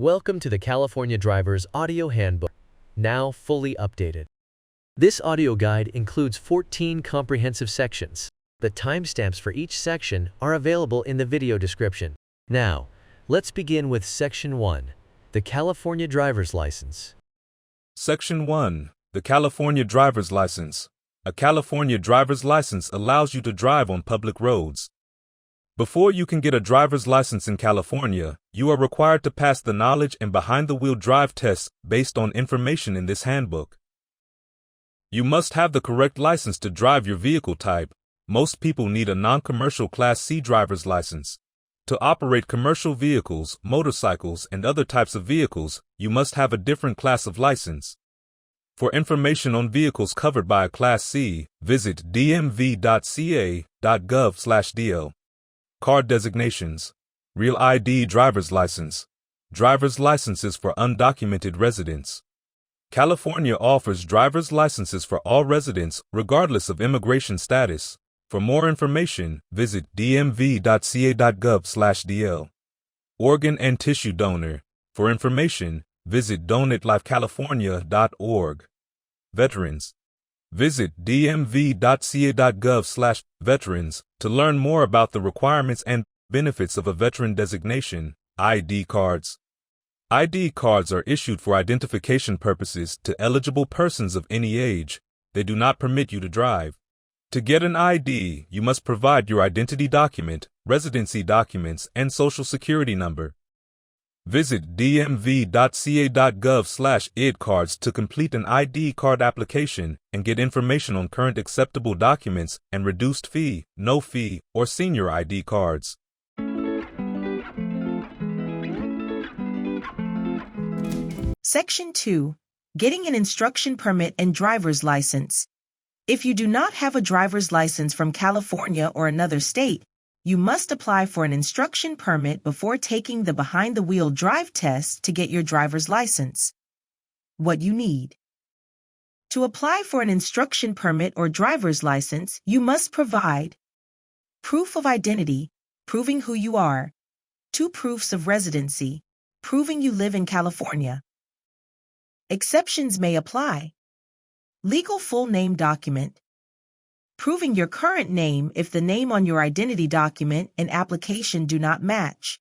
Welcome to the California Driver's Audio Handbook, now fully updated. This audio guide includes 14 comprehensive sections. The timestamps for each section are available in the video description. Now, let's begin with Section 1, the California Driver's License. Section 1, the California Driver's License. A California driver's license allows you to drive on public roads. Before you can get a driver's license in California, you are required to pass the knowledge and behind-the-wheel drive tests based on information in this handbook. You must have the correct license to drive your vehicle type. Most people need a non-commercial Class C driver's license. To operate commercial vehicles, motorcycles, and other types of vehicles, you must have a different class of license. For information on vehicles covered by a Class C, visit dmv.ca.gov/dl. Card designations. Real ID driver's license. Driver's licenses for undocumented residents. California offers driver's licenses for all residents, regardless of immigration status. For more information, visit dmv.ca.gov/dl. Organ and tissue donor. For information, visit donatelifecalifornia.org. Veterans. Visit dmv.ca.gov/veterans to learn more about the requirements and benefits of a veteran designation. ID cards. ID cards are issued for identification purposes to eligible persons of any age. They do not permit you to drive. To get an ID, you must provide your identity document, residency documents, and social security number. Visit dmv.ca.gov/idcards to complete an ID card application and get information on current acceptable documents and reduced fee, no fee, or senior ID cards. Section 2. Getting an instruction permit and driver's license. If you do not have a driver's license from California or another state, you must apply for an instruction permit before taking the behind-the-wheel drive test to get your driver's license. What you need. To apply for an instruction permit or driver's license, you must provide proof of identity, proving who you are, 2 proofs of residency, proving you live in California. Exceptions may apply. Legal full name document, proving your current name if the name on your identity document and application do not match.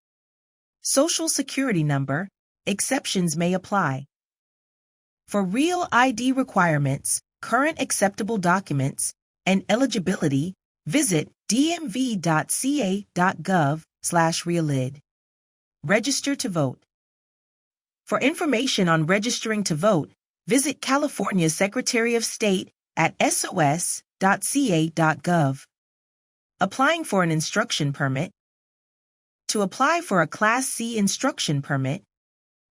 Social security number, exceptions may apply. For real ID requirements, current acceptable documents, and eligibility, visit dmv.ca.gov/realid. Register to vote. For information on registering to vote, visit California Secretary of State at sos.ca.gov. Applying for an instruction permit. To apply for a Class C instruction permit,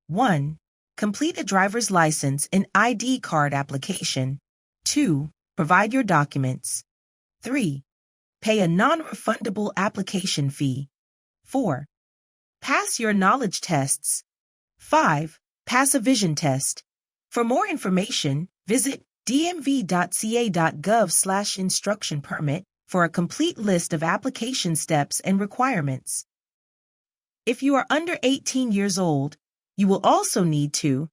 1. Complete a driver's license and ID card application. 2. Provide your documents. 3. Pay a non-refundable application fee. 4. Pass your knowledge tests. 5. Pass a vision test. For more information, visit dmv.ca.gov/instruction permit for a complete list of application steps and requirements. If you are under 18 years old, you will also need to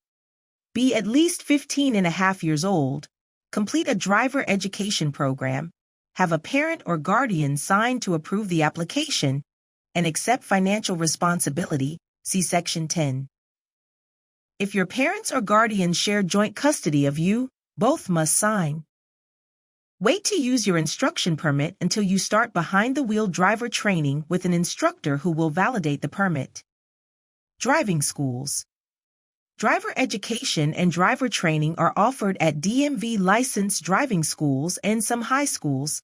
be at least 15 and a half years old, complete a driver education program, have a parent or guardian sign to approve the application, and accept financial responsibility, see Section 10. If your parents or guardians share joint custody of you, both must sign. Wait to use your instruction permit until you start behind-the-wheel driver training with an instructor who will validate the permit. Driving schools. Driver education and driver training are offered at DMV licensed driving schools and some high schools.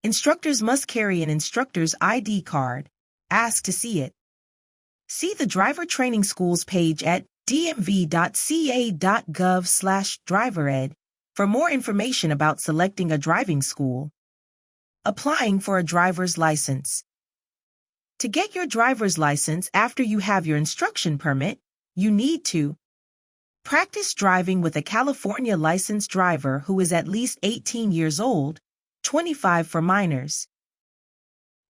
Instructors must carry an instructor's ID card. Ask to see it. See the driver training schools page at dmv.ca.gov/drivered for more information about selecting a driving school. Applying for a driver's license. To get your driver's license after you have your instruction permit, you need to practice driving with a California licensed driver who is at least 18 years old, 25 for minors.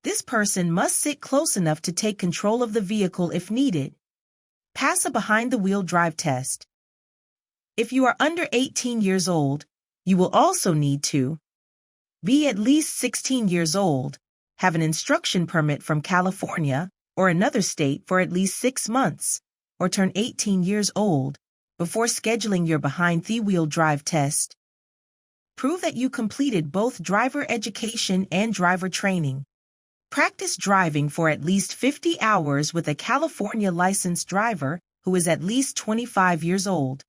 This person must sit close enough to take control of the vehicle if needed. Pass a behind-the-wheel drive test. If you are under 18 years old, you will also need to be at least 16 years old, have an instruction permit from California or another state for at least 6 months, or turn 18 years old before scheduling your behind-the-wheel drive test. Prove that you completed both driver education and driver training. Practice driving for at least 50 hours with a California licensed driver who is at least 25 years old.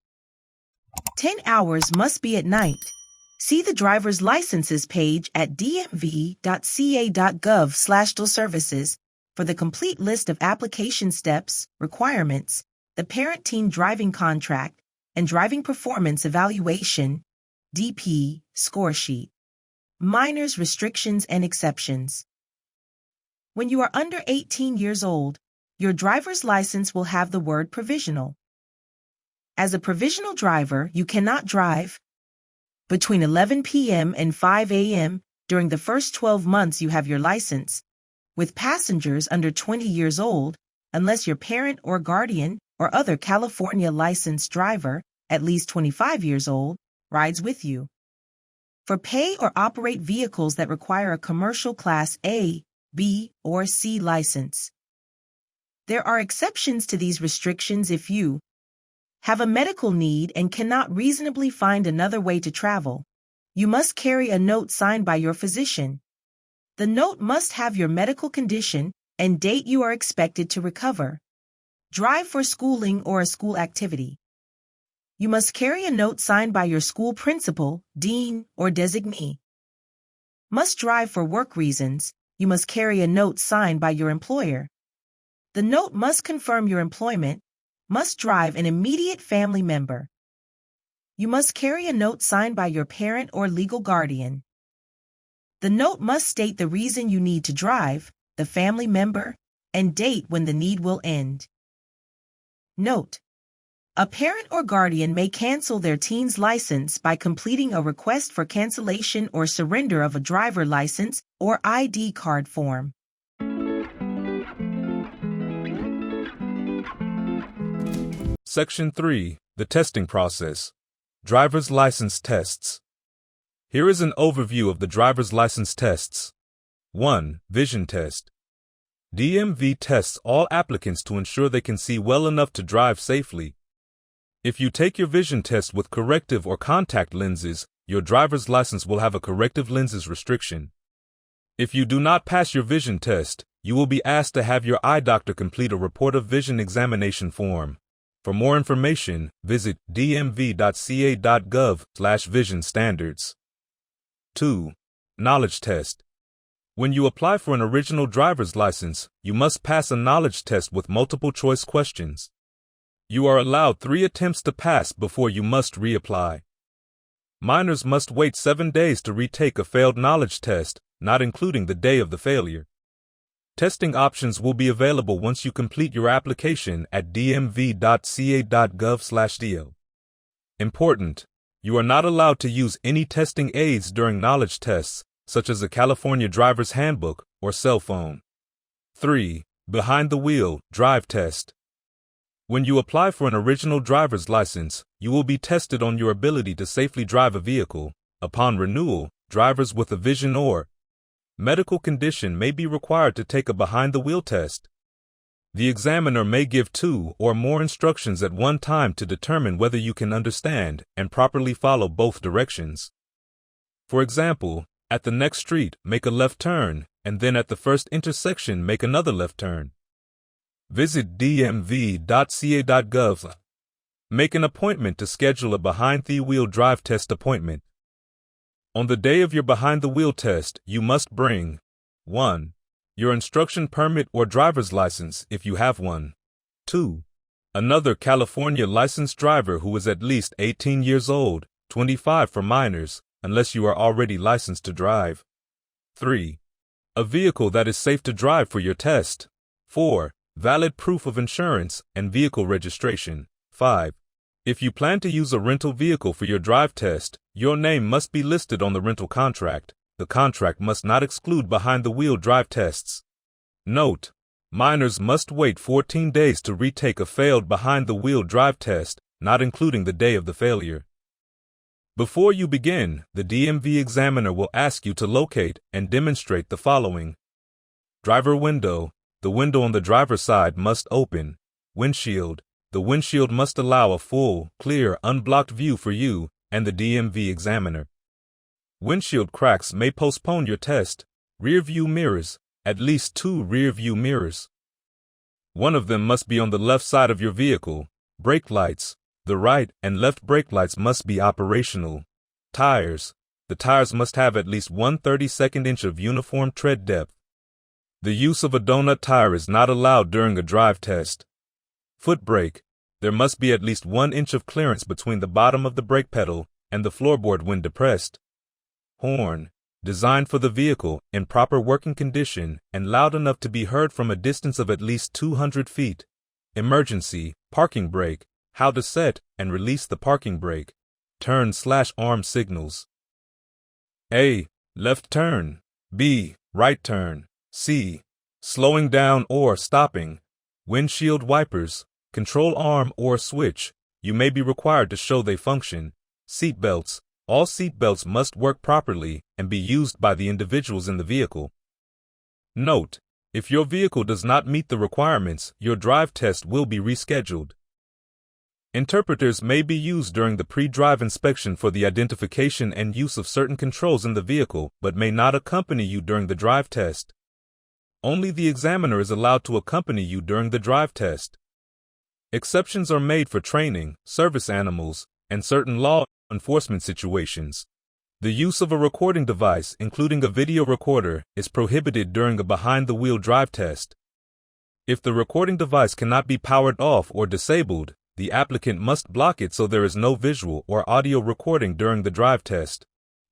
10 hours must be at night. See the driver's licenses page at dmv.ca.gov/services for the complete list of application steps, requirements, the parent-teen driving contract, and driving performance evaluation, DP, score sheet. Minors, restrictions, and exceptions. When you are under 18 years old, your driver's license will have the word provisional. As a provisional driver, you cannot drive between 11 p.m. and 5 a.m. during the first 12 months you have your license, with passengers under 20 years old, unless your parent or guardian or other California licensed driver, at least 25 years old, rides with you. For pay or operate vehicles that require a commercial Class A, B, or C license. There are exceptions to these restrictions if you have a medical need and cannot reasonably find another way to travel. You must carry a note signed by your physician. The note must have your medical condition and date you are expected to recover. Drive for schooling or a school activity. You must carry a note signed by your school principal, dean, or designee. Must drive for work reasons. You must carry a note signed by your employer. The note must confirm your employment. Must drive an immediate family member. You must carry a note signed by your parent or legal guardian. The note must state the reason you need to drive, the family member, and date when the need will end. Note: a parent or guardian may cancel their teen's license by completing a request for cancellation or surrender of a driver license or ID card form. Section 3. The testing process. Driver's license tests. Here is an overview of the driver's license tests. 1. Vision test. DMV tests all applicants to ensure they can see well enough to drive safely. If you take your vision test with corrective or contact lenses, your driver's license will have a corrective lenses restriction. If you do not pass your vision test, you will be asked to have your eye doctor complete a report of vision examination form. For more information, visit dmv.ca.gov/vision standards. 2. Knowledge test. When you apply for an original driver's license, you must pass a knowledge test with multiple choice questions. You are allowed 3 attempts to pass before you must reapply. Minors must wait 7 days to retake a failed knowledge test, not including the day of the failure. Testing options will be available once you complete your application at dmv.ca.gov/deal. Important: you are not allowed to use any testing aids during knowledge tests, such as a California Driver's Handbook or cell phone. 3. Behind the wheel drive test. When you apply for an original driver's license, you will be tested on your ability to safely drive a vehicle. Upon renewal, drivers with a vision or medical condition may be required to take a behind-the-wheel test. The examiner may give 2 or more instructions at one time to determine whether you can understand and properly follow both directions. For example, at the next street, make a left turn, and then at the first intersection, make another left turn. Visit dmv.ca.gov. Make an appointment to schedule a behind-the-wheel drive test appointment. On the day of your behind-the-wheel test, you must bring 1. Your instruction permit or driver's license if you have one. 2. Another California licensed driver who is at least 18 years old, 25 for minors, unless you are already licensed to drive. 3. A vehicle that is safe to drive for your test. 4. Valid proof of insurance and vehicle registration. 5. If you plan to use a rental vehicle for your drive test, your name must be listed on the rental contract. The contract must not exclude behind-the-wheel drive tests. Note: Minors must wait 14 days to retake a failed behind-the-wheel drive test, not including the day of the failure. Before you begin, the DMV examiner will ask you to locate and demonstrate the following. Driver window. The window on the driver's side must open. Windshield. The windshield must allow a full, clear, unblocked view for you and the DMV examiner. Windshield cracks may postpone your test. Rear view mirrors. At least 2 rear view mirrors. One of them must be on the left side of your vehicle. Brake lights. The right and left brake lights must be operational. Tires. The tires must have at least 1/32 inch of uniform tread depth. The use of a donut tire is not allowed during a drive test. Foot brake. There must be at least 1 inch of clearance between the bottom of the brake pedal and the floorboard when depressed. Horn. Designed for the vehicle, in proper working condition, and loud enough to be heard from a distance of at least 200 feet. Emergency. Parking brake. How to set and release the parking brake. Turn/arm signals. A. Left turn. B. Right turn. C. Slowing down or stopping. Windshield wipers. Control arm or switch. You may be required to show they function. Seat belts. All seat belts must work properly and be used by the individuals in the vehicle. Note: if your vehicle does not meet the requirements, your drive test will be rescheduled. Interpreters may be used during the pre-drive inspection for the identification and use of certain controls in the vehicle, but may not accompany you during the drive test. Only the examiner is allowed to accompany you during the drive test. Exceptions are made for training, service animals, and certain law enforcement situations. The use of a recording device, including a video recorder, is prohibited during a behind-the-wheel drive test. If the recording device cannot be powered off or disabled, the applicant must block it so there is no visual or audio recording during the drive test.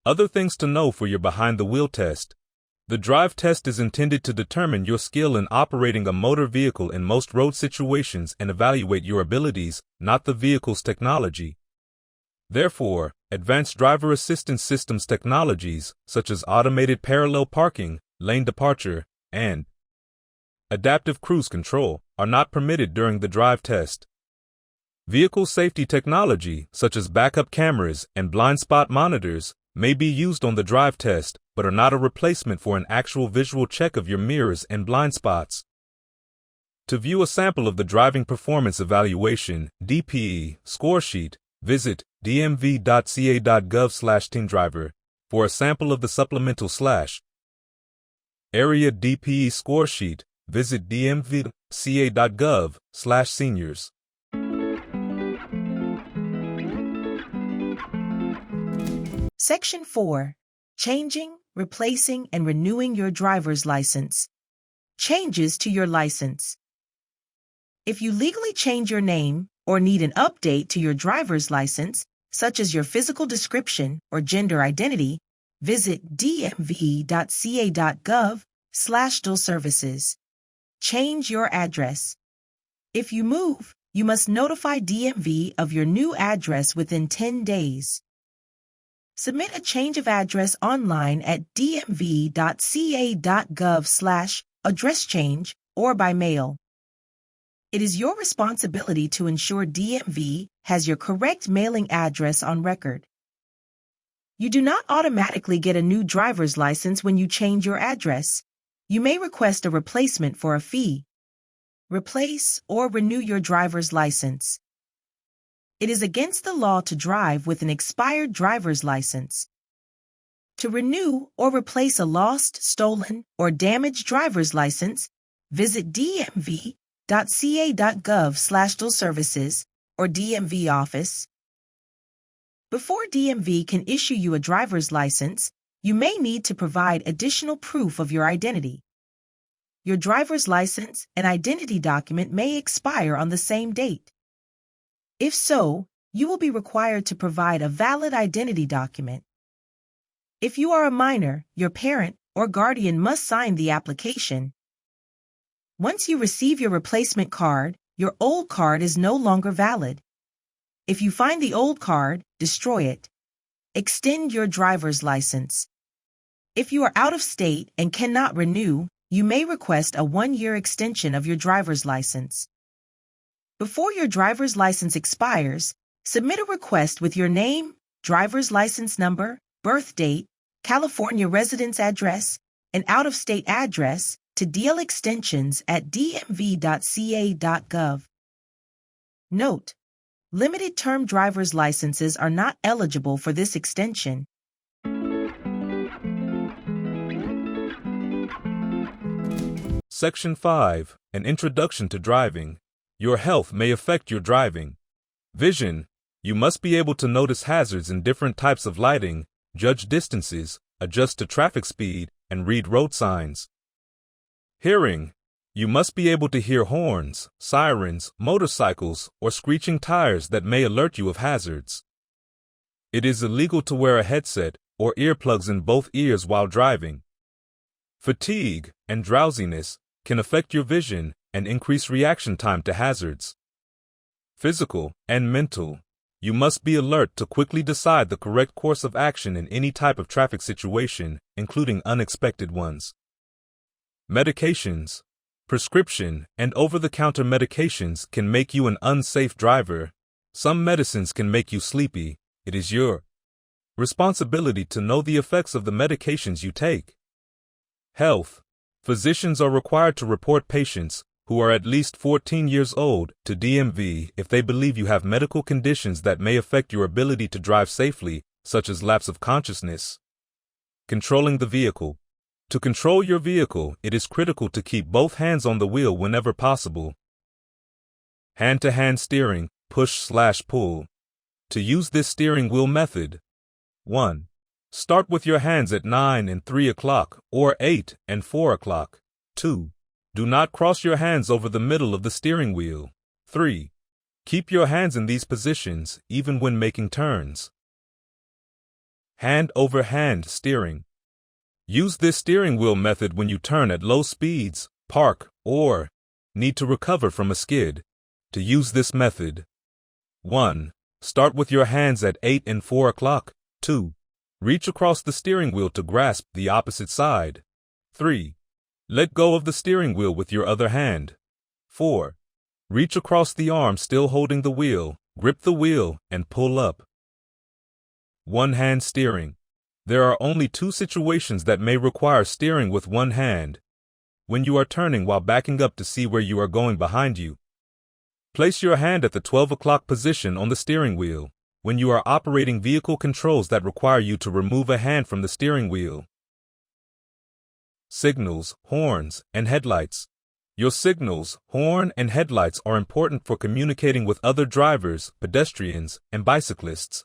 Other things to know for your behind-the-wheel test. The drive test is intended to determine your skill in operating a motor vehicle in most road situations and evaluate your abilities, not the vehicle's technology. Therefore, advanced driver assistance systems technologies, such as automated parallel parking, lane departure, and adaptive cruise control, are not permitted during the drive test. Vehicle safety technology, such as backup cameras and blind spot monitors, may be used on the drive test, but are not a replacement for an actual visual check of your mirrors and blind spots. To view a sample of the Driving Performance Evaluation (DPE) score sheet, visit dmv.ca.gov/teamdriver for a sample of the supplemental / area DPE score sheet. Visit dmv.ca.gov/seniors. Section 4. Changing, replacing, and renewing your driver's license. Changes to your license. If you legally change your name or need an update to your driver's license, such as your physical description or gender identity, visit dmv.ca.gov/dual services. Change your address. If you move, you must notify DMV of your new address within 10 days. Submit a change of address online at dmv.ca.gov/address change or by mail. It is your responsibility to ensure DMV has your correct mailing address on record. You do not automatically get a new driver's license when you change your address. You may request a replacement for a fee. Replace or renew your driver's license. It is against the law to drive with an expired driver's license. To renew or replace a lost, stolen, or damaged driver's license, visit dmv.ca.gov/dual services or DMV office. Before DMV can issue you a driver's license, you may need to provide additional proof of your identity. Your driver's license and identity document may expire on the same date. If so, you will be required to provide a valid identity document. If you are a minor, your parent or guardian must sign the application. Once you receive your replacement card, your old card is no longer valid. If you find the old card, destroy it. Extend your driver's license. If you are out of state and cannot renew, you may request a 1-year extension of your driver's license. Before your driver's license expires, submit a request with your name, driver's license number, birth date, California residence address, and out-of-state address to dlextensions@dmv.ca.gov. Note: limited-term driver's licenses are not eligible for this extension. Section 5. An Introduction to Driving. Your health may affect your driving. Vision. You must be able to notice hazards in different types of lighting, judge distances, adjust to traffic speed, and read road signs. Hearing. You must be able to hear horns, sirens, motorcycles, or screeching tires that may alert you of hazards. It is illegal to wear a headset or earplugs in both ears while driving. Fatigue and drowsiness can affect your vision and increase reaction time to hazards. Physical and mental. You must be alert to quickly decide the correct course of action in any type of traffic situation, including unexpected ones. Medications. Prescription and over-the-counter medications can make you an unsafe driver. Some medicines can make you sleepy. It is your responsibility to know the effects of the medications you take. Health. Physicians are required to report patients who are at least 14 years old to DMV if they believe you have medical conditions that may affect your ability to drive safely, such as lapse of consciousness. Controlling the vehicle. To control your vehicle, it is critical to keep both hands on the wheel whenever possible. Hand-to-hand steering, push/pull. To use this steering wheel method. 1. Start with your hands at 9 and 3 o'clock or 8 and 4 o'clock. 2. Do not cross your hands over the middle of the steering wheel. 3. Keep your hands in these positions even when making turns. Hand-over-hand steering. Use this steering wheel method when you turn at low speeds, park, or need to recover from a skid. To use this method. 1. Start with your hands at 8 and 4 o'clock. 2. Reach across the steering wheel to grasp the opposite side. 3. Let go of the steering wheel with your other hand. 4. Reach across the arm still holding the wheel, grip the wheel, and pull up. One-hand steering. There are only 2 situations that may require steering with one hand. When you are turning while backing up to see where you are going behind you. Place your hand at the 12 o'clock position on the steering wheel when you are operating vehicle controls that require you to remove a hand from the steering wheel. Signals, horns, and headlights. Your signals, horn, and headlights are important for communicating with other drivers, pedestrians, and bicyclists.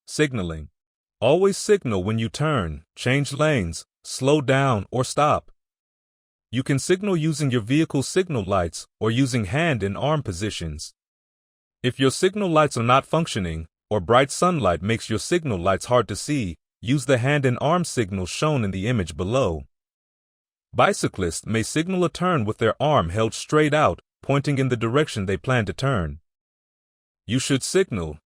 Signaling. Always signal when you turn, change lanes, slow down, or stop. You can signal using your vehicle's signal lights or using hand and arm positions. If your signal lights are not functioning, or bright sunlight makes your signal lights hard to see, use the hand and arm signals shown in the image below. Bicyclists may signal a turn with their arm held straight out, pointing in the direction they plan to turn. You should signal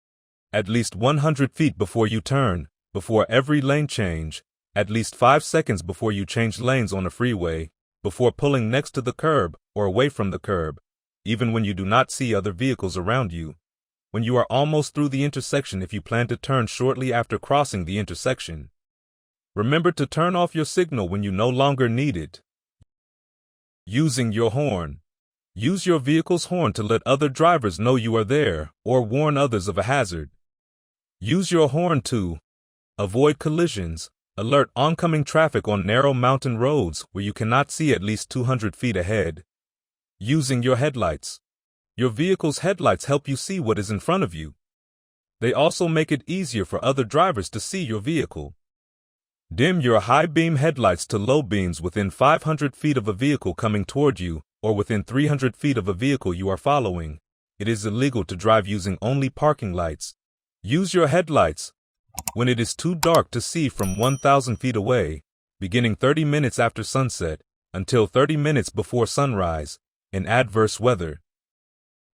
at least 100 feet before you turn, before every lane change, at least 5 seconds before you change lanes on a freeway, before pulling next to the curb or away from the curb, even when you do not see other vehicles around you. When you are almost through the intersection if you plan to turn shortly after crossing the intersection. Remember to turn off your signal when you no longer need it. Using your horn. Use your vehicle's horn to let other drivers know you are there or warn others of a hazard. Use your horn to avoid collisions, alert oncoming traffic on narrow mountain roads where you cannot see at least 200 feet ahead. Using your headlights. Your vehicle's headlights help you see what is in front of you. They also make it easier for other drivers to see your vehicle. Dim your high beam headlights to low beams within 500 feet of a vehicle coming toward you or within 300 feet of a vehicle you are following. It is illegal to drive using only parking lights. Use your headlights when it is too dark to see from 1,000 feet away, beginning 30 minutes after sunset until 30 minutes before sunrise, in adverse weather.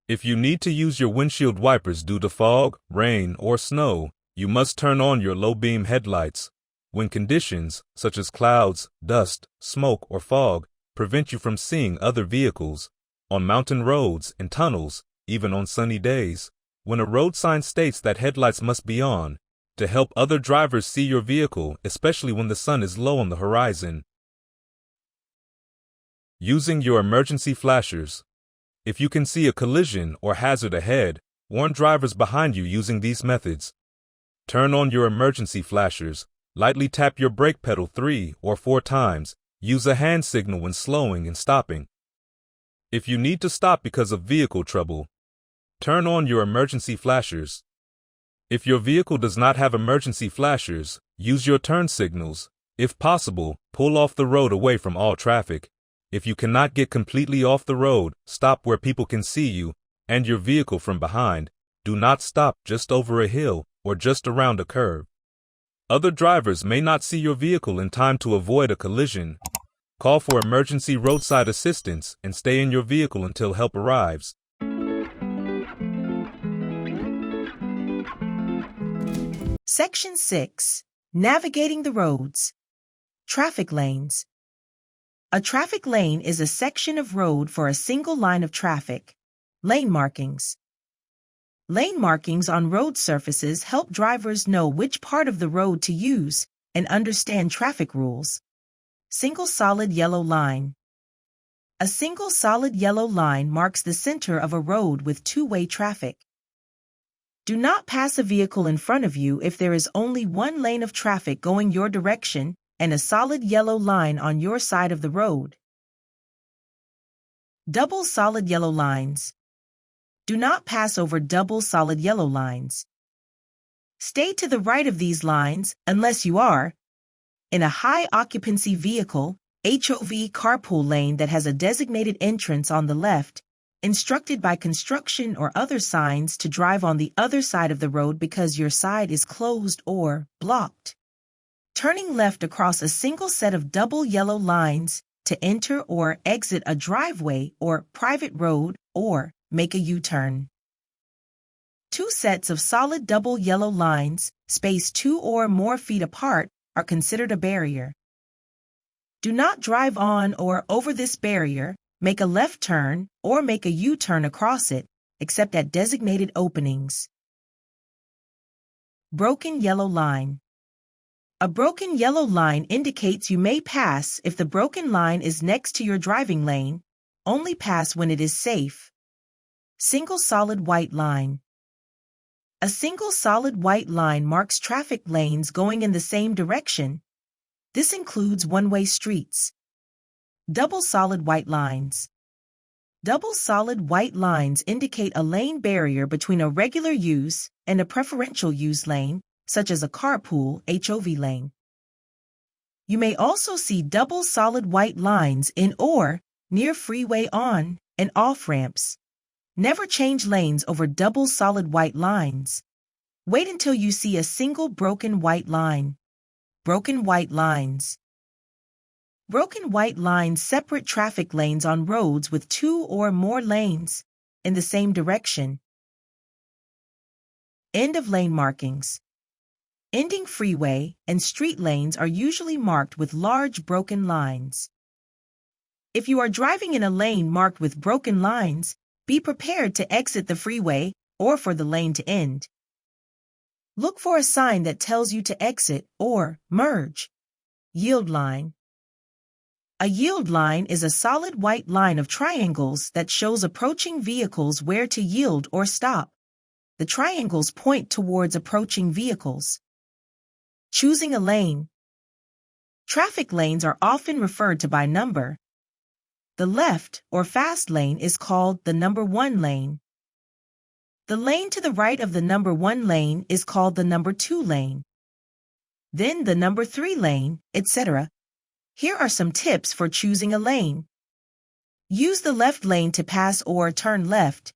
If you need to use your windshield wipers due to fog, rain, or snow, you must turn on your low-beam headlights when conditions, such as clouds, dust, smoke, or fog, prevent you from seeing other vehicles on mountain roads and tunnels, even on sunny days, when a road sign states that headlights must be on, to help other drivers see your vehicle, especially when the sun is low on the horizon. Using your emergency flashers. If you can see a collision or hazard ahead, warn drivers behind you using these methods. Turn on your emergency flashers. Lightly tap your brake pedal 3 or 4 times. Use a hand signal when slowing and stopping. If you need to stop because of vehicle trouble, turn on your emergency flashers. If your vehicle does not have emergency flashers, use your turn signals. If possible, pull off the road away from all traffic. If you cannot get completely off the road, stop where people can see you and your vehicle from behind. Do not stop just over a hill or just around a curve. Other drivers may not see your vehicle in time to avoid a collision. Call for emergency roadside assistance and stay in your vehicle until help arrives. Section 6. Navigating the roads. Traffic lanes. A traffic lane is a section of road for a single line of traffic. Lane markings. Lane markings on road surfaces help drivers know which part of the road to use and understand traffic rules. Single solid yellow line. A single solid yellow line marks the center of a road with two-way traffic. Do not pass a vehicle in front of you if there is only one lane of traffic going your direction and a solid yellow line on your side of the road. Double solid yellow lines. Do not pass over double solid yellow lines. Stay to the right of these lines unless you are in a high-occupancy vehicle, HOV carpool lane that has a designated entrance on the left, instructed by construction or other signs to drive on the other side of the road because your side is closed or blocked. Turning left across a single set of double yellow lines to enter or exit a driveway or private road or make a U-turn. 2 sets of solid double yellow lines, spaced 2 or more feet apart, are considered a barrier. Do not drive on or over this barrier, make a left turn, or make a U-turn across it, except at designated openings. Broken yellow line. A broken yellow line indicates you may pass if the broken line is next to your driving lane. Only pass when it is safe. Single solid white line. A single solid white line marks traffic lanes going in the same direction. This includes one-way streets. Double solid white lines. Double solid white lines indicate a lane barrier between a regular use and a preferential use lane, such as a carpool HOV lane. You may also see double solid white lines in or near freeway on and off ramps. Never change lanes over double solid white lines. Wait until you see a single broken white line. Broken white lines. Broken white lines separate traffic lanes on roads with 2 or more lanes in the same direction. End of lane markings. Ending freeway and street lanes are usually marked with large broken lines. If you are driving in a lane marked with broken lines, be prepared to exit the freeway or for the lane to end. Look for a sign that tells you to exit or merge. Yield line. A yield line is a solid white line of triangles that shows approaching vehicles where to yield or stop. The triangles point towards approaching vehicles. Choosing a lane. Traffic lanes are often referred to by number. The left or fast lane is called the number 1 lane. The lane to the right of the number 1 lane is called the number 2 lane. Then the number 3 lane, etc. Here are some tips for choosing a lane. Use the left lane to pass or turn left.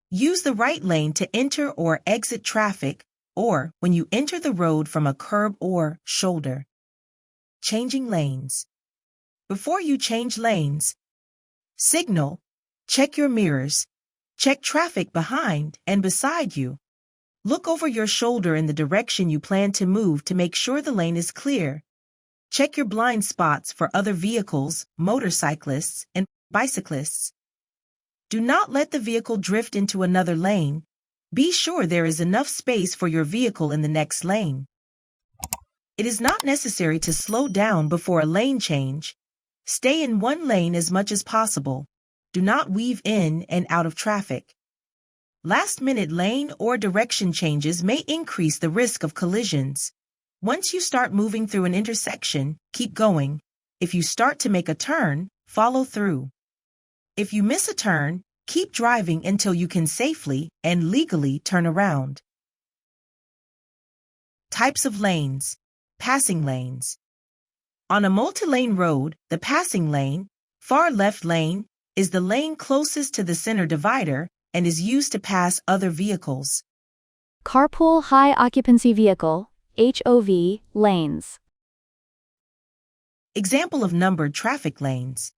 Use the right lane to enter or exit traffic, or when you enter the road from a curb or shoulder. Changing lanes. Before you change lanes, signal, check your mirrors, check traffic behind and beside you. Look over your shoulder in the direction you plan to move to make sure the lane is clear. Check your blind spots for other vehicles, motorcyclists, and bicyclists. Do not let the vehicle drift into another lane. Be sure there is enough space for your vehicle in the next lane. It is not necessary to slow down before a lane change. Stay in one lane as much as possible. Do not weave in and out of traffic. Last-minute lane or direction changes may increase the risk of collisions. Once you start moving through an intersection, keep going. If you start to make a turn, follow through. If you miss a turn, keep driving until you can safely and legally turn around. Types of lanes. Passing lanes. On a multi-lane road, the passing lane, far left lane, is the lane closest to the center divider and is used to pass other vehicles. Carpool high occupancy vehicle, HOV, lanes. Example of numbered traffic lanes.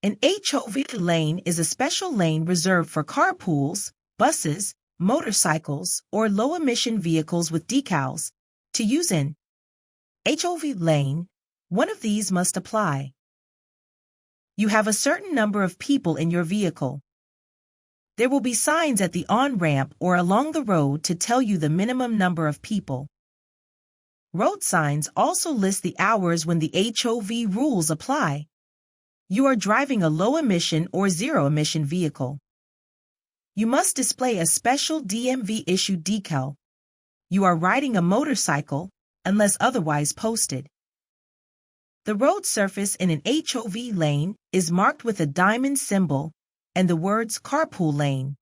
An HOV lane is a special lane reserved for carpools, buses, motorcycles, or low-emission vehicles with decals. To use in HOV lane, one of these must apply. You have a certain number of people in your vehicle. There will be signs at the on-ramp or along the road to tell you the minimum number of people. Road signs also list the hours when the HOV rules apply. You are driving a low-emission or zero-emission vehicle. You must display a special DMV-issued decal. You are riding a motorcycle, unless otherwise posted. The road surface in an HOV lane is marked with a diamond symbol and the words carpool lane.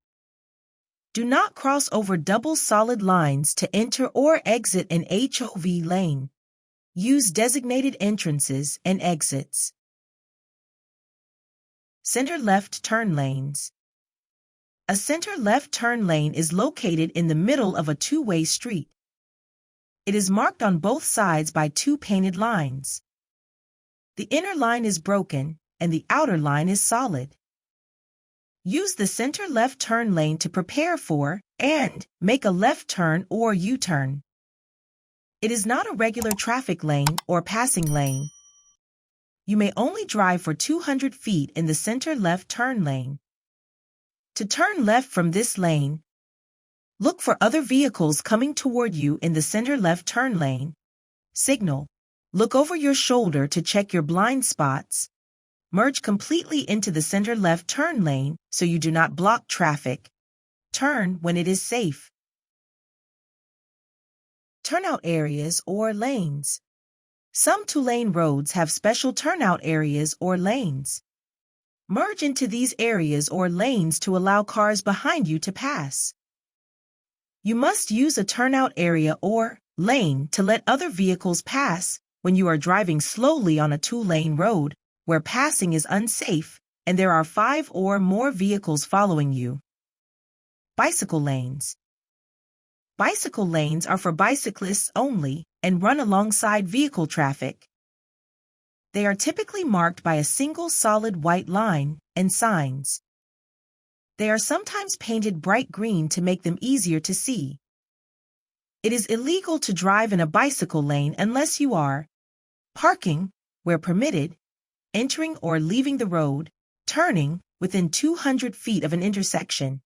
Do not cross over double solid lines to enter or exit an HOV lane. Use designated entrances and exits. Center left turn lanes. A center left turn lane is located in the middle of a two-way street. It is marked on both sides by two painted lines. The inner line is broken and the outer line is solid. Use the center left turn lane to prepare for and make a left turn or U-turn. It is not a regular traffic lane or passing lane. You may only drive for 200 feet in the center left turn lane. To turn left from this lane, look for other vehicles coming toward you in the center left turn lane. Signal. Look over your shoulder to check your blind spots. Merge completely into the center left turn lane so you do not block traffic. Turn when it is safe. Turnout areas or lanes. Some two-lane roads have special turnout areas or lanes. Merge into these areas or lanes to allow cars behind you to pass. You must use a turnout area or lane to let other vehicles pass when you are driving slowly on a two-lane road where passing is unsafe and there are 5 or more vehicles following you. Bicycle lanes. Bicycle lanes are for bicyclists only and run alongside vehicle traffic. They are typically marked by a single solid white line and signs. They are sometimes painted bright green to make them easier to see. It is illegal to drive in a bicycle lane unless you are parking, where permitted, entering or leaving the road, turning within 200 feet of an intersection.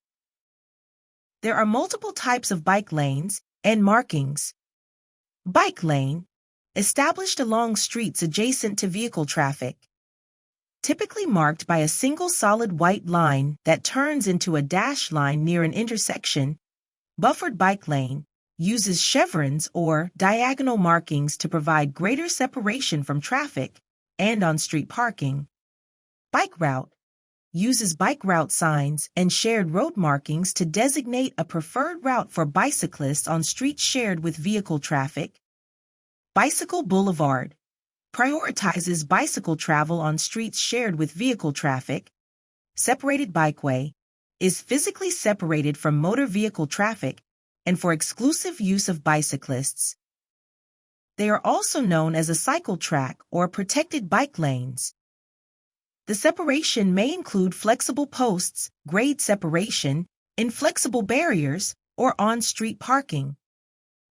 There are multiple types of bike lanes and markings. Bike lane, established along streets adjacent to vehicle traffic. Typically marked by a single solid white line that turns into a dash line near an intersection. Buffered bike lane uses chevrons or diagonal markings to provide greater separation from traffic and on-street parking. Bike route uses bike route signs and shared road markings to designate a preferred route for bicyclists on streets shared with vehicle traffic. Bicycle boulevard prioritizes bicycle travel on streets shared with vehicle traffic. Separated bikeway is physically separated from motor vehicle traffic and for exclusive use of bicyclists. They are also known as a cycle track or protected bike lanes. The separation may include flexible posts, grade separation, inflexible barriers, or on-street parking.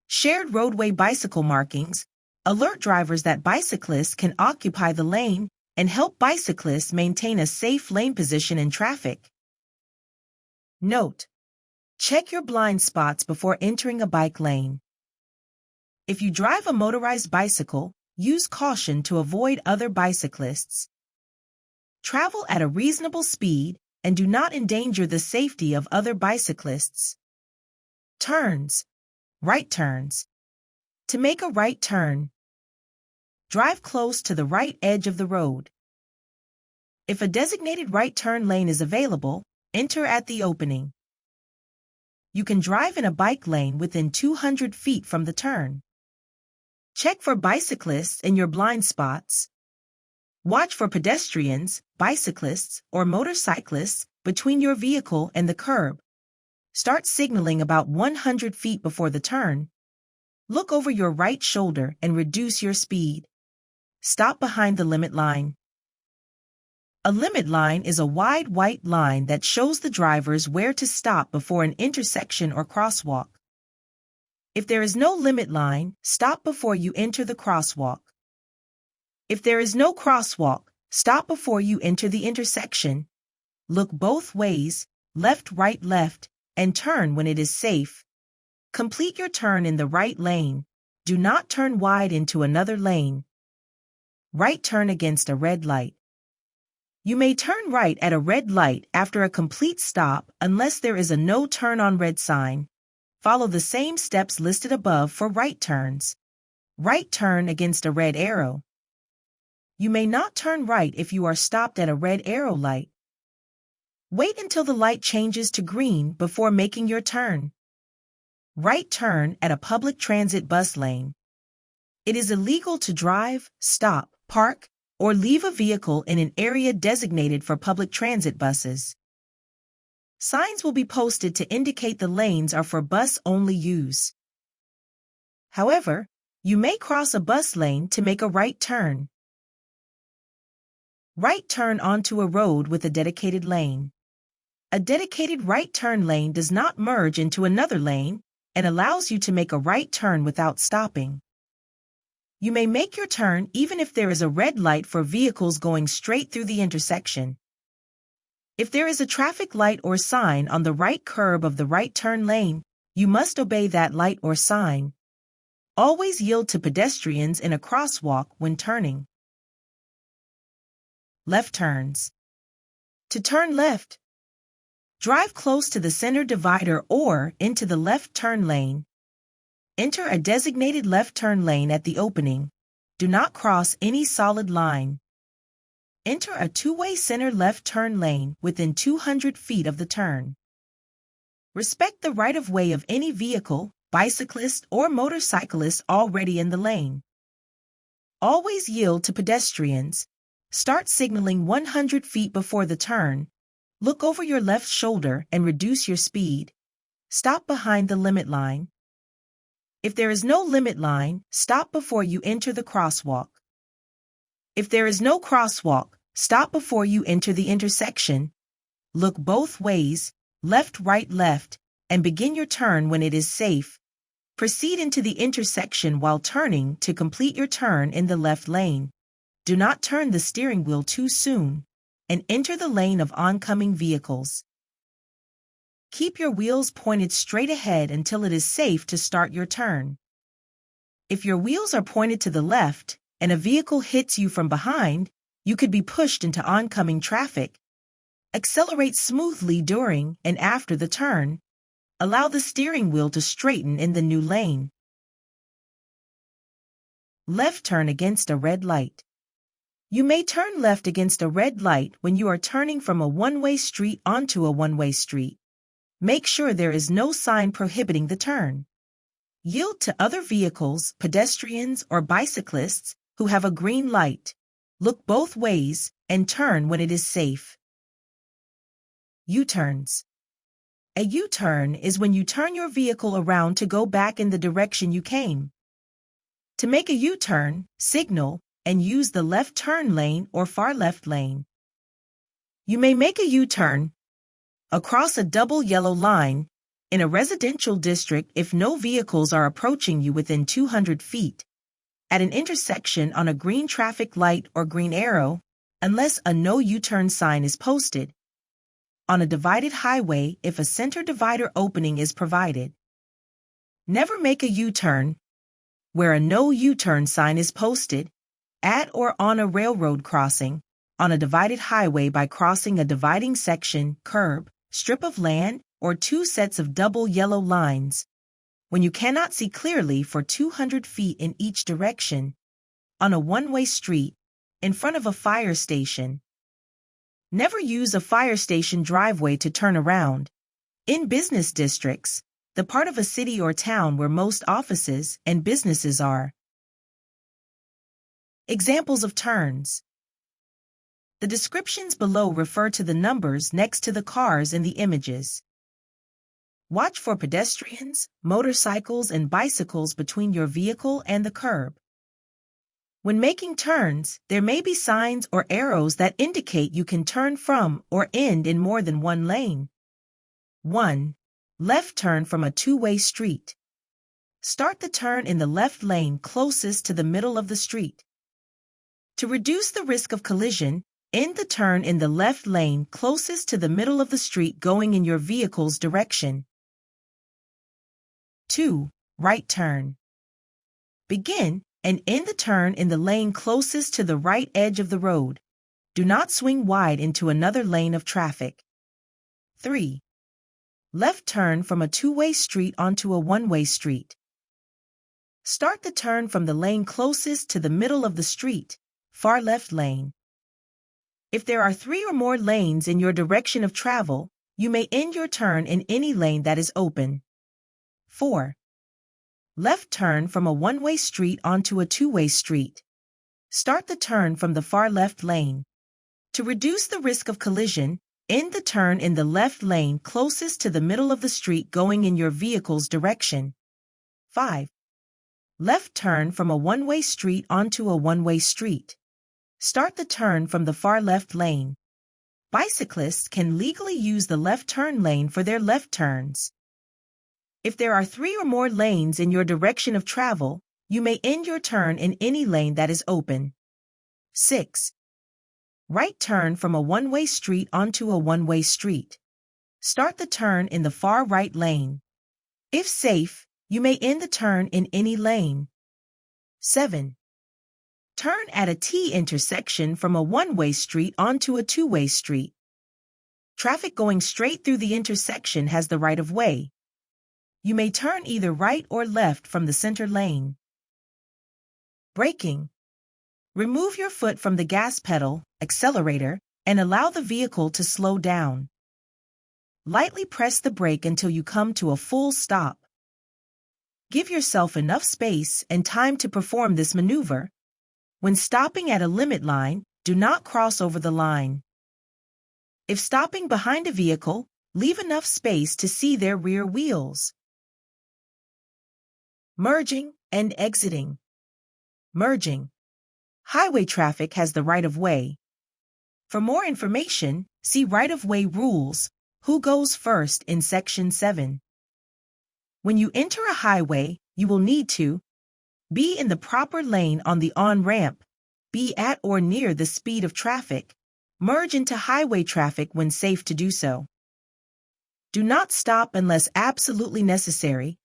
Shared roadway bicycle markings Alert drivers that bicyclists can occupy the lane and help bicyclists maintain a safe lane position in traffic. Note: check your blind spots before entering a bike lane. If you drive a motorized bicycle, use caution to avoid other bicyclists. Travel at a reasonable speed and do not endanger the safety of other bicyclists. Turns. Right turns. To make a right turn, drive close to the right edge of the road. If a designated right turn lane is available, enter at the opening. You can drive in a bike lane within 200 feet from the turn. Check for bicyclists in your blind spots. Watch for pedestrians, bicyclists, or motorcyclists between your vehicle and the curb. Start signaling about 100 feet before the turn. Look over your right shoulder and reduce your speed. Stop behind the limit line. A limit line is a wide white line that shows the drivers where to stop before an intersection or crosswalk. If there is no limit line, stop before you enter the crosswalk. If there is no crosswalk, stop before you enter the intersection. Look both ways, left, left, and turn when it is safe. Complete your turn in the right lane. Do not turn wide into another lane. Right turn against a red light. You may turn right at a red light after a complete stop unless there is a no turn on red sign. Follow the same steps listed above for right turns. Right turn against a red arrow. You may not turn right if you are stopped at a red arrow light. Wait until the light changes to green before making your turn. Right turn at a public transit bus lane. It is illegal to drive, stop, park, or leave a vehicle in an area designated for public transit buses. Signs will be posted to indicate the lanes are for bus-only use. However, you may cross a bus lane to make a right turn. Right turn onto a road with a dedicated lane. A dedicated right turn lane does not merge into another lane and allows you to make a right turn without stopping. You may make your turn even if there is a red light for vehicles going straight through the intersection. If there is a traffic light or sign on the right curb of the right turn lane, you must obey that light or sign. Always yield to pedestrians in a crosswalk when turning. Left turns. To turn left, drive close to the center divider or into the left turn lane. Enter a designated left turn lane at the opening. Do not cross any solid line. Enter a two-way center left turn lane within 200 feet of the turn. Respect the right-of-way of any vehicle, bicyclist, or motorcyclist already in the lane. Always yield to pedestrians. Start signaling 100 feet before the turn. Look over your left shoulder and reduce your speed. Stop behind the limit line. If there is no limit line, stop before you enter the crosswalk. If there is no crosswalk, stop before you enter the intersection. Look both ways, left, left, and begin your turn when it is safe. Proceed into the intersection while turning to complete your turn in the left lane. Do not turn the steering wheel too soon, and enter the lane of oncoming vehicles. Keep your wheels pointed straight ahead until it is safe to start your turn. If your wheels are pointed to the left and a vehicle hits you from behind, you could be pushed into oncoming traffic. Accelerate smoothly during and after the turn. Allow the steering wheel to straighten in the new lane. Left turn against a red light. You may turn left against a red light when you are turning from a one-way street onto a one-way street. Make sure there is no sign prohibiting the turn. Yield to other vehicles, pedestrians, or bicyclists who have a green light. Look both ways and turn when it is safe. U-turns. A U-turn is when you turn your vehicle around to go back in the direction you came. To make a U-turn, signal and use the left turn lane or far left lane. You may make a U-turn across a double yellow line in a residential district if no vehicles are approaching you within 200 feet. at an intersection on a green traffic light or green arrow, unless a no U-turn sign is posted. On a divided highway if a center divider opening is provided. Never make a U-turn where a no U-turn sign is posted, at or on a railroad crossing, on a divided highway by crossing a dividing section, curb, strip of land, or two sets of double yellow lines, when you cannot see clearly for 200 feet in each direction, on a one-way street, in front of a fire station. Never use a fire station driveway to turn around. In business districts, the part of a city or town where most offices and businesses are. Examples of turns. The descriptions below refer to the numbers next to the cars in the images. Watch for pedestrians, motorcycles, and bicycles between your vehicle and the curb. When making turns, there may be signs or arrows that indicate you can turn from or end in more than one lane. 1. Left turn from a two-way street. Start the turn in the left lane closest to the middle of the street. To reduce the risk of collision, end the turn in the left lane closest to the middle of the street going in your vehicle's direction. 2. Right turn. Begin and end the turn in the lane closest to the right edge of the road. Do not swing wide into another lane of traffic. 3. Left turn from a two-way street onto a one-way street. Start the turn from the lane closest to the middle of the street, far left lane. If there are 3 or more lanes in your direction of travel, you may end your turn in any lane that is open. 4. Left turn from a one-way street onto a two-way street. Start the turn from the far left lane. To reduce the risk of collision, end the turn in the left lane closest to the middle of the street going in your vehicle's direction. 5. Left turn from a one-way street onto a one-way street. Start the turn from the far left lane. Bicyclists can legally use the left turn lane for their left turns. If there are 3 or more lanes in your direction of travel, you may end your turn in any lane that is open. 6. Right turn from a one-way street onto a one-way street. Start the turn in the far right lane. If safe, you may end the turn in any lane. 7. Turn at a T intersection from a one-way street onto a two-way street. Traffic going straight through the intersection has the right of way. You may turn either right or left from the center lane. Braking. Remove your foot from the gas pedal, accelerator, and allow the vehicle to slow down. Lightly press the brake until you come to a full stop. Give yourself enough space and time to perform this maneuver. When stopping at a limit line, do not cross over the line. If stopping behind a vehicle, leave enough space to see their rear wheels. Merging and exiting. Merging. Highway traffic has the right of way. For more information, see right of way rules, who goes first in Section 7. When you enter a highway, you will need to be in the proper lane on the on-ramp, be at or near the speed of traffic, merge into highway traffic when safe to do so. Do not stop unless absolutely necessary.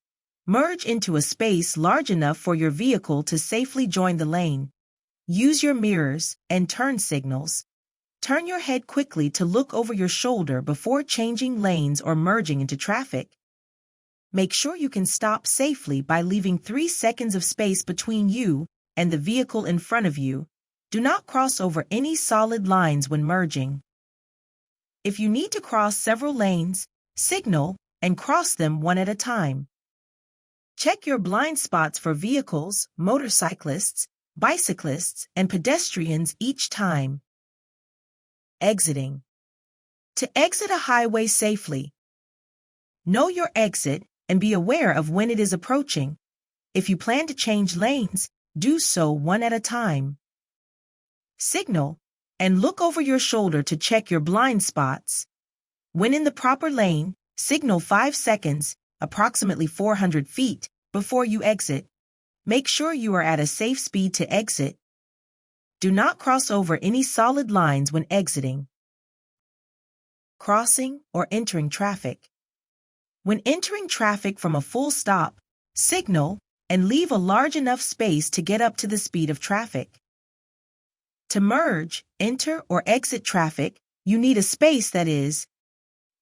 Merge into a space large enough for your vehicle to safely join the lane. Use your mirrors and turn signals. Turn your head quickly to look over your shoulder before changing lanes or merging into traffic. Make sure you can stop safely by leaving 3 seconds of space between you and the vehicle in front of you. Do not cross over any solid lines when merging. If you need to cross several lanes, signal and cross them one at a time. Check your blind spots for vehicles, motorcyclists, bicyclists, and pedestrians each time. Exiting. To exit a highway safely, know your exit and be aware of when it is approaching. If you plan to change lanes, do so one at a time. Signal and look over your shoulder to check your blind spots. When in the proper lane, signal 5 seconds, approximately 400 feet, before you exit. Make sure you are at a safe speed to exit. Do not cross over any solid lines when exiting. Crossing or entering traffic. When entering traffic from a full stop, signal and leave a large enough space to get up to the speed of traffic. To merge, enter, or exit traffic, you need a space that is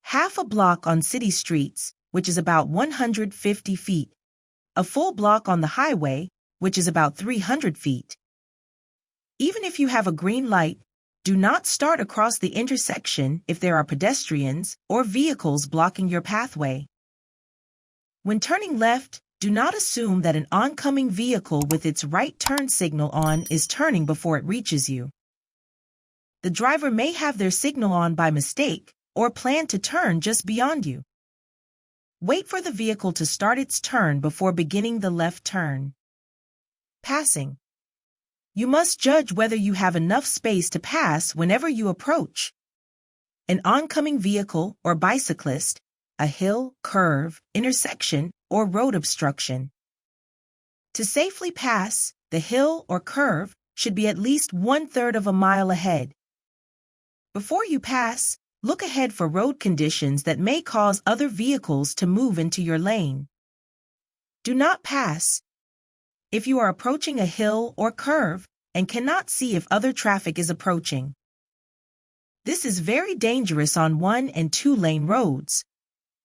half a block on city streets, which is about 150 feet, a full block on the highway, which is about 300 feet. Even if you have a green light, do not start across the intersection if there are pedestrians or vehicles blocking your pathway. When turning left, do not assume that an oncoming vehicle with its right turn signal on is turning before it reaches you. The driver may have their signal on by mistake or plan to turn just beyond you. Wait for the vehicle to start its turn before beginning the left turn. Passing. You must judge whether you have enough space to pass whenever you approach an oncoming vehicle or bicyclist, a hill, curve, intersection, or road obstruction. To safely pass, the hill or curve should be at least 1/3 of a mile ahead. Before you pass, look ahead for road conditions that may cause other vehicles to move into your lane. Do not pass if you are approaching a hill or curve and cannot see if other traffic is approaching. This is very dangerous on 1- and 2-lane roads.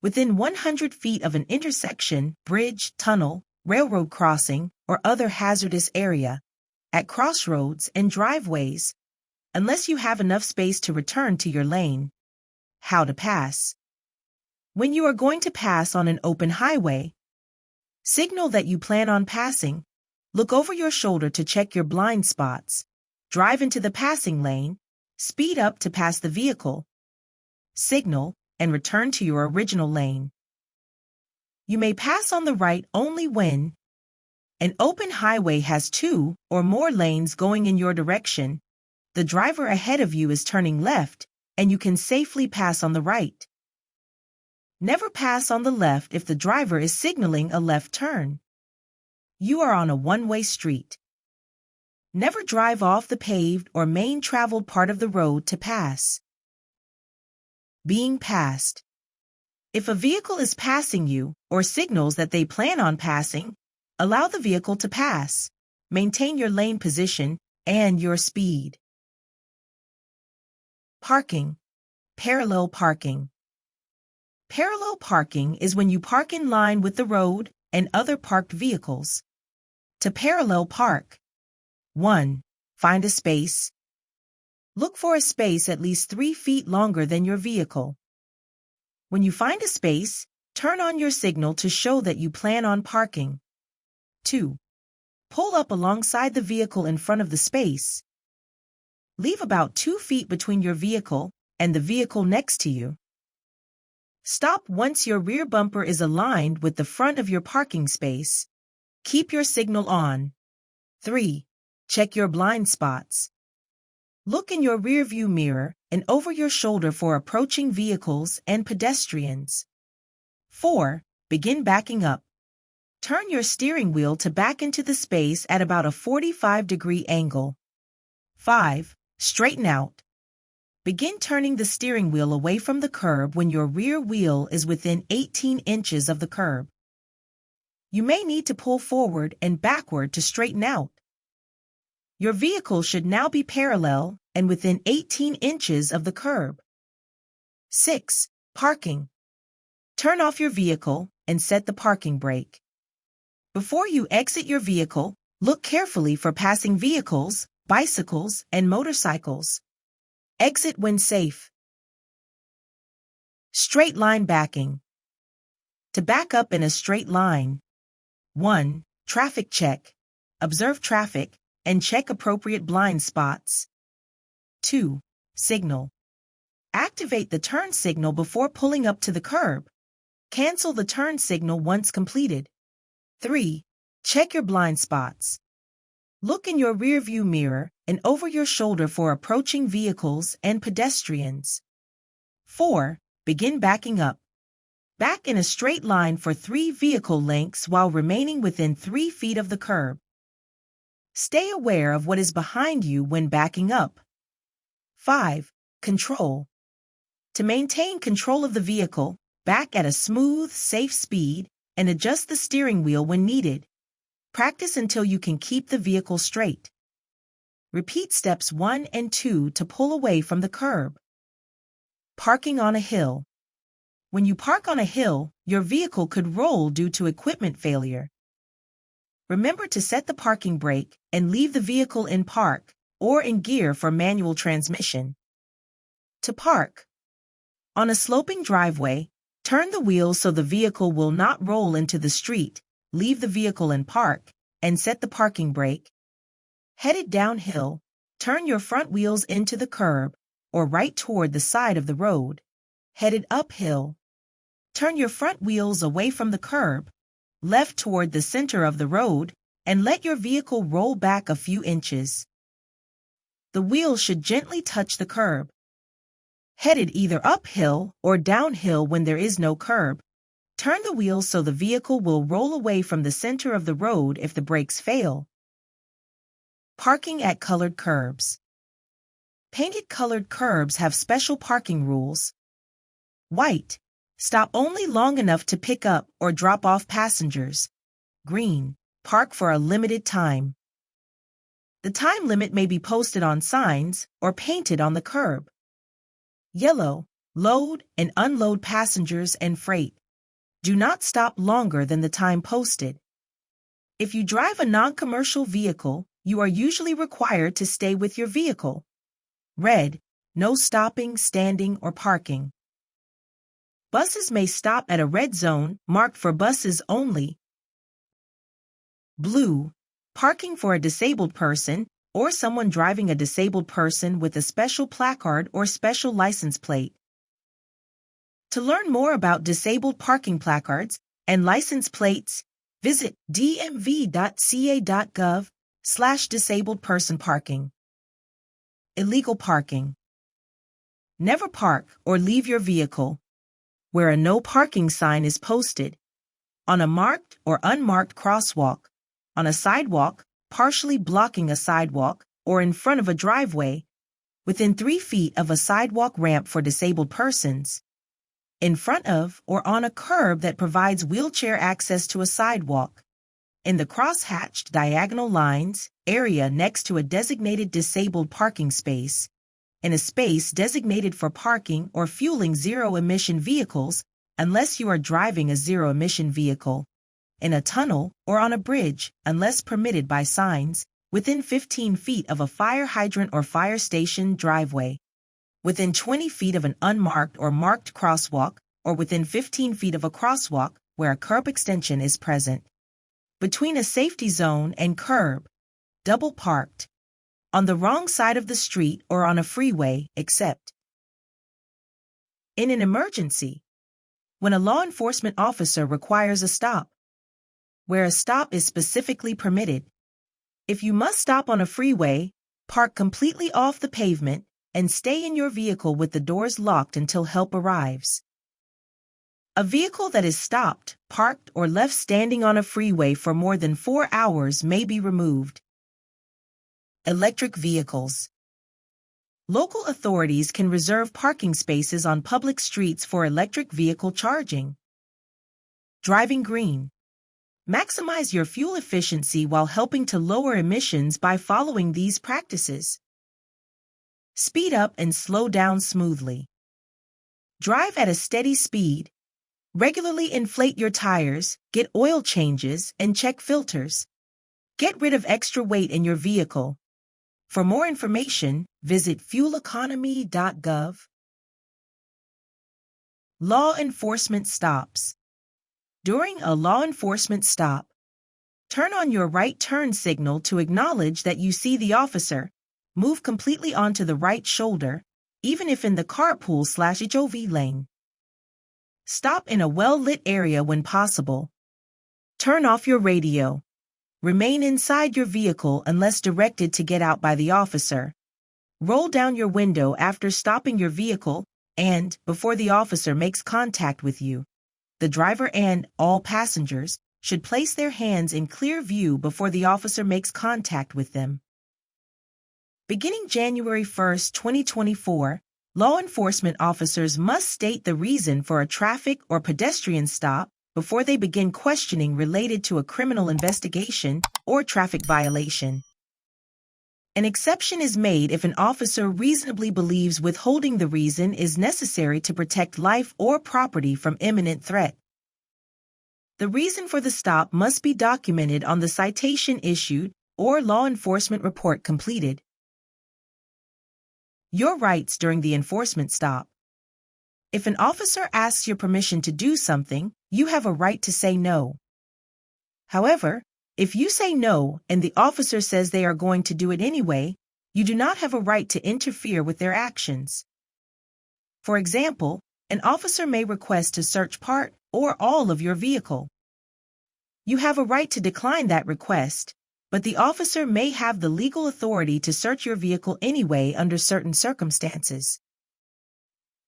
Within 100 feet of an intersection, bridge, tunnel, railroad crossing, or other hazardous area, at crossroads and driveways, unless you have enough space to return to your lane. How to pass. When you are going to pass on an open highway, signal that you plan on passing, look over your shoulder to check your blind spots, drive into the passing lane, speed up to pass the vehicle, signal, and return to your original lane. You may pass on the right only when an open highway has 2 or more lanes going in your direction, the driver ahead of you is turning left, and you can safely pass on the right. Never pass on the left if the driver is signaling a left turn. You are on a one-way street. Never drive off the paved or main traveled part of the road to pass. Being passed. If a vehicle is passing you or signals that they plan on passing, allow the vehicle to pass. Maintain your lane position and your speed. Parking. Parallel parking. Parallel parking is when you park in line with the road and other parked vehicles. To parallel park. 1. Find a space. Look for a space at least 3 feet longer than your vehicle. When you find a space, turn on your signal to show that you plan on parking. 2. Pull up alongside the vehicle in front of the space. Leave about 2 feet between your vehicle and the vehicle next to you. Stop once your rear bumper is aligned with the front of your parking space. Keep your signal on. 3. Check your blind spots. Look in your rearview mirror and over your shoulder for approaching vehicles and pedestrians. 4. Begin backing up. Turn your steering wheel to back into the space at about a 45-degree angle. 5. Straighten out. Begin turning the steering wheel away from the curb when your rear wheel is within 18 inches of the curb. You may need to pull forward and backward to straighten out. Your vehicle should now be parallel and within 18 inches of the curb. 6. Parking. Turn off your vehicle and set the parking brake. Before you exit your vehicle, look carefully for passing vehicles, bicycles, and motorcycles. Exit when safe. Straight line backing. To back up in a straight line. 1. Traffic check. Observe traffic and check appropriate blind spots. 2. Signal. Activate the turn signal before pulling up to the curb. Cancel the turn signal once completed. 3. Check your blind spots. Look in your rearview mirror and over your shoulder for approaching vehicles and pedestrians. 4. Begin backing up. Back in a straight line for 3 vehicle lengths while remaining within 3 feet of the curb. Stay aware of what is behind you when backing up. 5. Control. To maintain control of the vehicle, back at a smooth, safe speed and adjust the steering wheel when needed. Practice until you can keep the vehicle straight. Repeat steps 1 and 2 to pull away from the curb. Parking on a hill. When you park on a hill, your vehicle could roll due to equipment failure. Remember to set the parking brake and leave the vehicle in park or in gear for manual transmission. To park. On a sloping driveway, turn the wheel so the vehicle will not roll into the street, leave the vehicle in park, and set the parking brake. Headed downhill, turn your front wheels into the curb or right toward the side of the road. Headed uphill, turn your front wheels away from the curb, left toward the center of the road, and let your vehicle roll back a few inches. The wheels should gently touch the curb. Headed either uphill or downhill when there is no curb, turn the wheels so the vehicle will roll away from the center of the road if the brakes fail. Parking at colored curbs. Painted colored curbs have special parking rules. White. Stop only long enough to pick up or drop off passengers. Green. Park for a limited time. The time limit may be posted on signs or painted on the curb. Yellow. Load and unload passengers and freight. Do not stop longer than the time posted. If you drive a non-commercial vehicle, you are usually required to stay with your vehicle. Red. No stopping, standing, or parking. Buses may stop at a red zone marked for buses only. Blue. Parking for a disabled person or someone driving a disabled person with a special placard or special license plate. To learn more about disabled parking placards and license plates, visit dmv.ca.gov/disabled person parking. Illegal parking. Never park or leave your vehicle where a no parking sign is posted, on a marked or unmarked crosswalk, on a sidewalk, partially blocking a sidewalk, or in front of a driveway, within 3 feet of a sidewalk ramp for disabled persons, in front of or on a curb that provides wheelchair access to a sidewalk, in the cross-hatched diagonal lines area next to a designated disabled parking space, in a space designated for parking or fueling zero-emission vehicles unless you are driving a zero-emission vehicle, in a tunnel or on a bridge unless permitted by signs, within 15 feet of a fire hydrant or fire station driveway, within 20 feet of an unmarked or marked crosswalk, or within 15 feet of a crosswalk where a curb extension is present, between a safety zone and curb, double parked, on the wrong side of the street or on a freeway, except in an emergency, when a law enforcement officer requires a stop, where a stop is specifically permitted. If you must stop on a freeway, park completely off the pavement and stay in your vehicle with the doors locked until help arrives. A vehicle that is stopped, parked, or left standing on a freeway for more than 4 hours may be removed. Electric vehicles. Local authorities can reserve parking spaces on public streets for electric vehicle charging. Driving green. Maximize your fuel efficiency while helping to lower emissions by following these practices. Speed up and slow down smoothly. Drive at a steady speed. Regularly inflate your tires, get oil changes, and check filters. Get rid of extra weight in your vehicle. For more information, visit fueleconomy.gov. Law enforcement stops. During a law enforcement stop, turn on your right turn signal to acknowledge that you see the officer. Move completely onto the right shoulder, even if in the carpool/HOV lane. Stop in a well-lit area when possible. Turn off your radio. Remain inside your vehicle unless directed to get out by the officer. Roll down your window after stopping your vehicle and before the officer makes contact with you. the driver and all passengers should place their hands in clear view before the officer makes contact with them. Beginning January 1, 2024, law enforcement officers must state the reason for a traffic or pedestrian stop before they begin questioning related to a criminal investigation or traffic violation. An exception is made if an officer reasonably believes withholding the reason is necessary to protect life or property from imminent threat. The reason for the stop must be documented on the citation issued or law enforcement report completed. Your rights during the enforcement stop. If an officer asks your permission to do something, you have a right to say no. However, if you say no and the officer says they are going to do it anyway, you do not have a right to interfere with their actions. For example, an officer may request to search part or all of your vehicle. You have a right to decline that request, but the officer may have the legal authority to search your vehicle anyway under certain circumstances.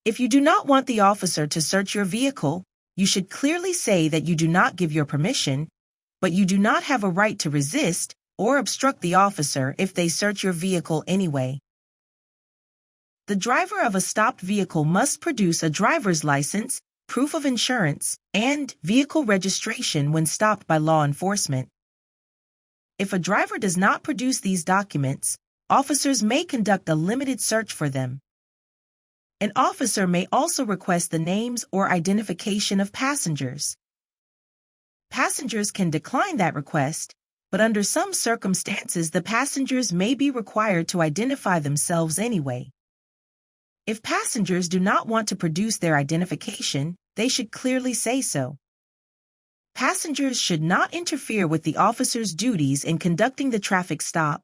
If you do not want the officer to search your vehicle, you should clearly say that you do not give your permission, but you do not have a right to resist or obstruct the officer if they search your vehicle anyway. The driver of a stopped vehicle must produce a driver's license, proof of insurance, and vehicle registration when stopped by law enforcement. If a driver does not produce these documents, officers may conduct a limited search for them. An officer may also request the names or identification of passengers. Passengers can decline that request, but under some circumstances the passengers may be required to identify themselves anyway. If passengers do not want to produce their identification, they should clearly say so. Passengers should not interfere with the officer's duties in conducting the traffic stop,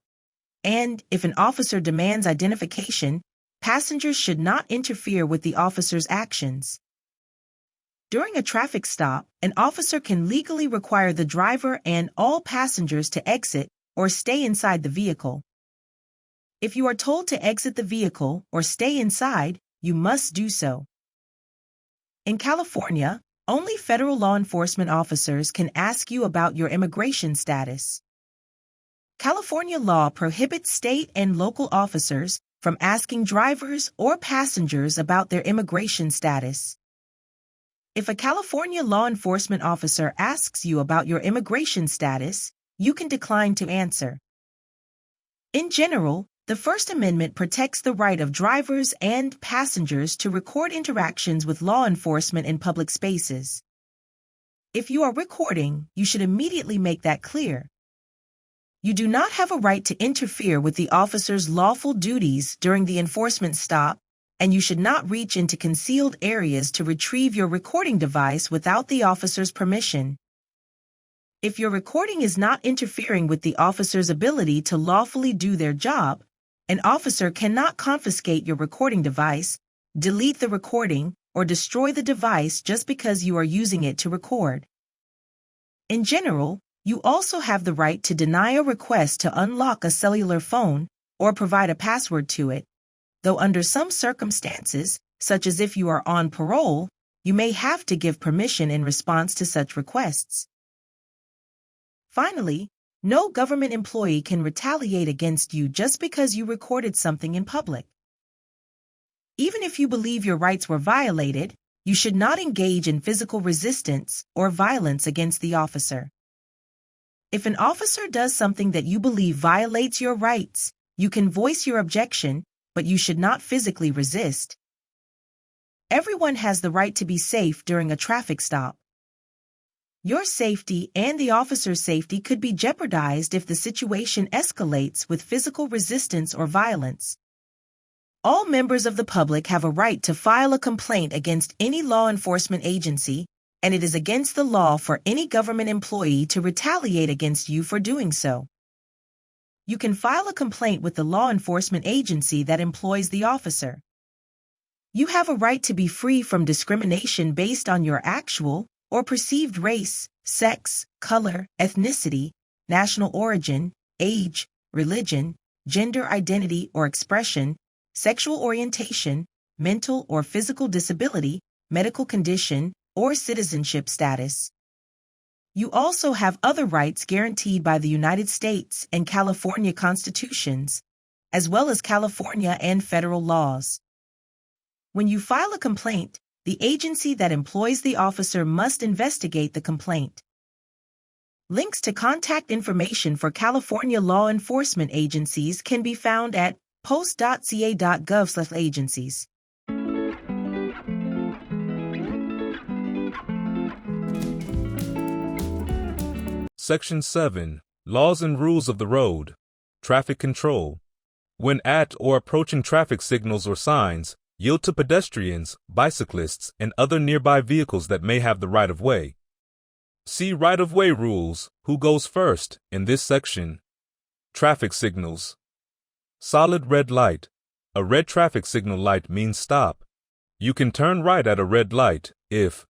and if an officer demands identification, passengers should not interfere with the officer's actions. During a traffic stop, an officer can legally require the driver and all passengers to exit or stay inside the vehicle. If you are told to exit the vehicle or stay inside, you must do so. In California, only federal law enforcement officers can ask you about your immigration status. California law prohibits state and local officers from asking drivers or passengers about their immigration status. If a California law enforcement officer asks you about your immigration status, you can decline to answer. In general, the First Amendment protects the right of drivers and passengers to record interactions with law enforcement in public spaces. If you are recording, you should immediately make that clear. You do not have a right to interfere with the officer's lawful duties during the enforcement stop, and you should not reach into concealed areas to retrieve your recording device without the officer's permission. If your recording is not interfering with the officer's ability to lawfully do their job, an officer cannot confiscate your recording device, delete the recording, or destroy the device just because you are using it to record. In general, you also have the right to deny a request to unlock a cellular phone or provide a password to it, though under some circumstances, such as if you are on parole, you may have to give permission in response to such requests. Finally, no government employee can retaliate against you just because you recorded something in public. Even if you believe your rights were violated, you should not engage in physical resistance or violence against the officer. If an officer does something that you believe violates your rights, you can voice your objection, but you should not physically resist. Everyone has the right to be safe during a traffic stop. Your safety and the officer's safety could be jeopardized if the situation escalates with physical resistance or violence. All members of the public have a right to file a complaint against any law enforcement agency, and it is against the law for any government employee to retaliate against you for doing so. You can file a complaint with the law enforcement agency that employs the officer. You have a right to be free from discrimination based on your actual or perceived race, sex, color, ethnicity, national origin, age, religion, gender identity or expression, sexual orientation, mental or physical disability, medical condition, or citizenship status. You also have other rights guaranteed by the United States and California constitutions, as well as California and federal laws. When you file a complaint, the agency that employs the officer must investigate the complaint. Links to contact information for California law enforcement agencies can be found at post.ca.gov/agencies. Section 7. Laws and Rules of the Road. Traffic Control. When at or approaching traffic signals or signs, yield to pedestrians, bicyclists, and other nearby vehicles that may have the right-of-way. See right-of-way rules, who goes first, in this section. Traffic signals. Solid red light. A red traffic signal light means stop. You can turn right at a red light if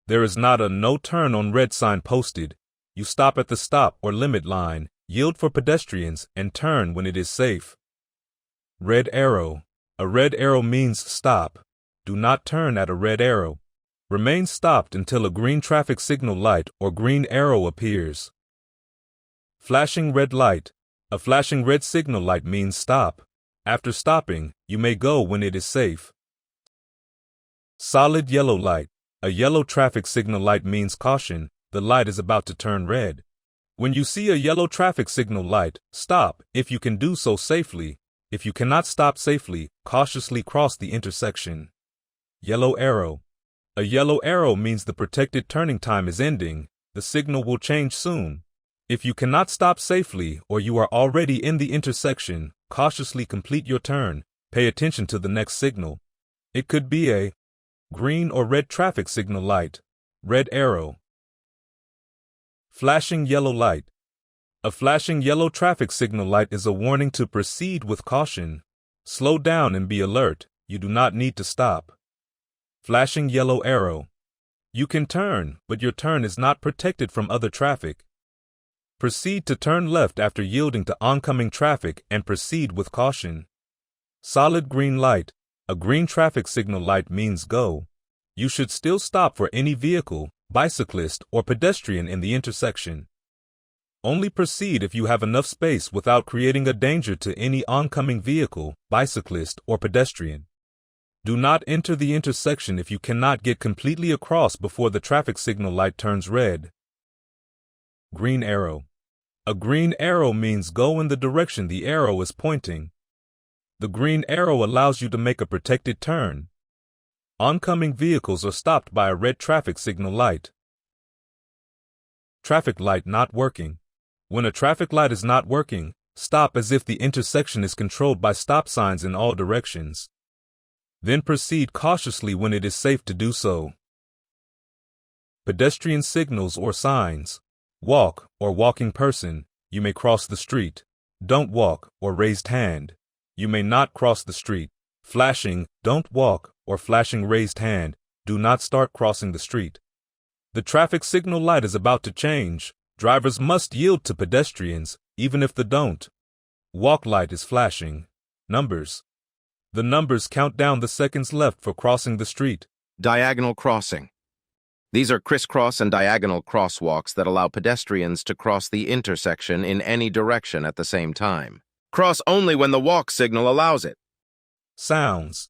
there is not a no turn on red sign posted. You stop at the stop or limit line, yield for pedestrians, and turn when it is safe. Red arrow. A red arrow means stop. Do not turn at a red arrow. Remain stopped until a green traffic signal light or green arrow appears. Flashing red light. A flashing red signal light means stop. After stopping, you may go when it is safe. Solid yellow light. A yellow traffic signal light means caution. The light is about to turn red. When you see a yellow traffic signal light, stop if you can do so safely. If you cannot stop safely, cautiously cross the intersection. Yellow arrow. A yellow arrow means the protected turning time is ending. The signal will change soon. If you cannot stop safely or you are already in the intersection, cautiously complete your turn. Pay attention to the next signal. It could be a green or red traffic signal light. Red arrow. Flashing yellow light. A flashing yellow traffic signal light is a warning to proceed with caution. Slow down and be alert. You do not need to stop. Flashing yellow arrow. You can turn, but your turn is not protected from other traffic. Proceed to turn left after yielding to oncoming traffic and proceed with caution. Solid green light. A green traffic signal light means go. You should still stop for any vehicle, bicyclist, or pedestrian in the intersection. Only proceed if you have enough space without creating a danger to any oncoming vehicle, bicyclist, or pedestrian. Do not enter the intersection if you cannot get completely across before the traffic signal light turns red. Green arrow. A green arrow means go in the direction the arrow is pointing. The green arrow allows you to make a protected turn. Oncoming vehicles are stopped by a red traffic signal light. Traffic light not working. When a traffic light is not working, stop as if the intersection is controlled by stop signs in all directions. Then proceed cautiously when it is safe to do so. Pedestrian signals or signs. Walk or walking person. You may cross the street. Don't walk or raised hand. You may not cross the street. Flashing, don't walk, or flashing raised hand. Do not start crossing the street. The traffic signal light is about to change. Drivers must yield to pedestrians, even if they don't. Walk light is flashing. Numbers. The numbers count down the seconds left for crossing the street. Diagonal crossing. These are crisscross and diagonal crosswalks that allow pedestrians to cross the intersection in any direction at the same time. Cross only when the walk signal allows it. Sounds.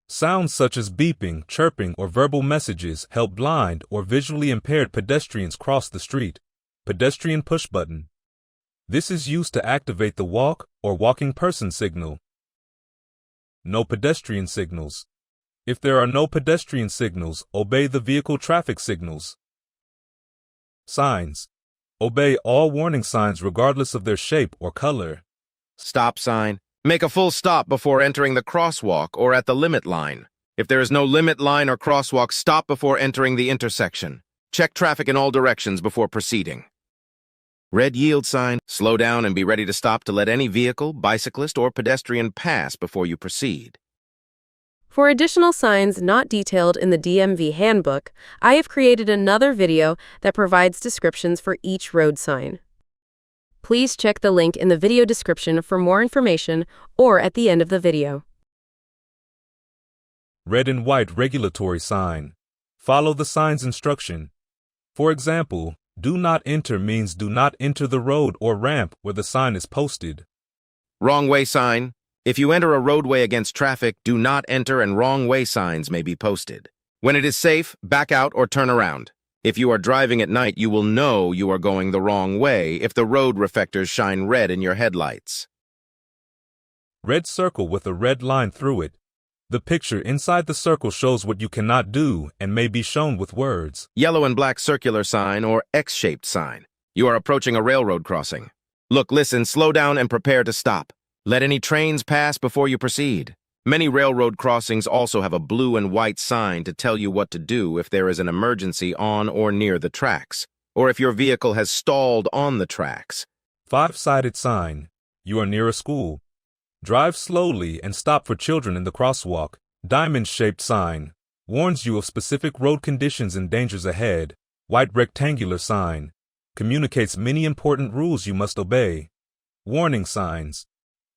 Sounds such as beeping, chirping, or verbal messages help blind or visually impaired pedestrians cross the street. Pedestrian push button. This is used to activate the walk or walking person signal. No pedestrian signals. If there are no pedestrian signals, obey the vehicle traffic signals. Signs. Obey all warning signs regardless of their shape or color. Stop sign. Make a full stop before entering the crosswalk or at the limit line. If there is no limit line or crosswalk, stop before entering the intersection. Check traffic in all directions before proceeding. Red yield sign. Slow down and be ready to stop to let any vehicle, bicyclist, or pedestrian pass before you proceed. For additional signs not detailed in the DMV Handbook, I have created another video that provides descriptions for each road sign. Please check the link in the video description for more information or at the end of the video. Red and white regulatory sign. Follow the sign's instruction. For example, do not enter means do not enter the road or ramp where the sign is posted. Wrong way sign. If you enter a roadway against traffic, do not enter and wrong way signs may be posted. When it is safe, back out or turn around. If you are driving at night, you will know you are going the wrong way if the road reflectors shine red in your headlights. Red circle with a red line through it. The picture inside the circle shows what you cannot do and may be shown with words. Yellow and black circular sign or X-shaped sign. You are approaching a railroad crossing. Look, listen, slow down and prepare to stop. Let any trains pass before you proceed. Many railroad crossings also have a blue and white sign to tell you what to do if there is an emergency on or near the tracks, or if your vehicle has stalled on the tracks. 5-sided sign. You are near a school. Drive slowly and stop for children in the crosswalk. Diamond-shaped sign. Warns you of specific road conditions and dangers ahead. White rectangular sign. Communicates many important rules you must obey. Warning signs.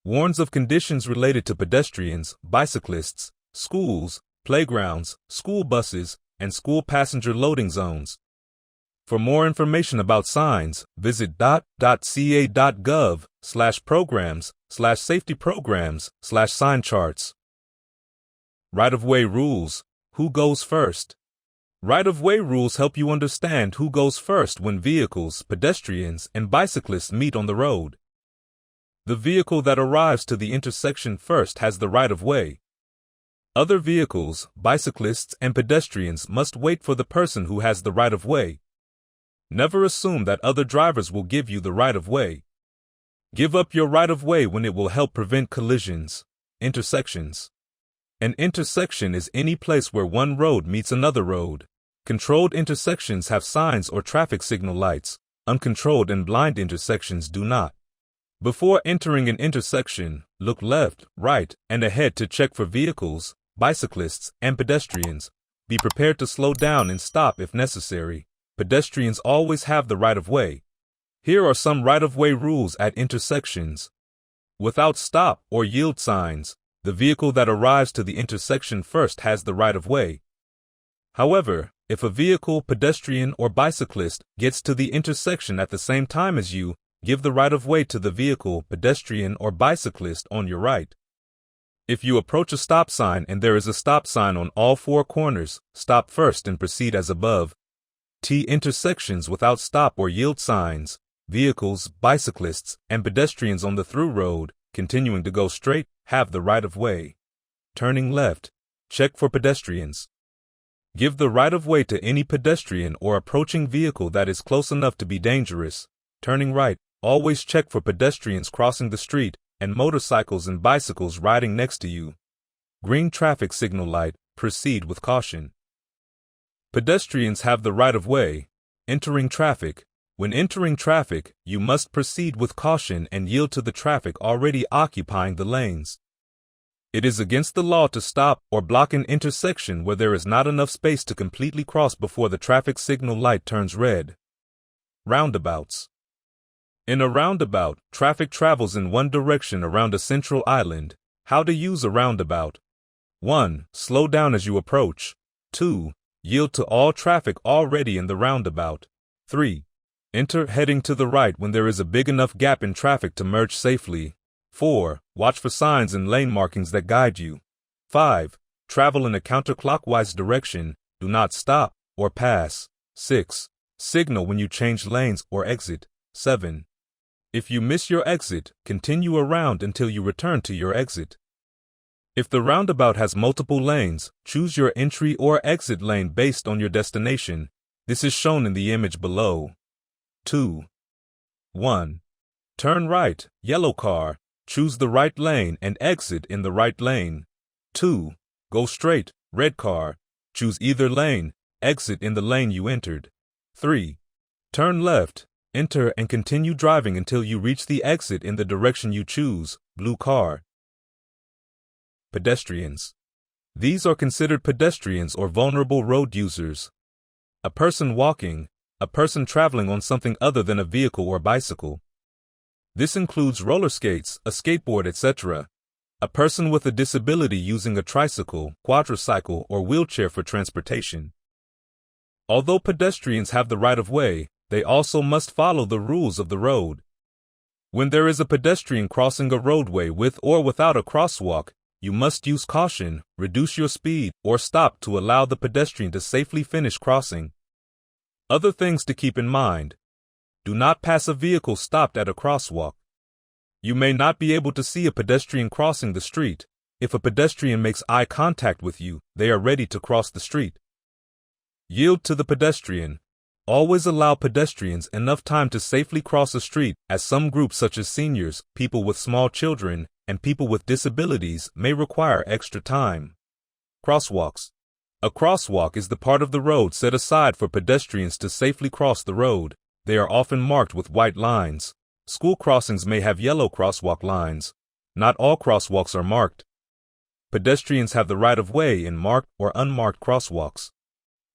Warns of conditions related to pedestrians, bicyclists, schools, playgrounds, school buses, and school passenger loading zones. For more information about signs, visit dot.ca.gov/programs/safety programs/sign charts. Right-of-way rules. Who goes first? Right-of-way rules help you understand who goes first when vehicles, pedestrians, and bicyclists meet on the road. The vehicle that arrives to the intersection first has the right-of-way. Other vehicles, bicyclists, and pedestrians must wait for the person who has the right-of-way. Never assume that other drivers will give you the right-of-way. Give up your right-of-way when it will help prevent collisions. Intersections. An intersection is any place where one road meets another road. Controlled intersections have signs or traffic signal lights. Uncontrolled and blind intersections do not. Before entering an intersection, look left, right, and ahead to check for vehicles, bicyclists, and pedestrians. Be prepared to slow down and stop if necessary. Pedestrians always have the right-of-way. Here are some right-of-way rules at intersections. Without stop or yield signs, the vehicle that arrives to the intersection first has the right-of-way. However, if a vehicle, pedestrian, or bicyclist gets to the intersection at the same time as you, give the right-of-way to the vehicle, pedestrian, or bicyclist on your right. If you approach a stop sign and there is a stop sign on all 4 corners, stop first and proceed as above. T intersections without stop or yield signs. Vehicles, bicyclists, and pedestrians on the through road, continuing to go straight, have the right-of-way. Turning left. Check for pedestrians. Give the right-of-way to any pedestrian or approaching vehicle that is close enough to be dangerous. Turning right. Always check for pedestrians crossing the street and motorcycles and bicycles riding next to you. Green traffic signal light. Proceed with caution. Pedestrians have the right-of-way. Entering traffic. When entering traffic, you must proceed with caution and yield to the traffic already occupying the lanes. It is against the law to stop or block an intersection where there is not enough space to completely cross before the traffic signal light turns red. Roundabouts. In a roundabout, traffic travels in one direction around a central island. How to use a roundabout. 1. Slow down as you approach. 2. Yield to all traffic already in the roundabout. 3. Enter heading to the right when there is a big enough gap in traffic to merge safely. 4. Watch for signs and lane markings that guide you. 5. Travel in a counterclockwise direction. Do not stop or pass. 6. Signal when you change lanes or exit. 7. If you miss your exit, continue around until you return to your exit. If the roundabout has multiple lanes, choose your entry or exit lane based on your destination. This is shown in the image below. 2. 1. Turn right, yellow car. Choose the right lane and exit in the right lane. 2. Go straight, red car. Choose either lane, exit in the lane you entered. 3. Turn left, enter and continue driving until you reach the exit in the direction you choose, blue car. Pedestrians. These are considered pedestrians or vulnerable road users. A person walking, a person traveling on something other than a vehicle or bicycle. This includes roller skates, a skateboard, etc. A person with a disability using a tricycle, quadricycle, or wheelchair for transportation. Although pedestrians have the right of way, they also must follow the rules of the road. When there is a pedestrian crossing a roadway with or without a crosswalk, you must use caution, reduce your speed, or stop to allow the pedestrian to safely finish crossing. Other things to keep in mind. Do not pass a vehicle stopped at a crosswalk. You may not be able to see a pedestrian crossing the street. If a pedestrian makes eye contact with you, they are ready to cross the street. Yield to the pedestrian. Always allow pedestrians enough time to safely cross a street, as some groups such as seniors, people with small children, and people with disabilities may require extra time. Crosswalks. A crosswalk is the part of the road set aside for pedestrians to safely cross the road. They are often marked with white lines. School crossings may have yellow crosswalk lines. Not all crosswalks are marked. Pedestrians have the right of way in marked or unmarked crosswalks.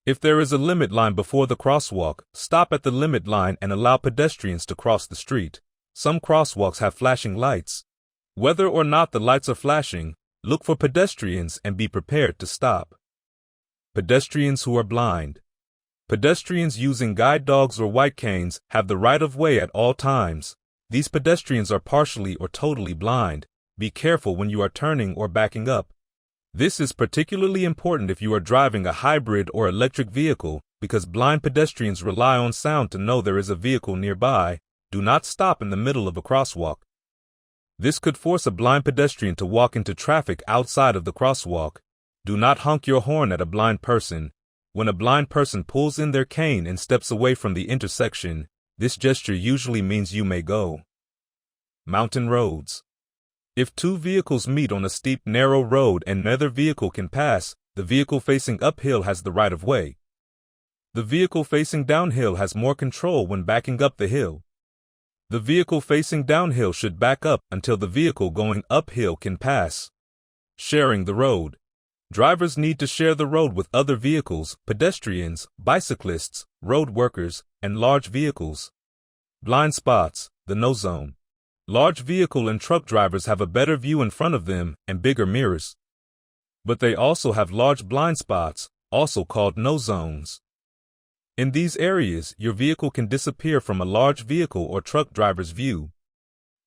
If there is a limit line before the crosswalk, stop at the limit line and allow pedestrians to cross the street. Some crosswalks have flashing lights. Whether or not the lights are flashing, look for pedestrians and be prepared to stop. Pedestrians who are blind. Pedestrians using guide dogs or white canes have the right of way at all times. These pedestrians are partially or totally blind. Be careful when you are turning or backing up. This is particularly important if you are driving a hybrid or electric vehicle, because blind pedestrians rely on sound to know there is a vehicle nearby. Do not stop in the middle of a crosswalk. This could force a blind pedestrian to walk into traffic outside of the crosswalk. Do not honk your horn at a blind person. When a blind person pulls in their cane and steps away from the intersection, this gesture usually means you may go. Mountain roads. If two vehicles meet on a steep, narrow road and neither vehicle can pass, the vehicle facing uphill has the right of way. The vehicle facing downhill has more control when backing up the hill. The vehicle facing downhill should back up until the vehicle going uphill can pass. Sharing the road. Drivers need to share the road with other vehicles, pedestrians, bicyclists, road workers, and large vehicles. Blind spots, the no zone. Large vehicle and truck drivers have a better view in front of them and bigger mirrors. But they also have large blind spots, also called no zones. In these areas, your vehicle can disappear from a large vehicle or truck driver's view.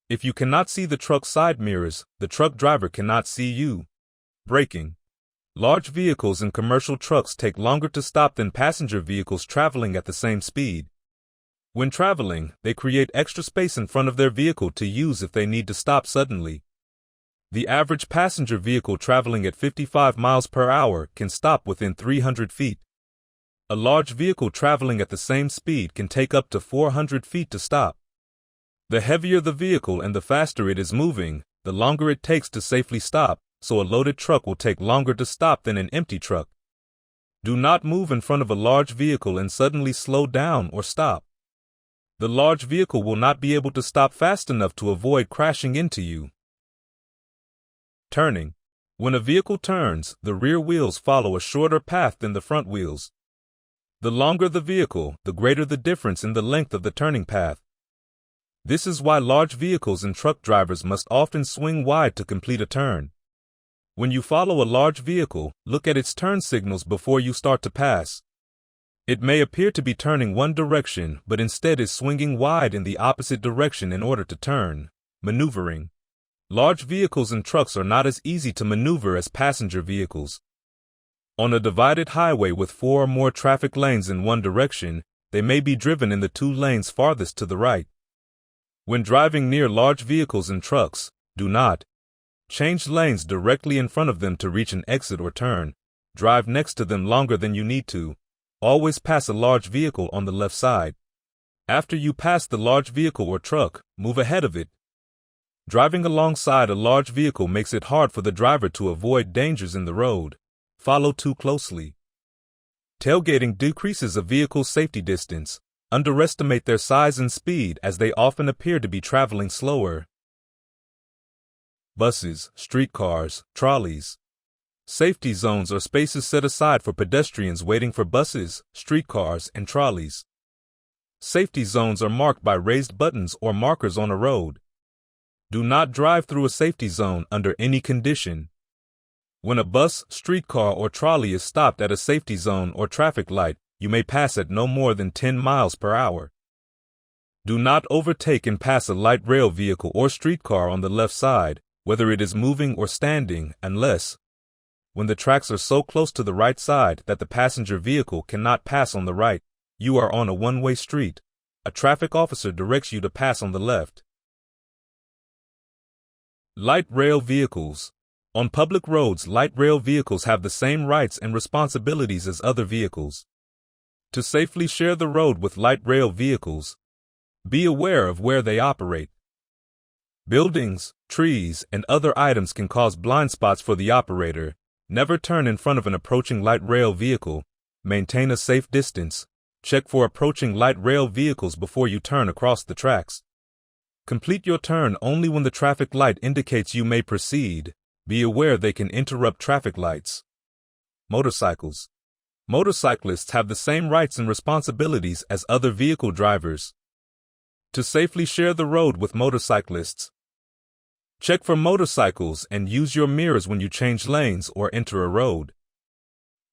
If you cannot see the truck side mirrors, the truck driver cannot see you. Braking. Large vehicles and commercial trucks take longer to stop than passenger vehicles traveling at the same speed. When traveling, they create extra space in front of their vehicle to use if they need to stop suddenly. The average passenger vehicle traveling at 55 miles per hour can stop within 300 feet. A large vehicle traveling at the same speed can take up to 400 feet to stop. The heavier the vehicle and the faster it is moving, the longer it takes to safely stop, so a loaded truck will take longer to stop than an empty truck. Do not move in front of a large vehicle and suddenly slow down or stop. The large vehicle will not be able to stop fast enough to avoid crashing into you. Turning. When a vehicle turns, the rear wheels follow a shorter path than the front wheels. The longer the vehicle, the greater the difference in the length of the turning path. This is why large vehicles and truck drivers must often swing wide to complete a turn. When you follow a large vehicle, look at its turn signals before you start to pass. It may appear to be turning one direction, but instead is swinging wide in the opposite direction in order to turn. Maneuvering. Large vehicles and trucks are not as easy to maneuver as passenger vehicles. On a divided highway with 4 or more traffic lanes in one direction, they may be driven in the 2 lanes farthest to the right. When driving near large vehicles and trucks, do not change lanes directly in front of them to reach an exit or turn. Drive next to them longer than you need to. Always pass a large vehicle on the left side. After you pass the large vehicle or truck, move ahead of it. Driving alongside a large vehicle makes it hard for the driver to avoid dangers in the road. Follow too closely. Tailgating decreases a vehicle's safety distance. Underestimate their size and speed as they often appear to be traveling slower. Buses, streetcars, trolleys. Safety zones are spaces set aside for pedestrians waiting for buses, streetcars, and trolleys. Safety zones are marked by raised buttons or markers on a road. Do not drive through a safety zone under any condition. When a bus, streetcar, or trolley is stopped at a safety zone or traffic light, you may pass at no more than 10 miles per hour. Do not overtake and pass a light rail vehicle or streetcar on the left side, whether it is moving or standing, unless, when the tracks are so close to the right side that the passenger vehicle cannot pass on the right, you are on a one-way street. A traffic officer directs you to pass on the left. Light rail vehicles. On public roads, light rail vehicles have the same rights and responsibilities as other vehicles. To safely share the road with light rail vehicles, be aware of where they operate. Buildings, trees, and other items can cause blind spots for the operator. Never turn in front of an approaching light rail vehicle. Maintain a safe distance. Check for approaching light rail vehicles before you turn across the tracks. Complete your turn only when the traffic light indicates you may proceed. Be aware they can interrupt traffic lights. Motorcycles. Motorcyclists have the same rights and responsibilities as other vehicle drivers. To safely share the road with motorcyclists, check for motorcycles and use your mirrors when you change lanes or enter a road.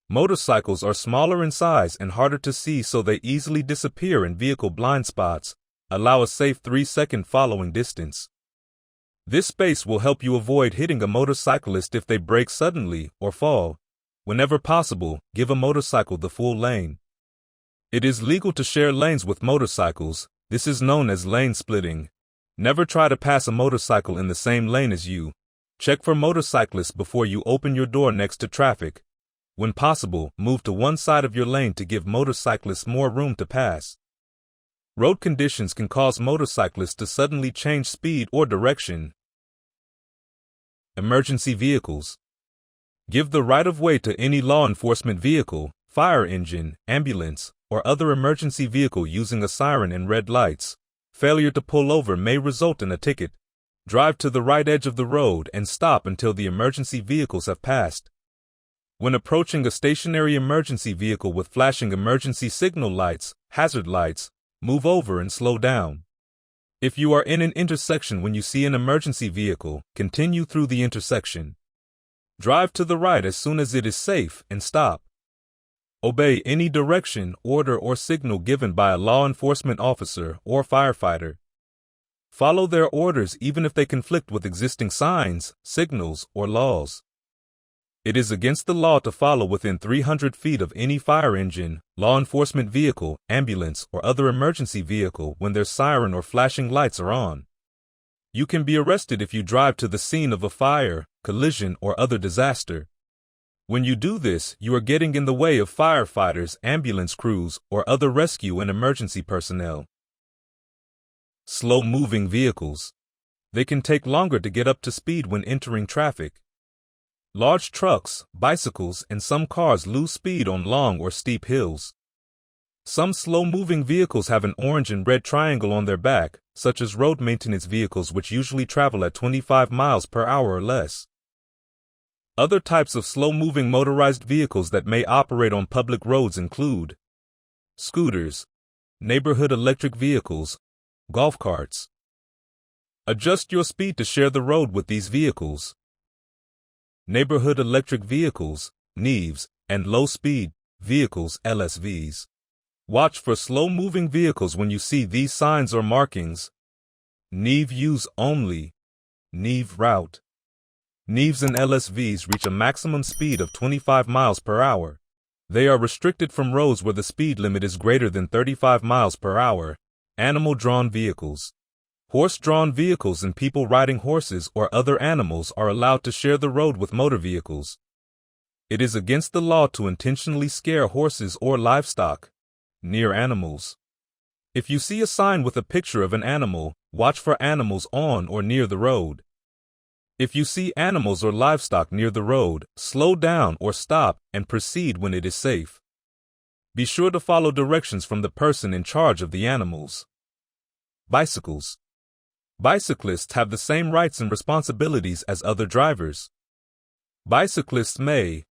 Motorcycles are smaller in size and harder to see, so they easily disappear in vehicle blind spots. Allow a safe 3-second following distance. This space will help you avoid hitting a motorcyclist if they brake suddenly or fall. Whenever possible, give a motorcycle the full lane. It is legal to share lanes with motorcycles. This is known as lane splitting. Never try to pass a motorcycle in the same lane as you. Check for motorcyclists before you open your door next to traffic. When possible, move to one side of your lane to give motorcyclists more room to pass. Road conditions can cause motorcyclists to suddenly change speed or direction. Emergency vehicles. Give the right-of-way to any law enforcement vehicle, fire engine, ambulance, or other emergency vehicle using a siren and red lights. Failure to pull over may result in a ticket. Drive to the right edge of the road and stop until the emergency vehicles have passed. When approaching a stationary emergency vehicle with flashing emergency signal lights, hazard lights, move over and slow down. If you are in an intersection when you see an emergency vehicle, continue through the intersection. Drive to the right as soon as it is safe and stop. Obey any direction, order, or signal given by a law enforcement officer or firefighter. Follow their orders even if they conflict with existing signs, signals, or laws. It is against the law to follow within 300 feet of any fire engine, law enforcement vehicle, ambulance, or other emergency vehicle when their siren or flashing lights are on. You can be arrested if you drive to the scene of a fire, collision, or other disaster. When you do this, you are getting in the way of firefighters, ambulance crews, or other rescue and emergency personnel. Slow-moving vehicles. They can take longer to get up to speed when entering traffic. Large trucks, bicycles, and some cars lose speed on long or steep hills. Some slow-moving vehicles have an orange and red triangle on their back, such as road maintenance vehicles, which usually travel at 25 miles per hour or less. Other types of slow-moving motorized vehicles that may operate on public roads include scooters, neighborhood electric vehicles, golf carts. Adjust your speed to share the road with these vehicles. Neighborhood electric vehicles, NEVs, and low-speed vehicles, LSVs. Watch for slow-moving vehicles when you see these signs or markings. NEV use only. NEV route. NEVs and LSVs reach a maximum speed of 25 miles per hour. They are restricted from roads where the speed limit is greater than 35 miles per hour. Animal-drawn vehicles. Horse-drawn vehicles and people riding horses or other animals are allowed to share the road with motor vehicles. It is against the law to intentionally scare horses or livestock near animals. If you see a sign with a picture of an animal, watch for animals on or near the road. If you see animals or livestock near the road, slow down or stop and proceed when it is safe. Be sure to follow directions from the person in charge of the animals. Bicycles. Bicyclists have the same rights and responsibilities as other drivers. Bicyclists may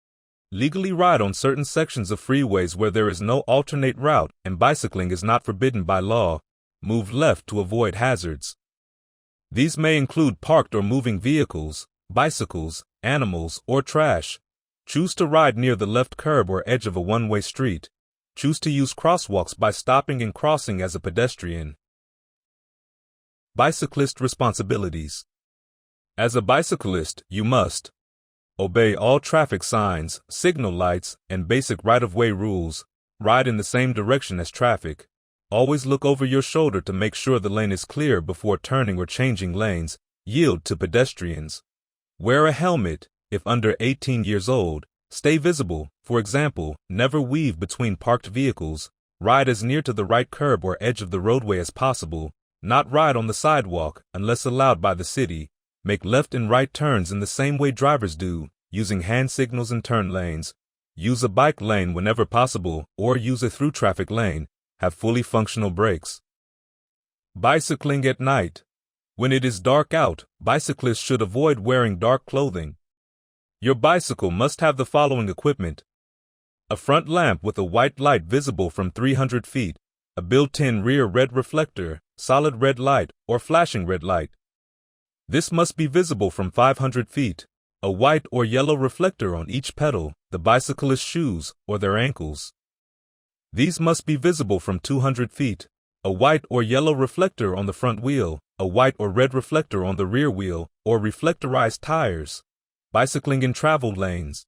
legally ride on certain sections of freeways where there is no alternate route and bicycling is not forbidden by law. Move left to avoid hazards. These may include parked or moving vehicles, bicycles, animals, or trash. Choose to ride near the left curb or edge of a one-way street. Choose to use crosswalks by stopping and crossing as a pedestrian. Bicyclist responsibilities. As a bicyclist, you must obey all traffic signs, signal lights, and basic right-of-way rules, ride in the same direction as traffic, always look over your shoulder to make sure the lane is clear before turning or changing lanes, yield to pedestrians. Wear a helmet, if under 18 years old, stay visible, for example, never weave between parked vehicles, ride as near to the right curb or edge of the roadway as possible, not ride on the sidewalk unless allowed by the city, make left and right turns in the same way drivers do, using hand signals and turn lanes, use a bike lane whenever possible or use a through traffic lane, have fully functional brakes. Bicycling at night. When it is dark out, bicyclists should avoid wearing dark clothing. Your bicycle must have the following equipment: a front lamp with a white light visible from 300 feet, a built-in rear red reflector, solid red light, or flashing red light. This must be visible from 500 feet, a white or yellow reflector on each pedal, the bicyclist's shoes, or their ankles. These must be visible from 200 feet, a white or yellow reflector on the front wheel, a white or red reflector on the rear wheel, or reflectorized tires. Bicycling in travel lanes.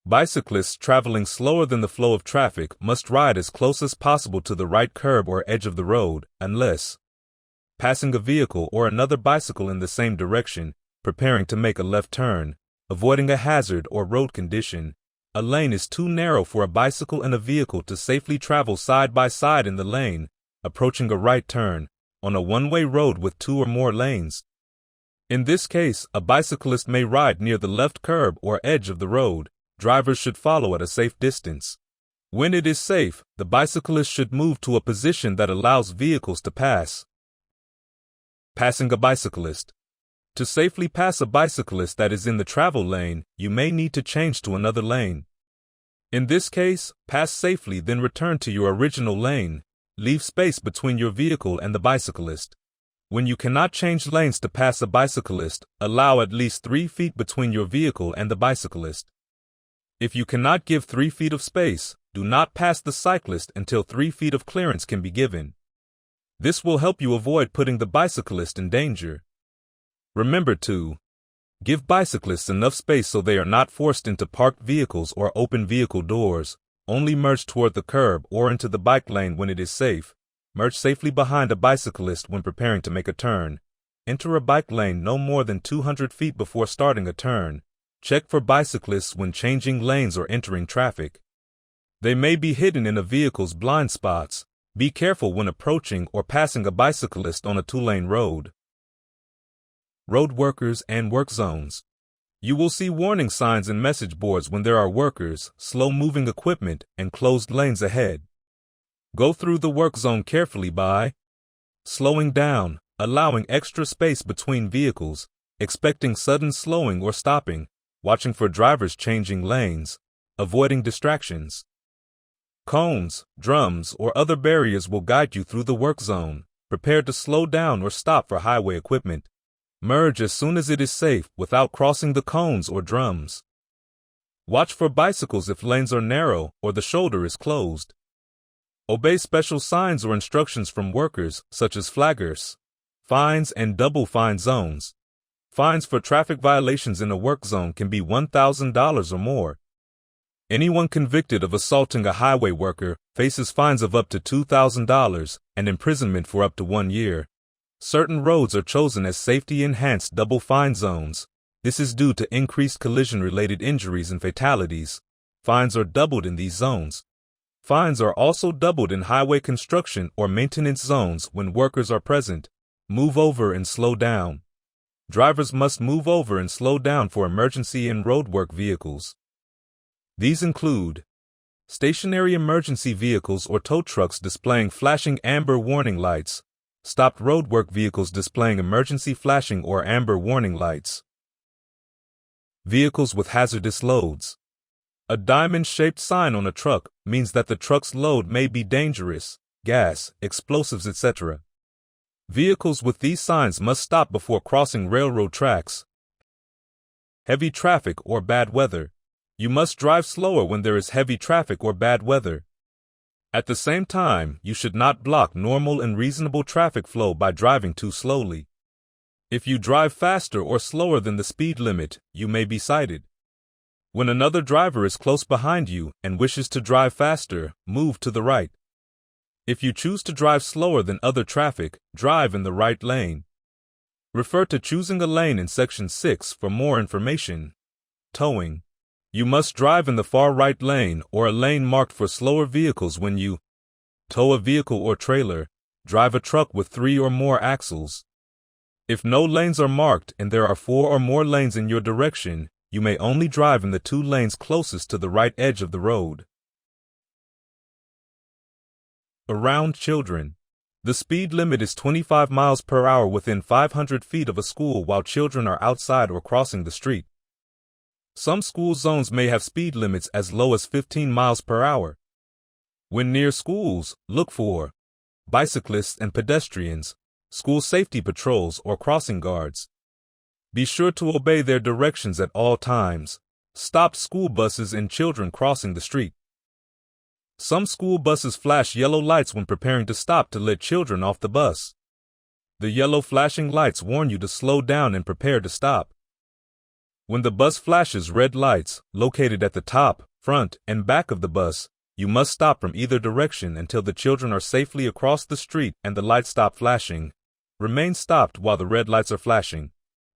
Bicyclists traveling slower than the flow of traffic must ride as close as possible to the right curb or edge of the road, unless passing a vehicle or another bicycle in the same direction, preparing to make a left turn, avoiding a hazard or road condition. A lane is too narrow for a bicycle and a vehicle to safely travel side by side in the lane, approaching a right turn, on a one-way road with 2 or more lanes. In this case, a bicyclist may ride near the left curb or edge of the road. Drivers should follow at a safe distance. When it is safe, the bicyclist should move to a position that allows vehicles to pass. Passing a bicyclist. To safely pass a bicyclist that is in the travel lane, you may need to change to another lane. In this case, pass safely, then return to your original lane. Leave space between your vehicle and the bicyclist. When you cannot change lanes to pass a bicyclist, allow at least 3 feet between your vehicle and the bicyclist. If you cannot give 3 feet of space, do not pass the cyclist until 3 feet of clearance can be given. This will help you avoid putting the bicyclist in danger. Remember to give bicyclists enough space so they are not forced into parked vehicles or open vehicle doors. Only merge toward the curb or into the bike lane when it is safe. Merge safely behind a bicyclist when preparing to make a turn. Enter a bike lane no more than 200 feet before starting a turn. Check for bicyclists when changing lanes or entering traffic. They may be hidden in a vehicle's blind spots. Be careful when approaching or passing a bicyclist on a 2-lane road. Road workers and work zones. You will see warning signs and message boards when there are workers, slow-moving equipment, and closed lanes ahead. Go through the work zone carefully by slowing down, allowing extra space between vehicles, expecting sudden slowing or stopping, watching for drivers changing lanes, avoiding distractions. Cones, drums, or other barriers will guide you through the work zone. Prepare to slow down or stop for highway equipment. Merge as soon as it is safe without crossing the cones or drums. Watch for bicycles if lanes are narrow or the shoulder is closed. Obey special signs or instructions from workers, such as flaggers, fines, and double fine zones. Fines for traffic violations in a work zone can be $1,000 or more. Anyone convicted of assaulting a highway worker faces fines of up to $2,000 and imprisonment for up to 1 year. Certain roads are chosen as safety-enhanced double fine zones. This is due to increased collision-related injuries and fatalities. Fines are doubled in these zones. Fines are also doubled in highway construction or maintenance zones when workers are present. Move over and slow down. Drivers must move over and slow down for emergency and roadwork vehicles. These include stationary emergency vehicles or tow trucks displaying flashing amber warning lights, stopped roadwork vehicles displaying emergency flashing or amber warning lights. Vehicles with hazardous loads. A diamond-shaped sign on a truck means that the truck's load may be dangerous, gas, explosives, etc. Vehicles with these signs must stop before crossing railroad tracks. Heavy traffic or bad weather. You must drive slower when there is heavy traffic or bad weather. At the same time, you should not block normal and reasonable traffic flow by driving too slowly. If you drive faster or slower than the speed limit, you may be cited. When another driver is close behind you and wishes to drive faster, move to the right. If you choose to drive slower than other traffic, drive in the right lane. Refer to choosing a lane in Section 6 for more information. Towing. You must drive in the far right lane or a lane marked for slower vehicles when you tow a vehicle or trailer, drive a truck with 3 or more axles. If no lanes are marked and there are 4 or more lanes in your direction, you may only drive in the 2 lanes closest to the right edge of the road. Around children. The speed limit is 25 miles per hour within 500 feet of a school while children are outside or crossing the street. Some school zones may have speed limits as low as 15 miles per hour. When near schools, look for bicyclists and pedestrians, school safety patrols or crossing guards. Be sure to obey their directions at all times. Stop school buses and children crossing the street. Some school buses flash yellow lights when preparing to stop to let children off the bus. The yellow flashing lights warn you to slow down and prepare to stop. When the bus flashes red lights, located at the top, front, and back of the bus, you must stop from either direction until the children are safely across the street and the lights stop flashing. Remain stopped while the red lights are flashing.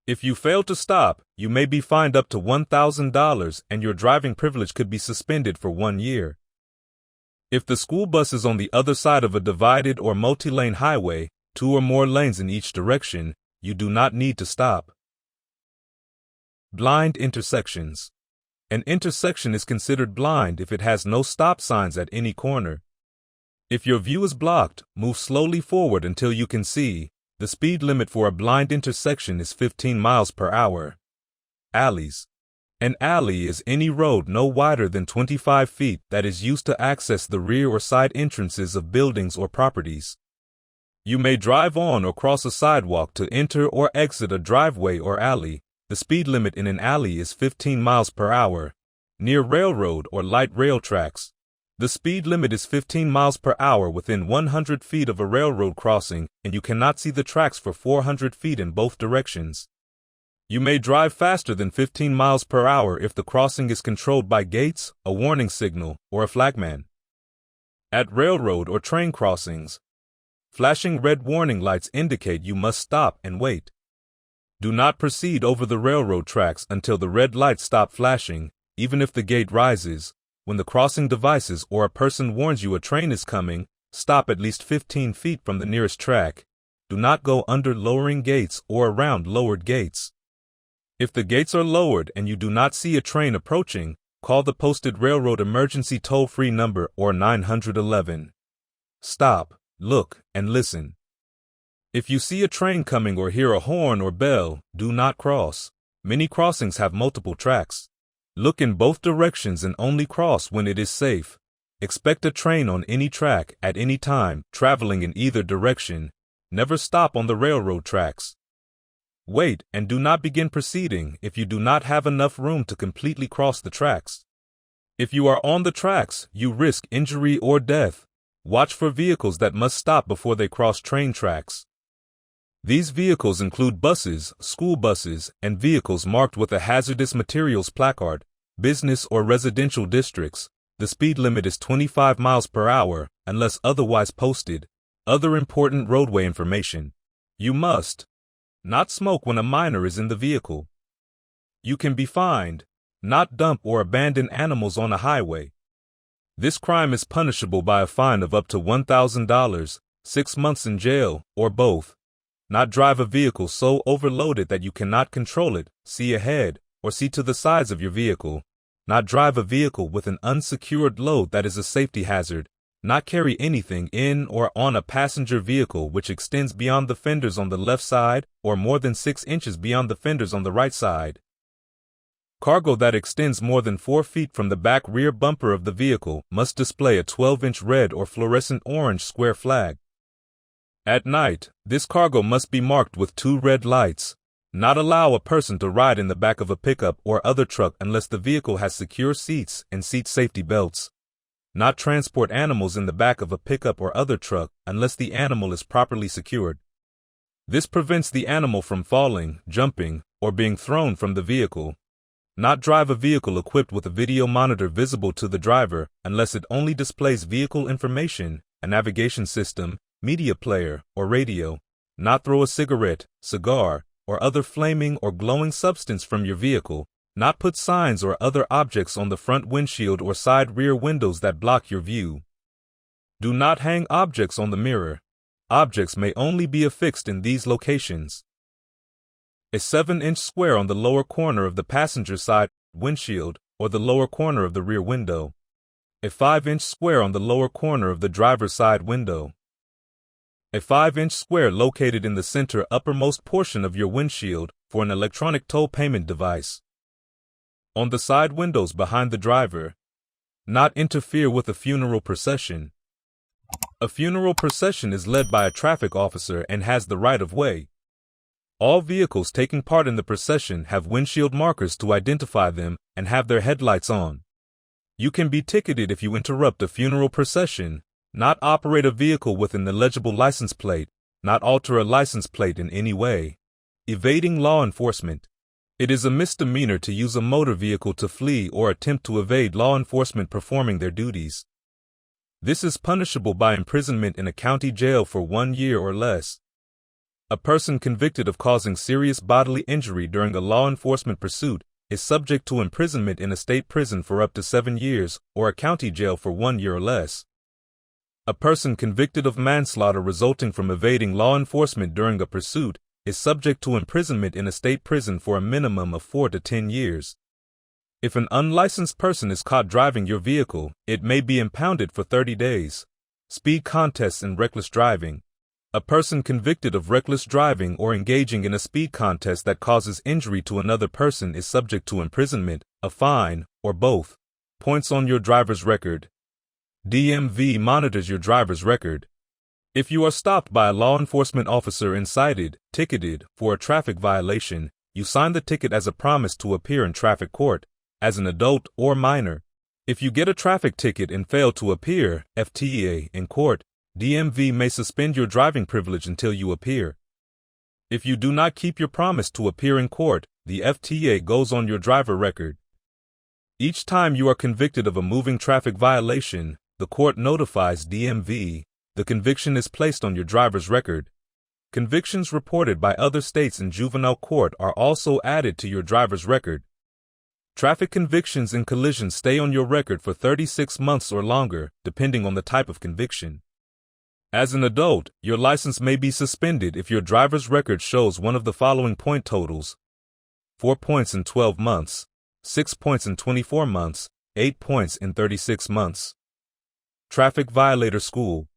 If you fail to stop, you may be fined up to $1,000 and your driving privilege could be suspended for 1 year. If the school bus is on the other side of a divided or multi-lane highway, 2 or more lanes in each direction, you do not need to stop. Blind intersections. An intersection is considered blind if it has no stop signs at any corner. If your view is blocked, move slowly forward until you can see. The speed limit for a blind intersection is 15 miles per hour. Alleys. An alley is any road no wider than 25 feet that is used to access the rear or side entrances of buildings or properties. You may drive on or cross a sidewalk to enter or exit a driveway or alley. The speed limit in an alley is 15 miles per hour. Near railroad or light rail tracks, the speed limit is 15 miles per hour within 100 feet of a railroad crossing, and you cannot see the tracks for 400 feet in both directions. You may drive faster than 15 miles per hour if the crossing is controlled by gates, a warning signal, or a flagman. At railroad or train crossings, flashing red warning lights indicate you must stop and wait. Do not proceed over the railroad tracks until the red lights stop flashing, even if the gate rises. When the crossing devices or a person warns you a train is coming, stop at least 15 feet from the nearest track. Do not go under lowering gates or around lowered gates. If the gates are lowered and you do not see a train approaching, call the posted railroad emergency toll-free number or 911. Stop, look, and listen. If you see a train coming or hear a horn or bell, do not cross. Many crossings have multiple tracks. Look in both directions and only cross when it is safe. Expect a train on any track at any time, traveling in either direction. Never stop on the railroad tracks. Wait and do not begin proceeding if you do not have enough room to completely cross the tracks. If you are on the tracks, you risk injury or death. Watch for vehicles that must stop before they cross train tracks. These vehicles include buses, school buses, and vehicles marked with a hazardous materials placard. Business or residential districts, the speed limit is 25 miles per hour, unless otherwise posted. Other important roadway information. You must not smoke when a minor is in the vehicle. You can be fined. Not dump or abandon animals on a highway. This crime is punishable by a fine of up to $1,000, 6 months in jail, or both. Not drive a vehicle so overloaded that you cannot control it, see ahead, or see to the sides of your vehicle. Not drive a vehicle with an unsecured load that is a safety hazard. Not carry anything in or on a passenger vehicle which extends beyond the fenders on the left side or more than 6 inches beyond the fenders on the right side. Cargo that extends more than 4 feet from the back rear bumper of the vehicle must display a 12-inch red or fluorescent orange square flag. At night, this cargo must be marked with 2 red lights. Not allow a person to ride in the back of a pickup or other truck unless the vehicle has secure seats and seat safety belts. Not transport animals in the back of a pickup or other truck unless the animal is properly secured. This prevents the animal from falling, jumping, or being thrown from the vehicle. Not drive a vehicle equipped with a video monitor visible to the driver unless it only displays vehicle information, a navigation system, media player, or radio. Not throw a cigarette, cigar, or other flaming or glowing substance from your vehicle. Not put signs or other objects on the front windshield or side rear windows that block your view. Do not hang objects on the mirror. Objects may only be affixed in these locations: a 7-inch square on the lower corner of the passenger side windshield or the lower corner of the rear window, a 5-inch square on the lower corner of the driver's side window, a 5-inch square located in the center uppermost portion of your windshield for an electronic toll payment device. On the side windows behind the driver. Not interfere with a funeral procession. A funeral procession is led by a traffic officer and has the right of way. All vehicles taking part in the procession have windshield markers to identify them and have their headlights on. You can be ticketed if you interrupt a funeral procession, not operate a vehicle with an illegible license plate, not alter a license plate in any way. Evading law enforcement. It is a misdemeanor to use a motor vehicle to flee or attempt to evade law enforcement performing their duties. This is punishable by imprisonment in a county jail for 1 year or less. A person convicted of causing serious bodily injury during a law enforcement pursuit is subject to imprisonment in a state prison for up to 7 years or a county jail for 1 year or less. A person convicted of manslaughter resulting from evading law enforcement during a pursuit is subject to imprisonment in a state prison for a minimum of 4 to 10 years. If an unlicensed person is caught driving your vehicle, it may be impounded for 30 days. Speed contests and reckless driving. A person convicted of reckless driving or engaging in a speed contest that causes injury to another person is subject to imprisonment, a fine, or both. Points on your driver's record. DMV monitors your driver's record. If you are stopped by a law enforcement officer and cited, ticketed, for a traffic violation, you sign the ticket as a promise to appear in traffic court, as an adult or minor. If you get a traffic ticket and fail to appear, FTA, in court, DMV may suspend your driving privilege until you appear. If you do not keep your promise to appear in court, the FTA goes on your driver record. Each time you are convicted of a moving traffic violation, the court notifies DMV. The conviction is placed on your driver's record. Convictions reported by other states in juvenile court are also added to your driver's record. Traffic convictions and collisions stay on your record for 36 months or longer, depending on the type of conviction. As an adult, your license may be suspended if your driver's record shows one of the following point totals: 4 points in 12 months, 6 points in 24 months, 8 points in 36 months. Traffic Violator School.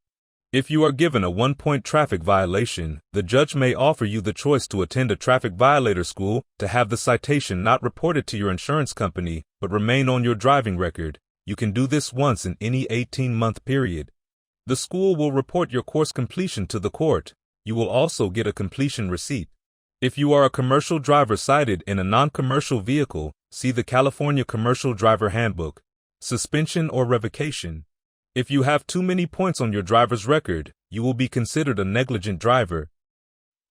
If you are given a 1-point traffic violation, the judge may offer you the choice to attend a traffic violator school, to have the citation not reported to your insurance company, but remain on your driving record. You can do this once in any 18-month period. The school will report your course completion to the court. You will also get a completion receipt. If you are a commercial driver cited in a non-commercial vehicle, see the California Commercial Driver Handbook. Suspension or revocation. If you have too many points on your driver's record, you will be considered a negligent driver.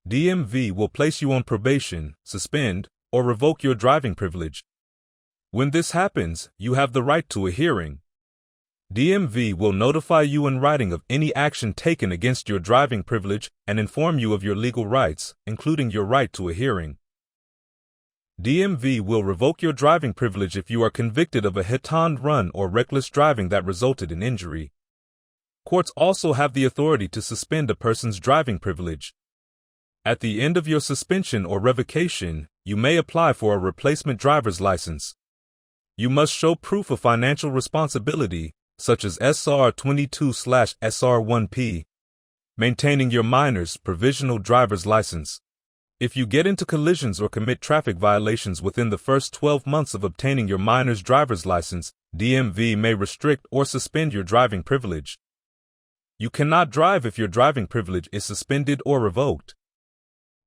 DMV will place you on probation, suspend, or revoke your driving privilege. When this happens, you have the right to a hearing. DMV will notify you in writing of any action taken against your driving privilege and inform you of your legal rights, including your right to a hearing. DMV will revoke your driving privilege if you are convicted of a hit-and run or reckless driving that resulted in injury. Courts also have the authority to suspend a person's driving privilege. At the end of your suspension or revocation, you may apply for a replacement driver's license. You must show proof of financial responsibility, such as SR22/SR1P, maintaining your minor's provisional driver's license. If you get into collisions or commit traffic violations within the first 12 months of obtaining your minor's driver's license, DMV may restrict or suspend your driving privilege. You cannot drive if your driving privilege is suspended or revoked.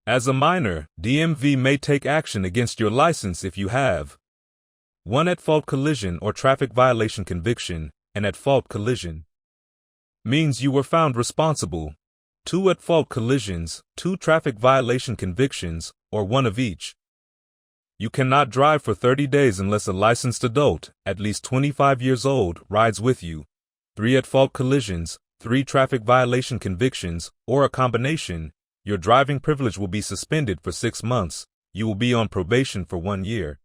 As a minor, DMV may take action against your license if you have 1 at-fault collision or traffic violation conviction, an at-fault collision. Means you were found responsible. 2 at-fault collisions, 2 traffic violation convictions, or 1 of each. You cannot drive for 30 days unless a licensed adult, at least 25 years old, rides with you. 3 at-fault collisions, 3 traffic violation convictions, or a combination. Your driving privilege will be suspended for 6 months. You will be on probation for 1 year.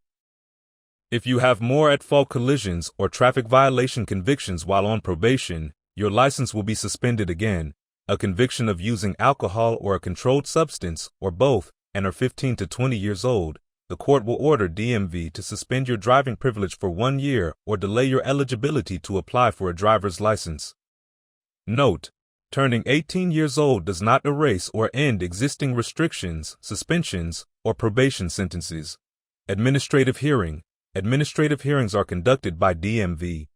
If you have more at-fault collisions or traffic violation convictions while on probation, your license will be suspended again. A conviction of using alcohol or a controlled substance, or both, and are 15 to 20 years old, the court will order DMV to suspend your driving privilege for 1 year or delay your eligibility to apply for a driver's license. Note: turning 18 years old does not erase or end existing restrictions, suspensions, or probation sentences. Administrative hearing. Administrative hearings are conducted by DMV.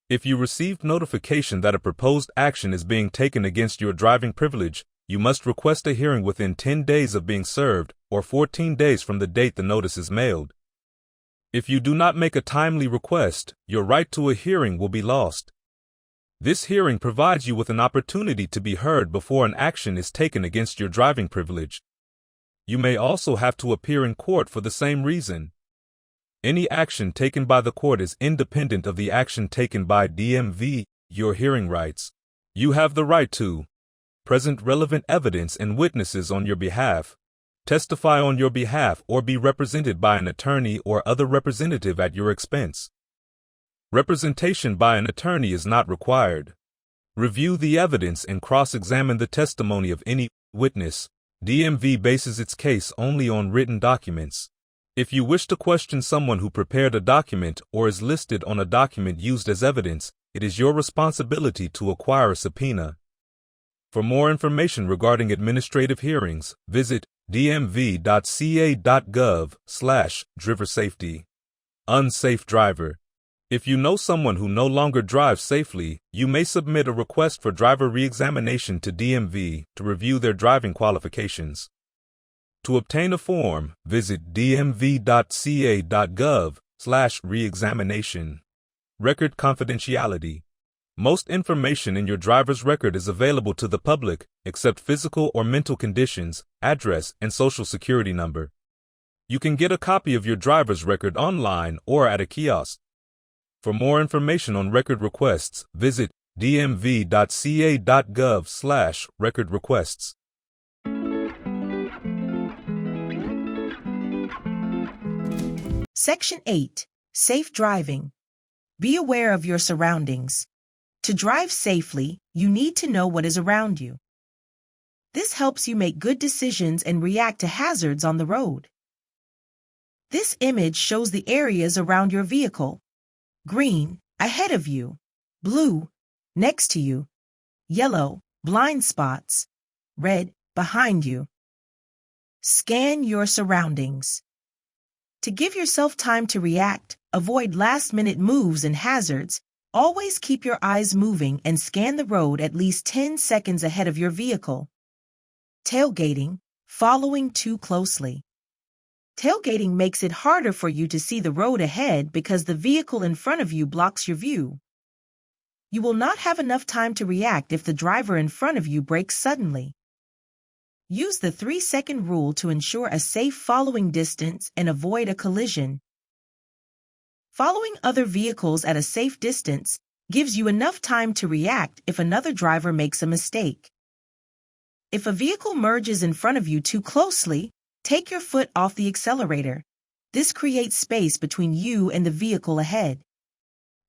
If you received notification that a proposed action is being taken against your driving privilege, you must request a hearing within 10 days of being served or 14 days from the date the notice is mailed. If you do not make a timely request, your right to a hearing will be lost. This hearing provides you with an opportunity to be heard before an action is taken against your driving privilege. You may also have to appear in court for the same reason. Any action taken by the court is independent of the action taken by DMV. Your hearing rights. You have the right to present relevant evidence and witnesses on your behalf, testify on your behalf, or be represented by an attorney or other representative at your expense. Representation by an attorney is not required. Review the evidence and cross-examine the testimony of any witness. DMV bases its case only on written documents. If you wish to question someone who prepared a document or is listed on a document used as evidence, it is your responsibility to acquire a subpoena. For more information regarding administrative hearings, visit dmv.ca.gov/driver-safety. Unsafe driver. If you know someone who no longer drives safely, you may submit a request for driver re-examination to DMV to review their driving qualifications. To obtain a form, visit dmv.ca.gov/re-examination. Record confidentiality. Most information in your driver's record is available to the public, except physical or mental conditions, address, and social security number. You can get a copy of your driver's record online or at a kiosk. For more information on record requests, visit dmv.ca.gov/record requests. Section 8. Safe driving. Be aware of your surroundings. To drive safely, you need to know what is around you. This helps you make good decisions and react to hazards on the road. This image shows the areas around your vehicle. Green, ahead of you. Blue, next to you. Yellow, blind spots. Red, behind you. Scan your surroundings. To give yourself time to react, avoid last-minute moves and hazards. Always keep your eyes moving and scan the road at least 10 seconds ahead of your vehicle. Tailgating, following too closely. Tailgating makes it harder for you to see the road ahead because the vehicle in front of you blocks your view. You will not have enough time to react if the driver in front of you brakes suddenly. Use the 3-second rule to ensure a safe following distance and avoid a collision. Following other vehicles at a safe distance gives you enough time to react if another driver makes a mistake. If a vehicle merges in front of you too closely, take your foot off the accelerator. This creates space between you and the vehicle ahead.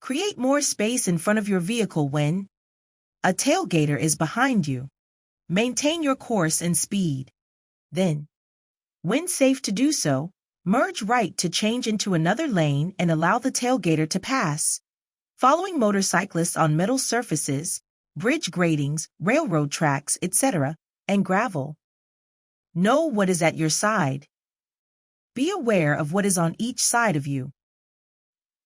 Create more space in front of your vehicle when a tailgater is behind you. Maintain your course and speed. Then, when safe to do so, merge right to change into another lane and allow the tailgater to pass. Following motorcyclists on metal surfaces, bridge gratings, railroad tracks, etc., and gravel. Know what is at your side. Be aware of what is on each side of you.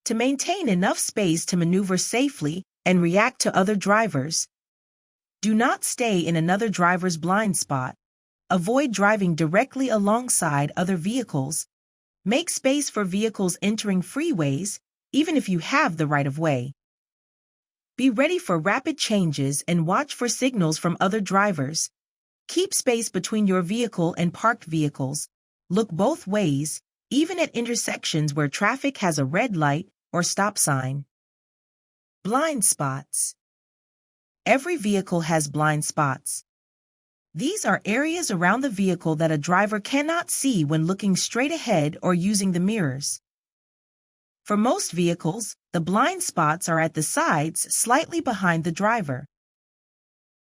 To maintain enough space to maneuver safely and react to other drivers, do not stay in another driver's blind spot. Avoid driving directly alongside other vehicles. Make space for vehicles entering freeways, even if you have the right of way. Be ready for rapid changes and watch for signals from other drivers. Keep space between your vehicle and parked vehicles. Look both ways, even at intersections where traffic has a red light or stop sign. Blind spots. Every vehicle has blind spots. These are areas around the vehicle that a driver cannot see when looking straight ahead or using the mirrors. For most vehicles, the blind spots are at the sides slightly behind the driver.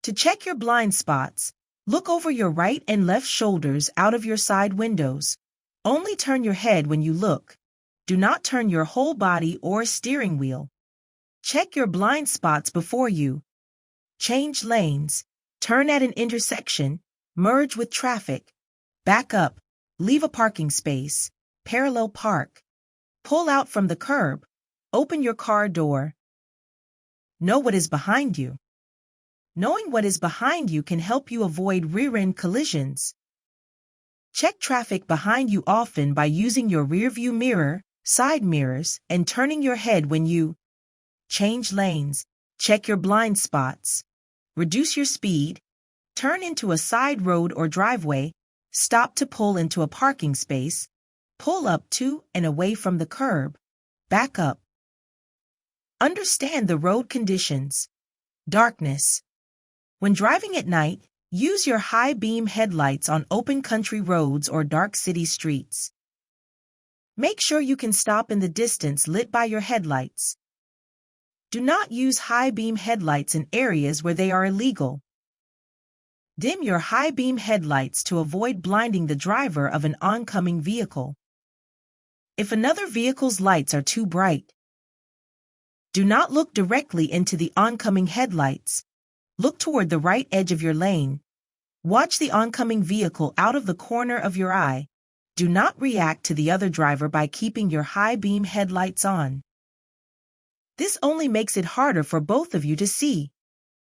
To check your blind spots, look over your right and left shoulders out of your side windows. Only turn your head when you look. Do not turn your whole body or steering wheel. Check your blind spots before you change lanes, turn at an intersection, merge with traffic, back up, leave a parking space, parallel park, pull out from the curb, open your car door. Know what is behind you. Knowing what is behind you can help you avoid rear-end collisions. Check traffic behind you often by using your rearview mirror, side mirrors, and turning your head when you change lanes, check your blind spots, reduce your speed, turn into a side road or driveway, stop to pull into a parking space, pull up to and away from the curb, back up. Understand the road conditions. Darkness. When driving at night, use your high beam headlights on open country roads or dark city streets. Make sure you can stop in the distance lit by your headlights. Do not use high beam headlights in areas where they are illegal. Dim your high beam headlights to avoid blinding the driver of an oncoming vehicle. If another vehicle's lights are too bright, do not look directly into the oncoming headlights. Look toward the right edge of your lane. Watch the oncoming vehicle out of the corner of your eye. Do not react to the other driver by keeping your high beam headlights on. This only makes it harder for both of you to see.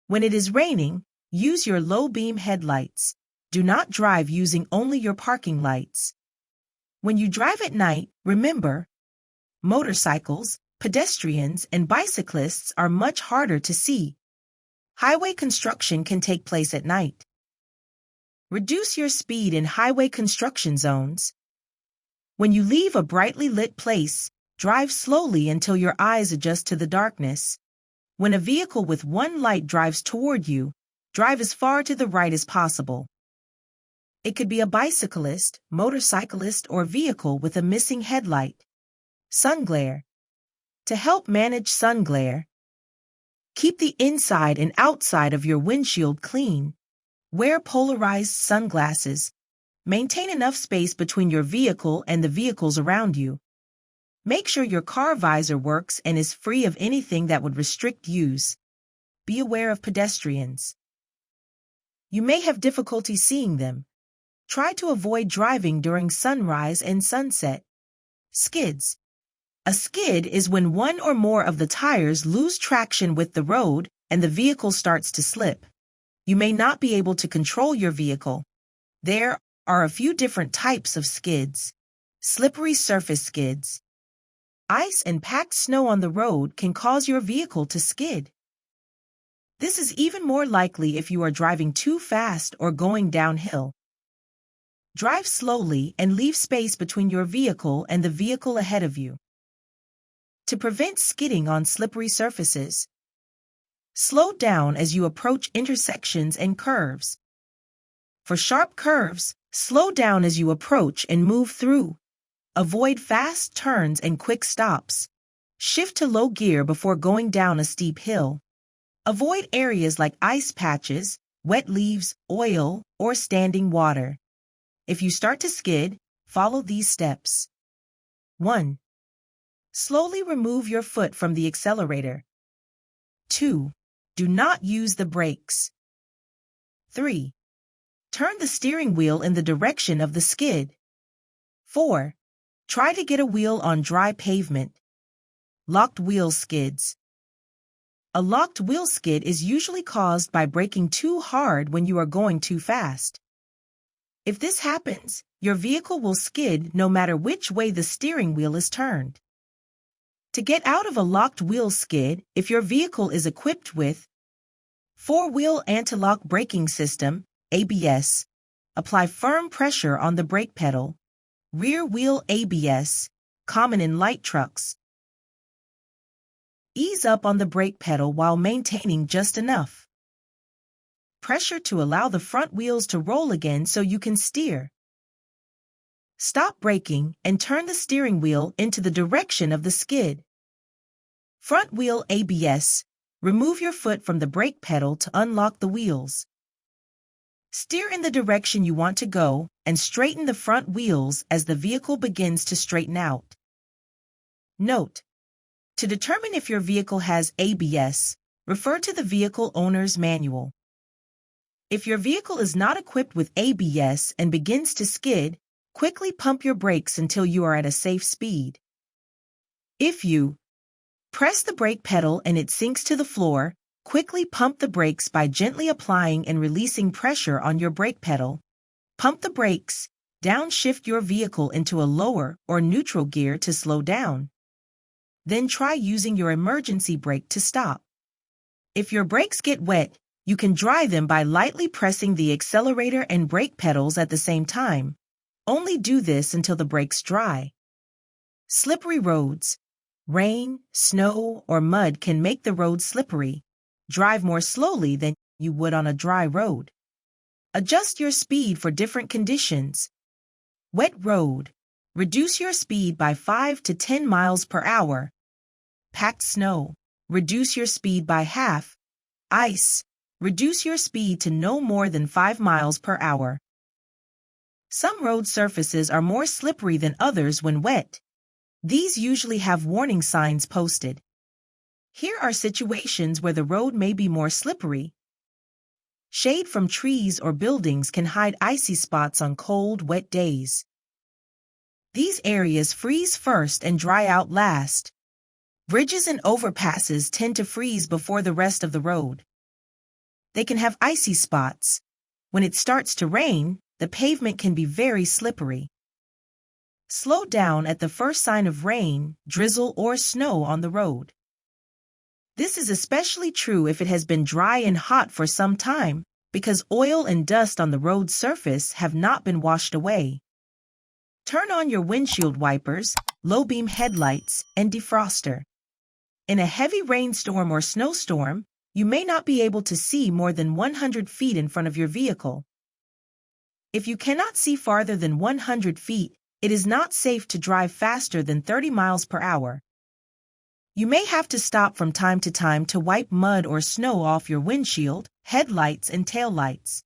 When it is raining, use your low beam headlights. Do not drive using only your parking lights. When you drive at night, remember, motorcycles, pedestrians, and bicyclists are much harder to see. Highway construction can take place at night. Reduce your speed in highway construction zones. When you leave a brightly lit place, drive slowly until your eyes adjust to the darkness. When a vehicle with one light drives toward you, drive as far to the right as possible. It could be a bicyclist, motorcyclist, or vehicle with a missing headlight. Sun glare. To help manage sun glare, keep the inside and outside of your windshield clean. Wear polarized sunglasses. Maintain enough space between your vehicle and the vehicles around you. Make sure your car visor works and is free of anything that would restrict use. Be aware of pedestrians. You may have difficulty seeing them. Try to avoid driving during sunrise and sunset. Skids. A skid is when one or more of the tires lose traction with the road and the vehicle starts to slip. You may not be able to control your vehicle. There are a few different types of skids. Slippery surface skids. Ice and packed snow on the road can cause your vehicle to skid. This is even more likely if you are driving too fast or going downhill. Drive slowly and leave space between your vehicle and the vehicle ahead of you. To prevent skidding on slippery surfaces, slow down as you approach intersections and curves. For sharp curves, slow down as you approach and move through. Avoid fast turns and quick stops. Shift to low gear before going down a steep hill. Avoid areas like ice patches, wet leaves, oil, or standing water. If you start to skid, follow these steps. 1. Slowly remove your foot from the accelerator. 2. Do not use the brakes. 3. Turn the steering wheel in the direction of the skid. 4. Try to get a wheel on dry pavement. Locked wheel skids. A locked wheel skid is usually caused by braking too hard when you are going too fast. If this happens, your vehicle will skid no matter which way the steering wheel is turned. To get out of a locked wheel skid, if your vehicle is equipped with four-wheel anti-lock braking system, ABS, apply firm pressure on the brake pedal, rear wheel ABS, common in light trucks. Ease up on the brake pedal while maintaining just enough pressure to allow the front wheels to roll again so you can steer. Stop braking and turn the steering wheel into the direction of the skid. Front wheel ABS. Remove your foot from the brake pedal to unlock the wheels. Steer in the direction you want to go and straighten the front wheels as the vehicle begins to straighten out. Note: to determine if your vehicle has ABS, refer to the vehicle owner's manual. If your vehicle is not equipped with ABS and begins to skid, quickly pump your brakes until you are at a safe speed. If you press the brake pedal and it sinks to the floor, quickly pump the brakes by gently applying and releasing pressure on your brake pedal. Pump the brakes, downshift your vehicle into a lower or neutral gear to slow down. Then try using your emergency brake to stop. If your brakes get wet, you can dry them by lightly pressing the accelerator and brake pedals at the same time. Only do this until the brakes dry. Slippery roads. Rain, snow, or mud can make the road slippery. Drive more slowly than you would on a dry road. Adjust your speed for different conditions. Wet road. Reduce your speed by 5 to 10 miles per hour. Packed snow. Reduce your speed by half. Ice. Reduce your speed to no more than 5 miles per hour. Some road surfaces are more slippery than others when wet. These usually have warning signs posted. Here are situations where the road may be more slippery. Shade from trees or buildings can hide icy spots on cold, wet days. These areas freeze first and dry out last. Bridges and overpasses tend to freeze before the rest of the road. They can have icy spots. When it starts to rain, the pavement can be very slippery. Slow down at the first sign of rain, drizzle, or snow on the road. This is especially true if it has been dry and hot for some time, because oil and dust on the road surface have not been washed away. Turn on your windshield wipers, low-beam headlights, and defroster. In a heavy rainstorm or snowstorm, you may not be able to see more than 100 feet in front of your vehicle. If you cannot see farther than 100 feet, it is not safe to drive faster than 30 miles per hour. You may have to stop from time to time to wipe mud or snow off your windshield, headlights, and taillights.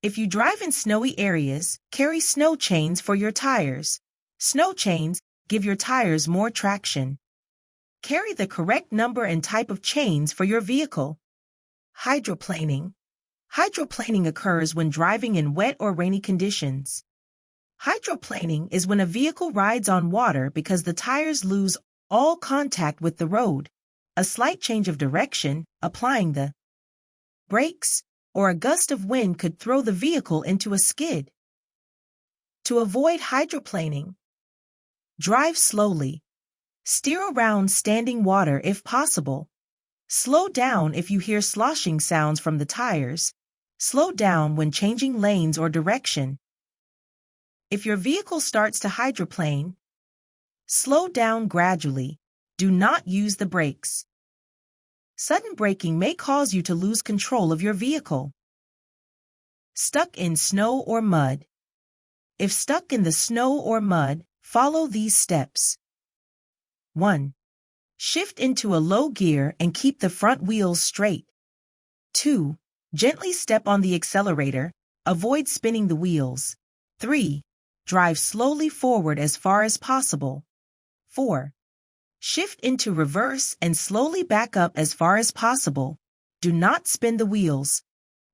If you drive in snowy areas, carry snow chains for your tires. Snow chains give your tires more traction. Carry the correct number and type of chains for your vehicle. Hydroplaning. Hydroplaning occurs when driving in wet or rainy conditions. Hydroplaning is when a vehicle rides on water because the tires lose all contact with the road. A slight change of direction, applying the brakes, or a gust of wind could throw the vehicle into a skid. To avoid hydroplaning, drive slowly. Steer around standing water if possible. Slow down if you hear sloshing sounds from the tires. Slow down when changing lanes or direction. If your vehicle starts to hydroplane, slow down gradually. Do not use the brakes. Sudden braking may cause you to lose control of your vehicle. Stuck in snow or mud. If stuck in the snow or mud, follow these steps. 1. Shift into a low gear and keep the front wheels straight. 2. Gently step on the accelerator. Avoid spinning the wheels. 3. Drive slowly forward as far as possible. 4. Shift into reverse and slowly back up as far as possible. Do not spin the wheels.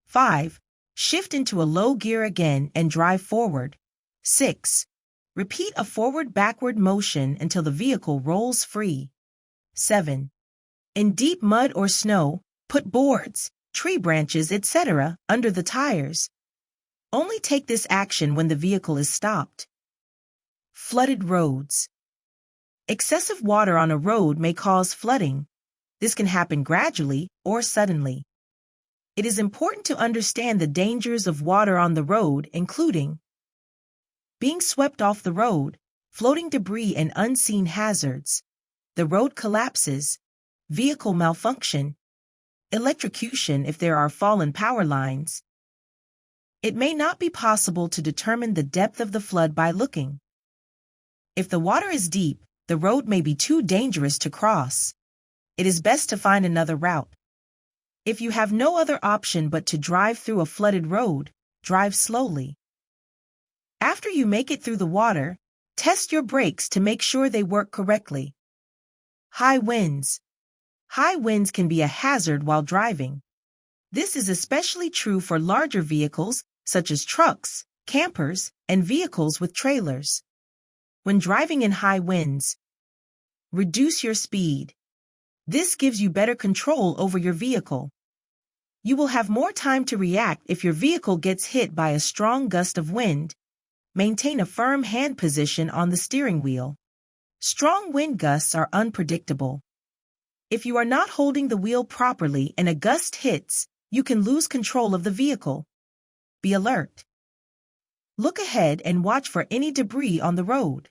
5. Shift into a low gear again and drive forward. 6. Repeat a forward-backward motion until the vehicle rolls free. 7. In deep mud or snow, put boards, tree branches, etc. under the tires. Only take this action when the vehicle is stopped. Flooded roads. Excessive water on a road may cause flooding. This can happen gradually or suddenly. It is important to understand the dangers of water on the road, including being swept off the road, floating debris and unseen hazards, the road collapses, vehicle malfunction, electrocution if there are fallen power lines. It may not be possible to determine the depth of the flood by looking. If the water is deep, the road may be too dangerous to cross. It is best to find another route. If you have no other option but to drive through a flooded road, drive slowly. After you make it through the water, test your brakes to make sure they work correctly. High winds. High winds can be a hazard while driving. This is especially true for larger vehicles such as trucks, campers, and vehicles with trailers. When driving in high winds, reduce your speed. This gives you better control over your vehicle. You will have more time to react if your vehicle gets hit by a strong gust of wind. Maintain a firm hand position on the steering wheel. Strong wind gusts are unpredictable. If you are not holding the wheel properly and a gust hits, you can lose control of the vehicle. Be alert. Look ahead and watch for any debris on the road.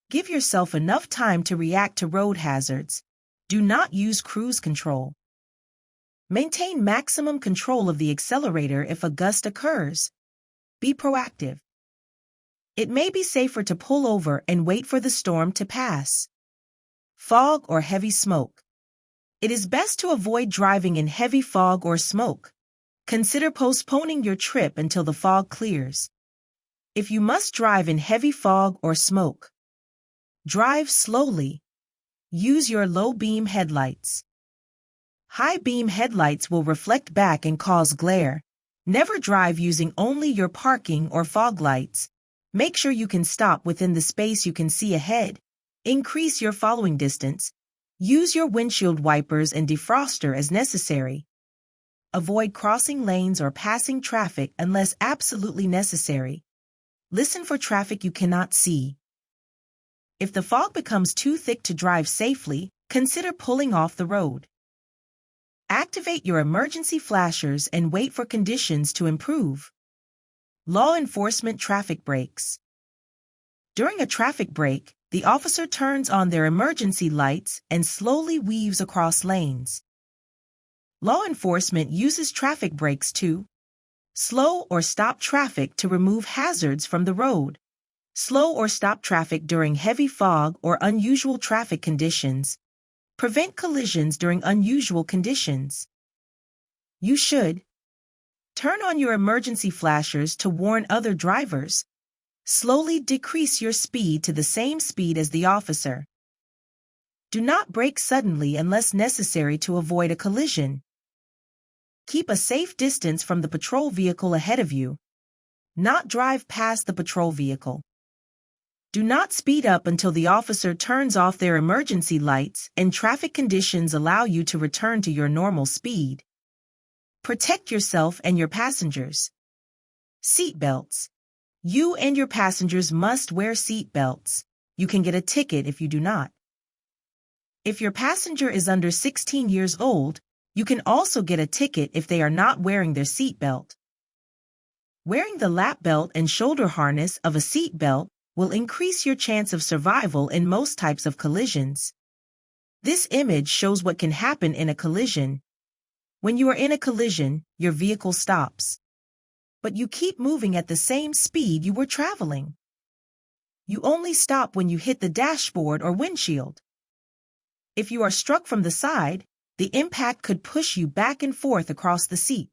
Give yourself enough time to react to road hazards. Do not use cruise control. Maintain maximum control of the accelerator if a gust occurs. Be proactive. It may be safer to pull over and wait for the storm to pass. Fog or heavy smoke. It is best to avoid driving in heavy fog or smoke. Consider postponing your trip until the fog clears. If you must drive in heavy fog or smoke, drive slowly. Use your low-beam headlights. High-beam headlights will reflect back and cause glare. Never drive using only your parking or fog lights. Make sure you can stop within the space you can see ahead. Increase your following distance. Use your windshield wipers and defroster as necessary. Avoid crossing lanes or passing traffic unless absolutely necessary. Listen for traffic you cannot see. If the fog becomes too thick to drive safely, consider pulling off the road. Activate your emergency flashers and wait for conditions to improve. Law enforcement traffic breaks. During a traffic break, the officer turns on their emergency lights and slowly weaves across lanes. Law enforcement uses traffic breaks to slow or stop traffic to remove hazards from the road. Slow or stop traffic during heavy fog or unusual traffic conditions. Prevent collisions during unusual conditions. You should turn on your emergency flashers to warn other drivers. Slowly decrease your speed to the same speed as the officer. Do not brake suddenly unless necessary to avoid a collision. Keep a safe distance from the patrol vehicle ahead of you. Not drive past the patrol vehicle. Do not speed up until the officer turns off their emergency lights and traffic conditions allow you to return to your normal speed. Protect yourself and your passengers. Seat belts. You and your passengers must wear seat belts. You can get a ticket if you do not. If your passenger is under 16 years old, you can also get a ticket if they are not wearing their seat belt. Wearing the lap belt and shoulder harness of a seat belt will increase your chance of survival in most types of collisions. This image shows what can happen in a collision. When you are in a collision, your vehicle stops. But you keep moving at the same speed you were traveling. You only stop when you hit the dashboard or windshield. If you are struck from the side, the impact could push you back and forth across the seat.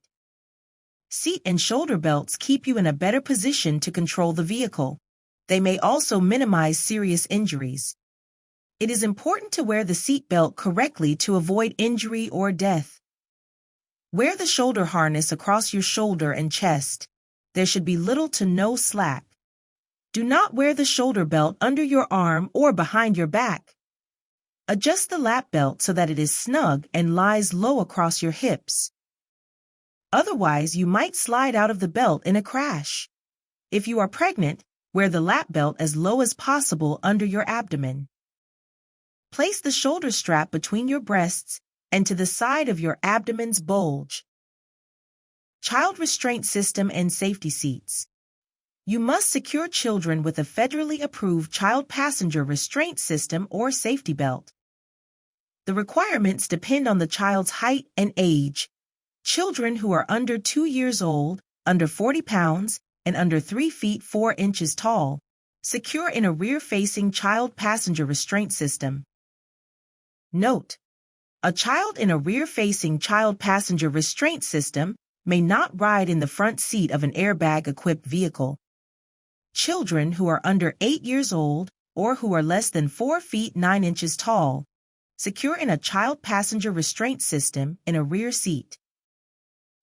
Seat and shoulder belts keep you in a better position to control the vehicle. They may also minimize serious injuries. It is important to wear the seat belt correctly to avoid injury or death. Wear the shoulder harness across your shoulder and chest. There should be little to no slack. Do not wear the shoulder belt under your arm or behind your back. Adjust the lap belt so that it is snug and lies low across your hips. Otherwise, you might slide out of the belt in a crash. If you are pregnant, wear the lap belt as low as possible under your abdomen. Place the shoulder strap between your breasts and to the side of your abdomen's bulge. Child restraint system and safety seats. You must secure children with a federally approved child passenger restraint system or safety belt. The requirements depend on the child's height and age. Children who are under 2 years old, under 40 pounds, and under 3 feet 4 inches tall, secure in a rear-facing child passenger restraint system. Note: a child in a rear-facing child passenger restraint system may not ride in the front seat of an airbag-equipped vehicle. Children who are under 8 years old or who are less than 4 feet 9 inches tall, secure in a child passenger restraint system in a rear seat.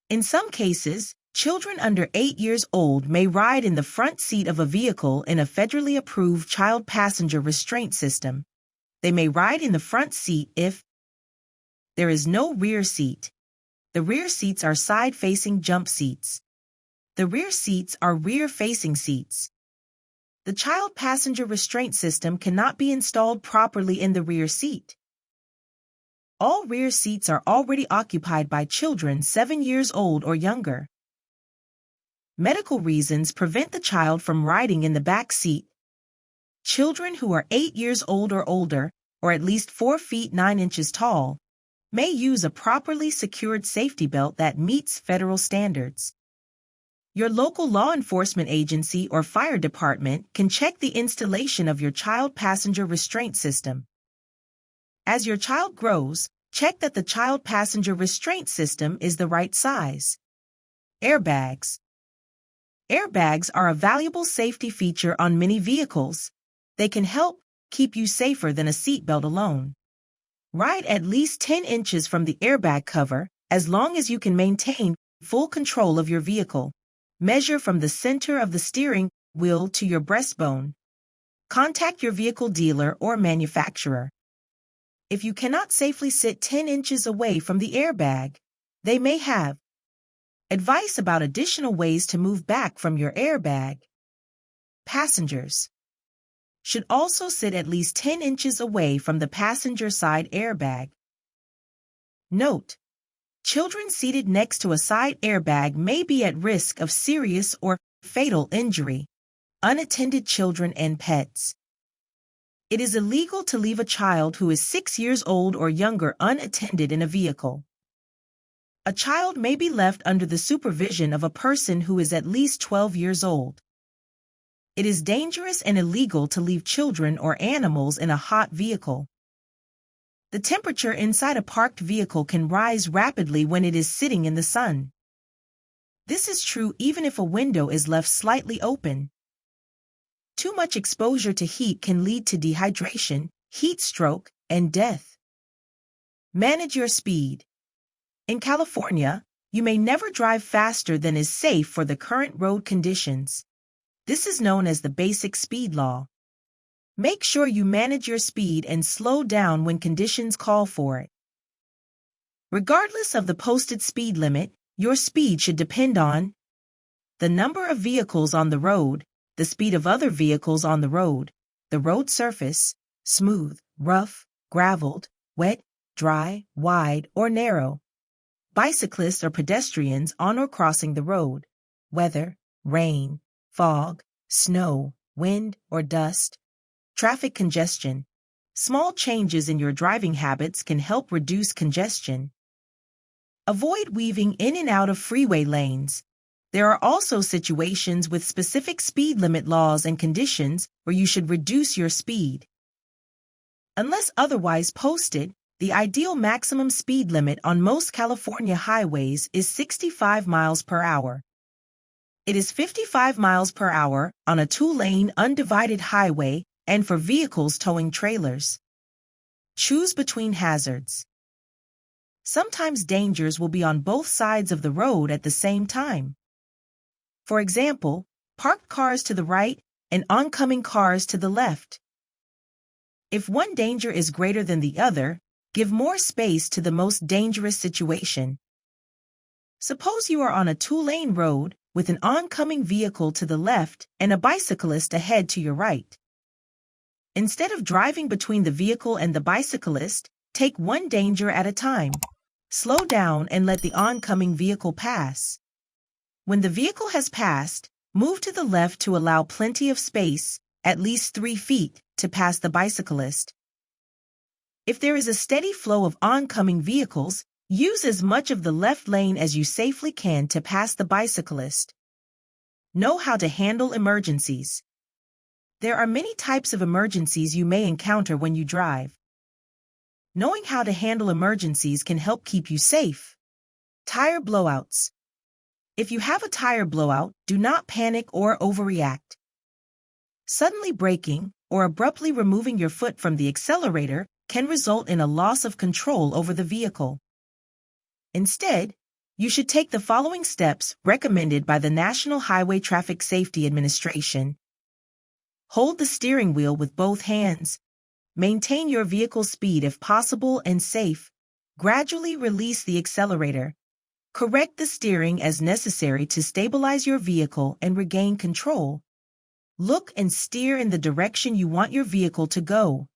In some cases, children under 8 years old may ride in the front seat of a vehicle in a federally approved child passenger restraint system. They may ride in the front seat if there is no rear seat. The rear seats are side-facing jump seats. The rear seats are rear-facing seats. The child passenger restraint system cannot be installed properly in the rear seat. All rear seats are already occupied by children 7 years old or younger. Medical reasons prevent the child from riding in the back seat. Children who are 8 years old or older, or at least 4 feet 9 inches tall, may use a properly secured safety belt that meets federal standards. Your local law enforcement agency or fire department can check the installation of your child passenger restraint system. As your child grows, check that the child passenger restraint system is the right size. Airbags. Airbags are a valuable safety feature on many vehicles. They can help keep you safer than a seatbelt alone. Ride at least 10 inches from the airbag cover, as long as you can maintain full control of your vehicle. Measure from the center of the steering wheel to your breastbone. Contact your vehicle dealer or manufacturer. If you cannot safely sit 10 inches away from the airbag, they may have advice about additional ways to move back from your airbag. Passengers should also sit at least 10 inches away from the passenger side airbag. Note: children seated next to a side airbag may be at risk of serious or fatal injury. Unattended children and pets. It is illegal to leave a child who is 6 years old or younger unattended in a vehicle. A child may be left under the supervision of a person who is at least 12 years old. It is dangerous and illegal to leave children or animals in a hot vehicle. The temperature inside a parked vehicle can rise rapidly when it is sitting in the sun. This is true even if a window is left slightly open. Too much exposure to heat can lead to dehydration, heat stroke, and death. Manage your speed. In California, you may never drive faster than is safe for the current road conditions. This is known as the basic speed law. Make sure you manage your speed and slow down when conditions call for it. Regardless of the posted speed limit, your speed should depend on the number of vehicles on the road, the speed of other vehicles on the road, the road surface, smooth, rough, graveled, wet, dry, wide, or narrow, bicyclists or pedestrians on or crossing the road, weather, rain, fog, snow, wind, or dust, traffic congestion. Small changes in your driving habits can help reduce congestion. Avoid weaving in and out of freeway lanes. There are also situations with specific speed limit laws and conditions where you should reduce your speed. Unless otherwise posted, the ideal maximum speed limit on most California highways is 65 miles per hour. It is 55 miles per hour on a 2-lane undivided highway and for vehicles towing trailers. Choose between hazards. Sometimes dangers will be on both sides of the road at the same time. For example, parked cars to the right and oncoming cars to the left. If one danger is greater than the other, give more space to the most dangerous situation. Suppose you are on a 2-lane road with an oncoming vehicle to the left and a bicyclist ahead to your right. Instead of driving between the vehicle and the bicyclist, take one danger at a time. Slow down and let the oncoming vehicle pass. When the vehicle has passed, move to the left to allow plenty of space, at least 3 feet, to pass the bicyclist. If there is a steady flow of oncoming vehicles, use as much of the left lane as you safely can to pass the bicyclist. Know how to handle emergencies. There are many types of emergencies you may encounter when you drive. Knowing how to handle emergencies can help keep you safe. Tire blowouts. If you have a tire blowout, do not panic or overreact. Suddenly braking or abruptly removing your foot from the accelerator can result in a loss of control over the vehicle. Instead, you should take the following steps recommended by the National Highway Traffic Safety Administration. Hold the steering wheel with both hands. Maintain your vehicle's speed if possible and safe. Gradually release the accelerator. Correct the steering as necessary to stabilize your vehicle and regain control. Look and steer in the direction you want your vehicle to go.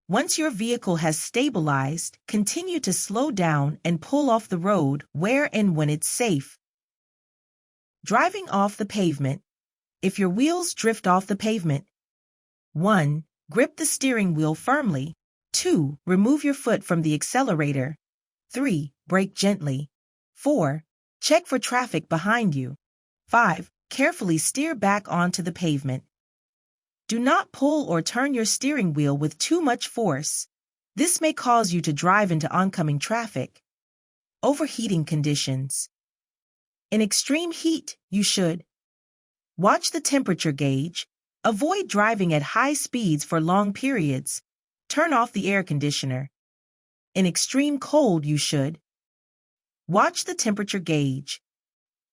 Once your vehicle has stabilized, continue to slow down and pull off the road where and when it's safe. Driving off the pavement. If your wheels drift off the pavement, 1. Grip the steering wheel firmly. 2. Remove your foot from the accelerator. 3. Brake gently. 4. Check for traffic behind you. 5. Carefully steer back onto the pavement. Do not pull or turn your steering wheel with too much force. This may cause you to drive into oncoming traffic. Overheating conditions. In extreme heat, you should watch the temperature gauge. Avoid driving at high speeds for long periods. Turn off the air conditioner. In extreme cold, you should watch the temperature gauge.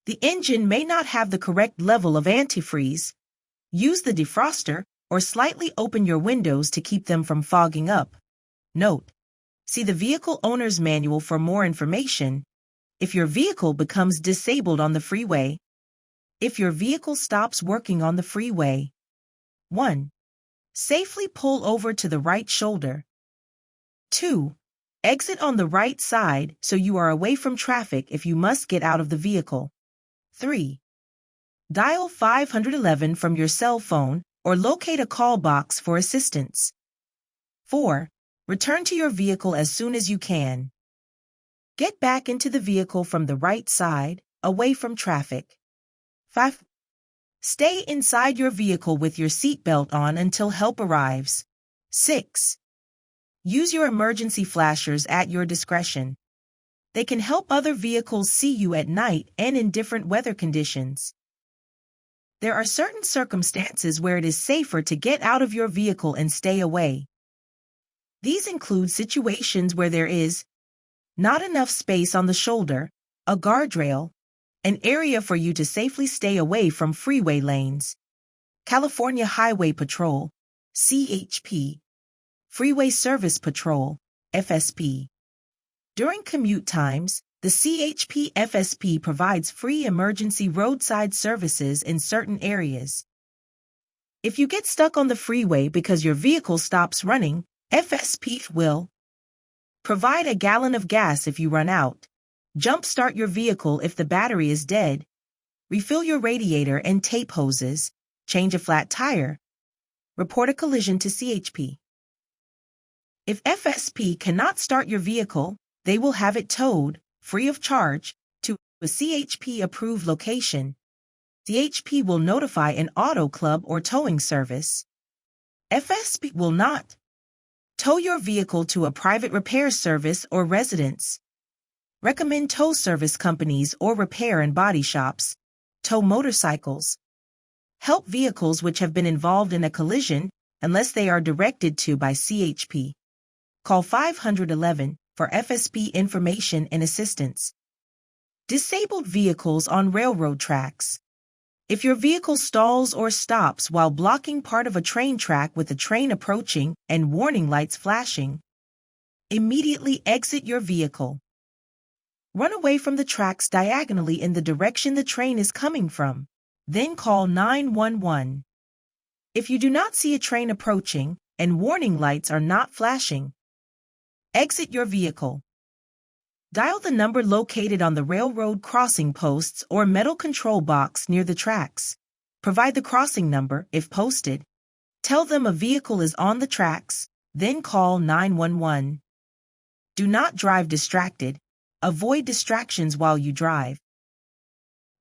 The engine may not have the correct level of antifreeze. Use the defroster or slightly open your windows to keep them from fogging up. Note: see the vehicle owner's manual for more information. If your vehicle becomes disabled on the freeway. If your vehicle stops working on the freeway. 1. Safely pull over to the right shoulder. 2. Exit on the right side so you are away from traffic if you must get out of the vehicle. 3. Dial 511 from your cell phone or locate a call box for assistance. 4. Return to your vehicle as soon as you can. Get back into the vehicle from the right side, away from traffic. 5. Stay inside your vehicle with your seatbelt on until help arrives. 6. Use your emergency flashers at your discretion. They can help other vehicles see you at night and in different weather conditions. There are certain circumstances where it is safer to get out of your vehicle and stay away. These include situations where there is not enough space on the shoulder, a guardrail, an area for you to safely stay away from freeway lanes. California Highway Patrol, CHP. Freeway Service Patrol, FSP. During commute times, the CHP FSP provides free emergency roadside services in certain areas. If you get stuck on the freeway because your vehicle stops running, FSP will provide a gallon of gas if you run out, jump-start your vehicle if the battery is dead, refill your radiator and tape hoses, change a flat tire, report a collision to CHP. If FSP cannot start your vehicle, they will have it towed, free of charge, to a CHP-approved location. CHP will notify an auto club or towing service. FSP will not tow your vehicle to a private repair service or residence. Recommend tow service companies or repair and body shops. Tow motorcycles. Help vehicles which have been involved in a collision unless they are directed to by CHP. Call 511 for FSP information and assistance. Disabled vehicles on railroad tracks. If your vehicle stalls or stops while blocking part of a train track with a train approaching and warning lights flashing, immediately exit your vehicle. Run away from the tracks diagonally in the direction the train is coming from. Then call 911. If you do not see a train approaching and warning lights are not flashing, exit your vehicle. Dial the number located on the railroad crossing posts or metal control box near the tracks. Provide the crossing number if posted. Tell them a vehicle is on the tracks, then call 911. Do not drive distracted. Avoid distractions while you drive.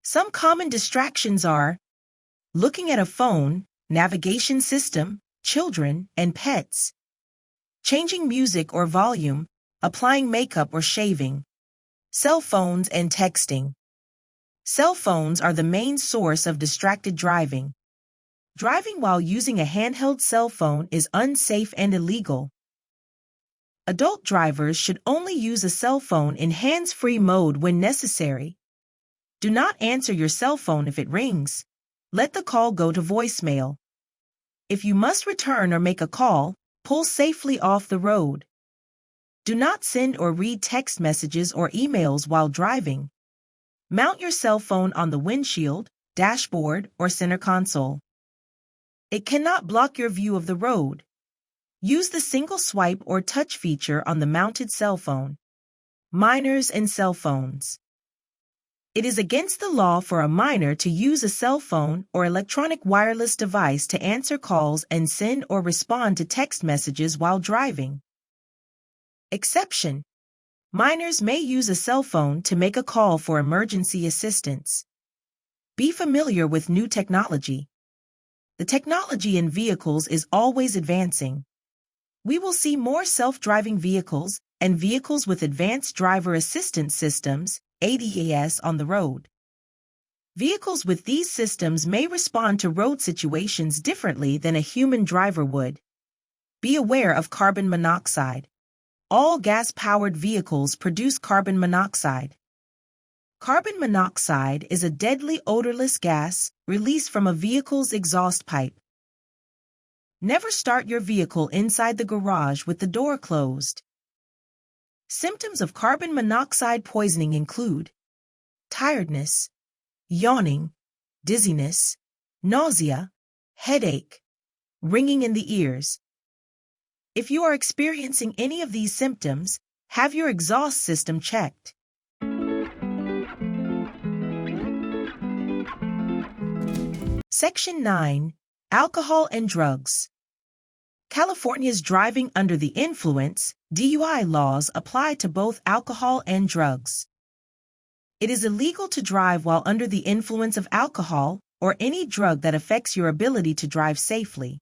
Some common distractions are looking at a phone, navigation system, children, and pets, changing music or volume, applying makeup or shaving, cell phones and texting. Cell phones are the main source of distracted driving. Driving while using a handheld cell phone is unsafe and illegal. Adult drivers should only use a cell phone in hands-free mode when necessary. Do not answer your cell phone if it rings. Let the call go to voicemail. If you must return or make a call, pull safely off the road. Do not send or read text messages or emails while driving. Mount your cell phone on the windshield, dashboard, or center console. It cannot block your view of the road. Use the single swipe or touch feature on the mounted cell phone. Minors and cell phones. It is against the law for a minor to use a cell phone or electronic wireless device to answer calls and send or respond to text messages while driving. Exception: minors may use a cell phone to make a call for emergency assistance. Be familiar with new technology. The technology in vehicles is always advancing. We will see more self-driving vehicles and vehicles with advanced driver assistance systems, ADAS, on the road. Vehicles with these systems may respond to road situations differently than a human driver would. Be aware of carbon monoxide. All gas-powered vehicles produce carbon monoxide. Carbon monoxide is a deadly odorless gas released from a vehicle's exhaust pipe. Never start your vehicle inside the garage with the door closed. Symptoms of carbon monoxide poisoning include tiredness, yawning, dizziness, nausea, headache, ringing in the ears. If you are experiencing any of these symptoms, have your exhaust system checked. Section 9. Alcohol and Drugs. California's driving under the influence, DUI laws apply to both alcohol and drugs. It is illegal to drive while under the influence of alcohol or any drug that affects your ability to drive safely.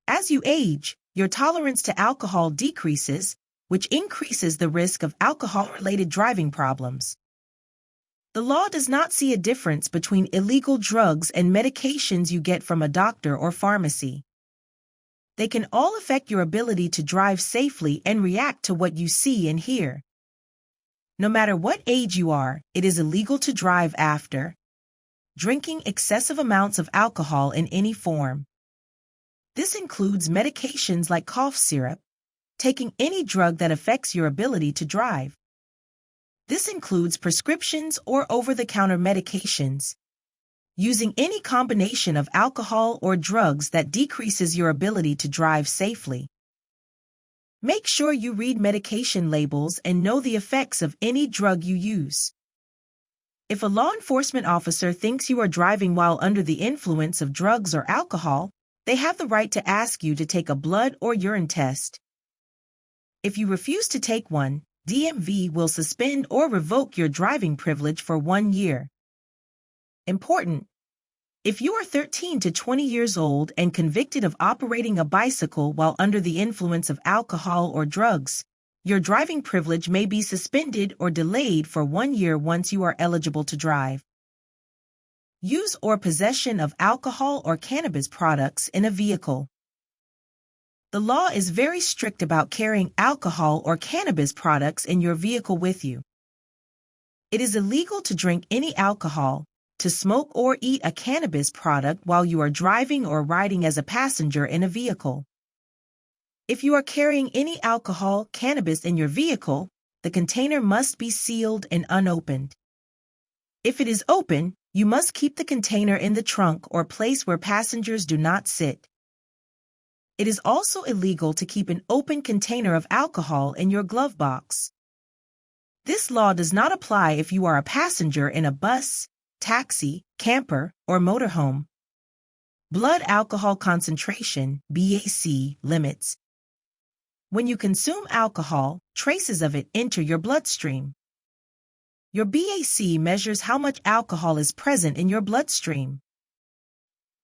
As you age, your tolerance to alcohol decreases, which increases the risk of alcohol-related driving problems. The law does not see a difference between illegal drugs and medications you get from a doctor or pharmacy. They can all affect your ability to drive safely and react to what you see and hear. No matter what age you are, it is illegal to drive after drinking excessive amounts of alcohol in any form. This includes medications like cough syrup, taking any drug that affects your ability to drive. This includes prescriptions or over-the-counter medications, using any combination of alcohol or drugs that decreases your ability to drive safely. Make sure you read medication labels and know the effects of any drug you use. If a law enforcement officer thinks you are driving while under the influence of drugs or alcohol, they have the right to ask you to take a blood or urine test. If you refuse to take one, DMV will suspend or revoke your driving privilege for 1 year. Important: if you are 13 to 20 years old and convicted of operating a bicycle while under the influence of alcohol or drugs, your driving privilege may be suspended or delayed for 1 year once you are eligible to drive. Use or possession of alcohol or cannabis products in a vehicle. The law is very strict about carrying alcohol or cannabis products in your vehicle with you. It is illegal to drink any alcohol, to smoke or eat a cannabis product while you are driving or riding as a passenger in a vehicle. If you are carrying any alcohol, cannabis in your vehicle, the container must be sealed and unopened. If it is open, You must keep the container in the trunk or place where passengers do not sit. It is also illegal to keep an open container of alcohol in your glove box. This law does not apply if you are a passenger in a bus, taxi, camper, or motorhome. Blood alcohol concentration (BAC) limits. When you consume alcohol, traces of it enter your bloodstream. Your BAC measures how much alcohol is present in your bloodstream.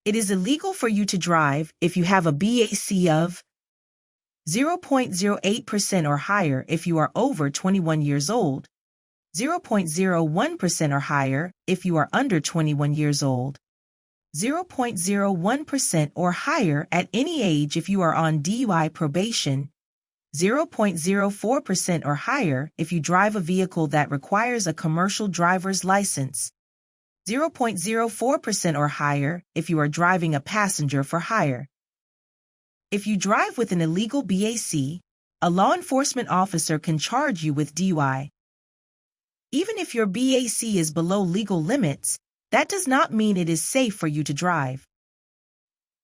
It is illegal for you to drive if you have a BAC of 0.08% or higher if you are over 21 years old, 0.01% or higher if you are under 21 years old, 0.01% or higher at any age if you are on DUI probation, 0.04% or higher if you drive a vehicle that requires a commercial driver's license, 0.04% or higher if you are driving a passenger for hire. If you drive with an illegal BAC, a law enforcement officer can charge you with DUI. Even if your BAC is below legal limits, that does not mean it is safe for you to drive.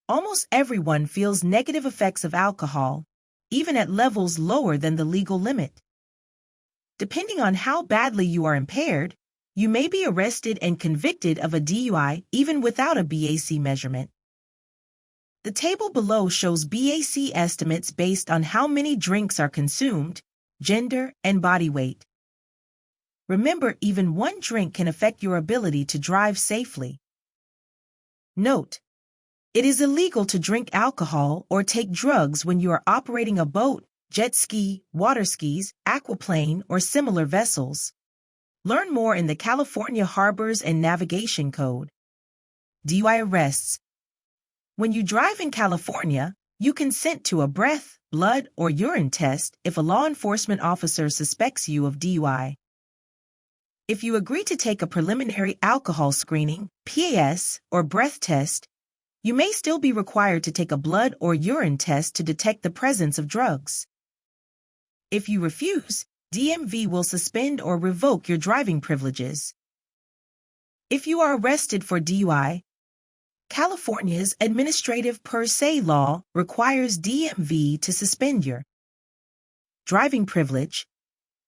Almost everyone feels negative effects of alcohol, even at levels lower than the legal limit. Depending on how badly you are impaired, you may be arrested and convicted of a DUI even without a BAC measurement. The table below shows BAC estimates based on how many drinks are consumed, gender, and body weight. Remember, even one drink can affect your ability to drive safely. Note: it is illegal to drink alcohol or take drugs when you are operating a boat, jet ski, water skis, aquaplane, or similar vessels. Learn more in the California Harbors and Navigation Code. DUI arrests. When you drive in California, you consent to a breath, blood, or urine test if a law enforcement officer suspects you of DUI. If you agree to take a preliminary alcohol screening, PAS, or breath test, you may still be required to take a blood or urine test to detect the presence of drugs. If you refuse, DMV will suspend or revoke your driving privileges. If you are arrested for DUI, California's administrative per se law requires DMV to suspend your driving privilege.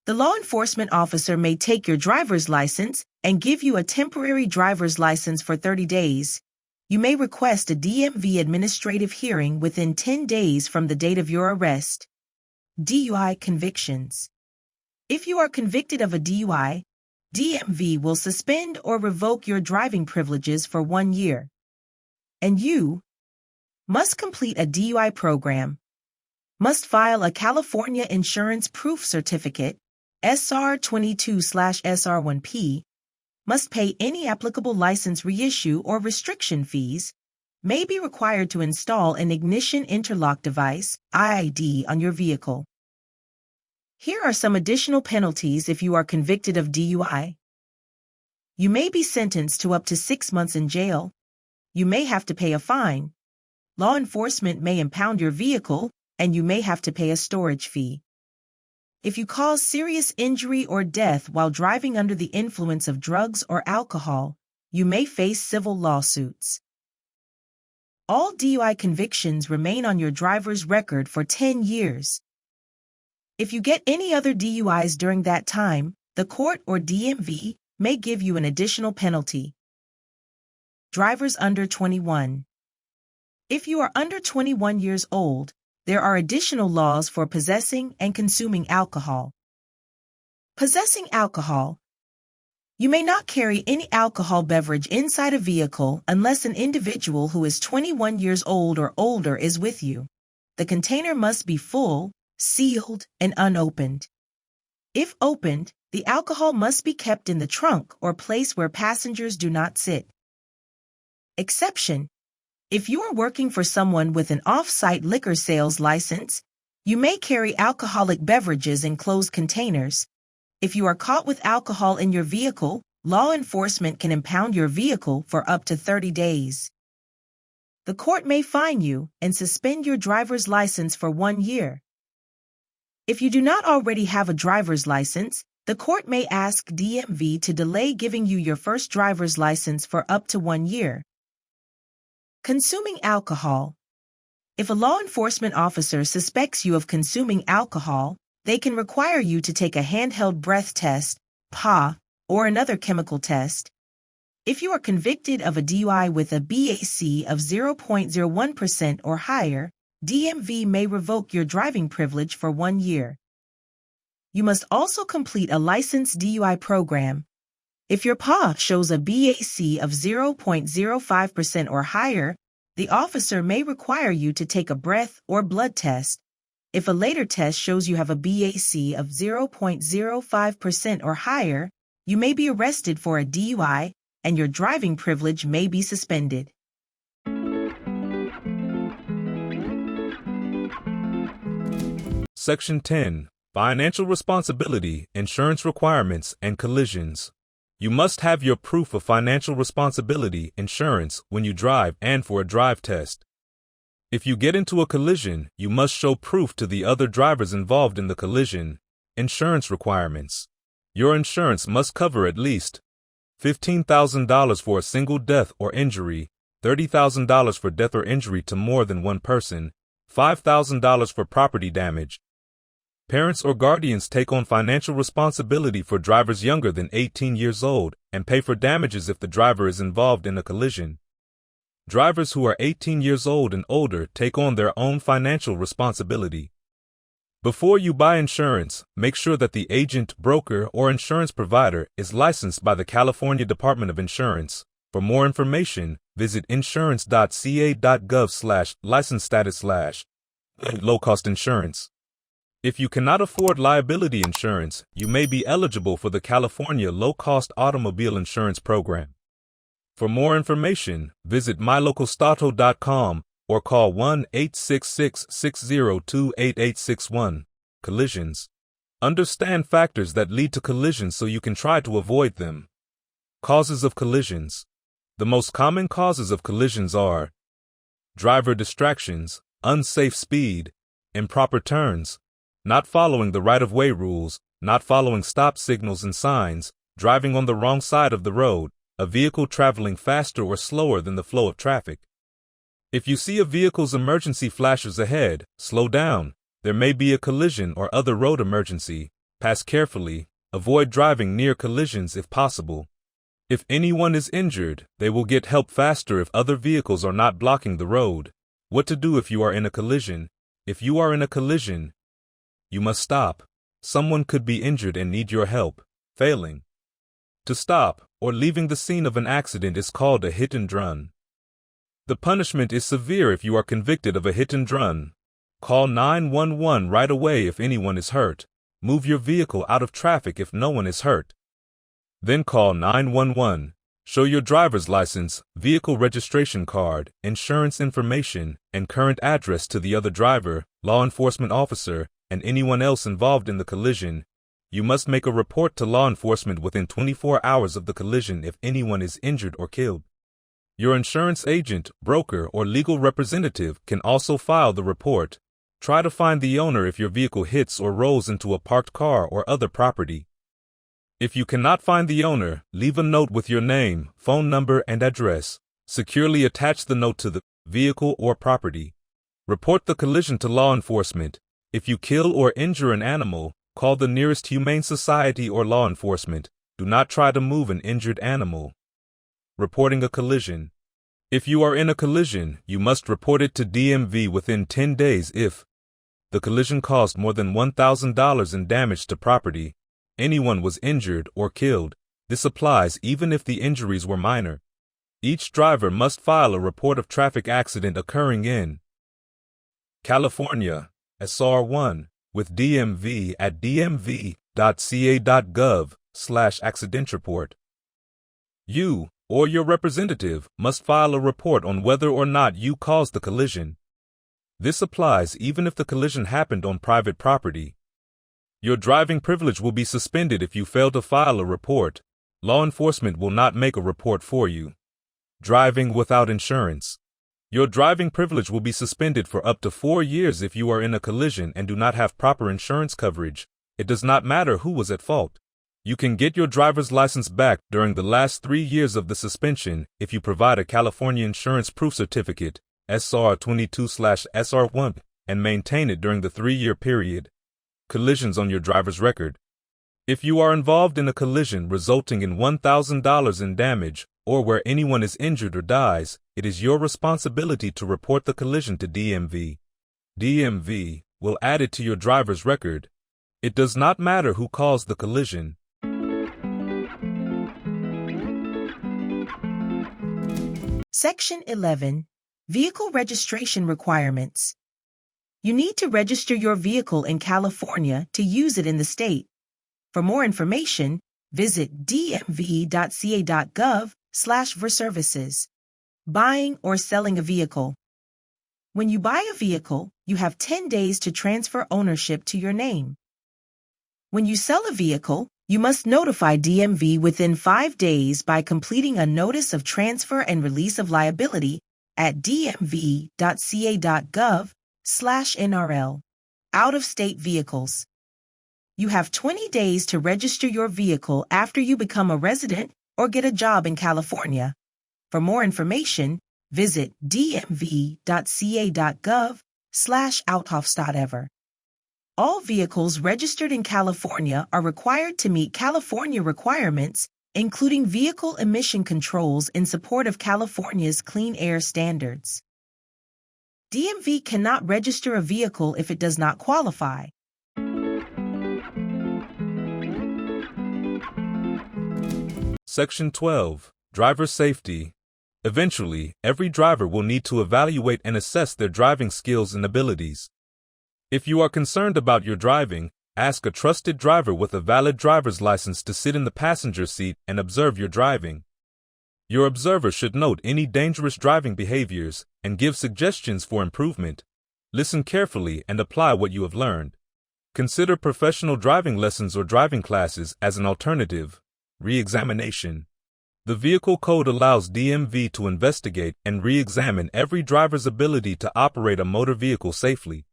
The law enforcement officer may take your driver's license and give you a temporary driver's license for 30 days. You may request a DMV administrative hearing within 10 days from the date of your arrest. DUI convictions. If you are convicted of a DUI, DMV will suspend or revoke your driving privileges for 1 year. And you must complete a DUI program, must file a California Insurance Proof Certificate, SR22/SR1P, must pay any applicable license reissue or restriction fees, may be required to install an ignition interlock device, IID, on your vehicle. Here are some additional penalties if you are convicted of DUI. You may be sentenced to up to 6 months in jail. You may have to pay a fine. Law enforcement may impound your vehicle, and you may have to pay a storage fee. If you cause serious injury or death while driving under the influence of drugs or alcohol, you may face civil lawsuits. All DUI convictions remain on your driver's record for 10 years. If you get any other DUIs during that time, the court or DMV may give you an additional penalty. Drivers under 21. If you are under 21 years old, there are additional laws for possessing and consuming alcohol. Possessing alcohol. You may not carry any alcohol beverage inside a vehicle unless an individual who is 21 years old or older is with you. The container must be full, sealed, and unopened. If opened, the alcohol must be kept in the trunk or place where passengers do not sit. Exception. If you are working for someone with an off-site liquor sales license, you may carry alcoholic beverages in closed containers. If you are caught with alcohol in your vehicle, law enforcement can impound your vehicle for up to 30 days. The court may fine you and suspend your driver's license for 1 year. If you do not already have a driver's license, the court may ask DMV to delay giving you your first driver's license for up to 1 year. Consuming alcohol. If a law enforcement officer suspects you of consuming alcohol, they can require you to take a handheld breath test, PA, or another chemical test. If you are convicted of a DUI with a BAC of 0.01% or higher, DMV may revoke your driving privilege for 1 year. You must also complete a licensed DUI program. If your PA shows a BAC of 0.05% or higher, the officer may require you to take a breath or blood test. If a later test shows you have a BAC of 0.05% or higher, you may be arrested for a DUI and your driving privilege may be suspended. Section 10. Financial Responsibility, Insurance Requirements, and Collisions. You must have your proof of financial responsibility insurance when you drive and for a drive test. If you get into a collision, you must show proof to the other drivers involved in the collision. Insurance requirements. Your insurance must cover at least $15,000 for a single death or injury, $30,000 for death or injury to more than one person, $5,000 for property damage. Parents or guardians take on financial responsibility for drivers younger than 18 years old and pay for damages if the driver is involved in a collision. Drivers who are 18 years old and older take on their own financial responsibility. Before you buy insurance, make sure that the agent, broker, or insurance provider is licensed by the California Department of Insurance. For more information, visit insurance.ca.gov/license status/low-cost insurance. If you cannot afford liability insurance, you may be eligible for the California Low-Cost Automobile Insurance Program. For more information, visit mylocalstato.com or call 1-866-602-8861. Collisions. Understand factors that lead to collisions so you can try to avoid them. Causes of collisions. The most common causes of collisions are driver distractions, unsafe speed, improper turns, not following the right-of-way rules, not following stop signals and signs, driving on the wrong side of the road, a vehicle traveling faster or slower than the flow of traffic. If you see a vehicle's emergency flashes ahead, slow down. There may be a collision or other road emergency. Pass carefully. Avoid driving near collisions if possible. If anyone is injured, they will get help faster if other vehicles are not blocking the road. What to do if you are in a collision? If you are in a collision, you must stop. Someone could be injured and need your help. Failing to stop or leaving the scene of an accident is called a hit and run. The punishment is severe if you are convicted of a hit and run. Call 911 right away if anyone is hurt. Move your vehicle out of traffic if no one is hurt. Then call 911. Show your driver's license, vehicle registration card, insurance information, and current address to the other driver, law enforcement officer, and anyone else involved in the collision. You must make a report to law enforcement within 24 hours of the collision if anyone is injured or killed. Your insurance agent, broker, or legal representative can also file the report. Try to find the owner if your vehicle hits or rolls into a parked car or other property. If you cannot find the owner, leave a note with your name, phone number, and address. Securely attach the note to the vehicle or property. Report the collision to law enforcement. If you kill or injure an animal, call the nearest humane society or law enforcement. Do not try to move an injured animal. Reporting a collision. If you are in a collision, you must report it to DMV within 10 days if the collision caused more than $1,000 in damage to property, anyone was injured or killed. This applies even if the injuries were minor. Each driver must file a report of traffic accident occurring in California, SR1, with DMV at dmv.ca.gov/accidentreport. You, or your representative, must file a report on whether or not you caused the collision. This applies even if the collision happened on private property. Your driving privilege will be suspended if you fail to file a report. Law enforcement will not make a report for you. Driving without insurance. Your driving privilege will be suspended for up to 4 years if you are in a collision and do not have proper insurance coverage. It does not matter who was at fault. You can get your driver's license back during the last 3 years of the suspension if you provide a California Insurance Proof Certificate, SR 22/SR1, and maintain it during the 3-year period. Collisions on your driver's record. If you are involved in a collision resulting in $1,000 in damage, or where anyone is injured or dies, it is your responsibility to report the collision to DMV. DMV will add it to your driver's record. It does not matter who caused the collision. Section 11. Vehicle Registration Requirements. You need to register your vehicle in California to use it in the state. For more information, visit dmv.ca.gov/verservices. Buying or selling a vehicle. When you buy a vehicle, you have 10 days to transfer ownership to your name. When you sell a vehicle, you must notify DMV within 5 days by completing a Notice of Transfer and Release of Liability at dmv.ca.gov/NRL. Out-of-state vehicles. You have 20 days to register your vehicle after you become a resident or get a job in California. For more information, visit dmv.ca.gov/outhofstadever. All vehicles registered in California are required to meet California requirements, including vehicle emission controls in support of California's clean air standards. DMV cannot register a vehicle if it does not qualify. Section 12. Driver Safety. Eventually, every driver will need to evaluate and assess their driving skills and abilities. If you are concerned about your driving, ask a trusted driver with a valid driver's license to sit in the passenger seat and observe your driving. Your observer should note any dangerous driving behaviors and give suggestions for improvement. Listen carefully and apply what you have learned. Consider professional driving lessons or driving classes as an alternative. Re-examination. The vehicle code allows DMV to investigate and re-examine every driver's ability to operate a motor vehicle safely.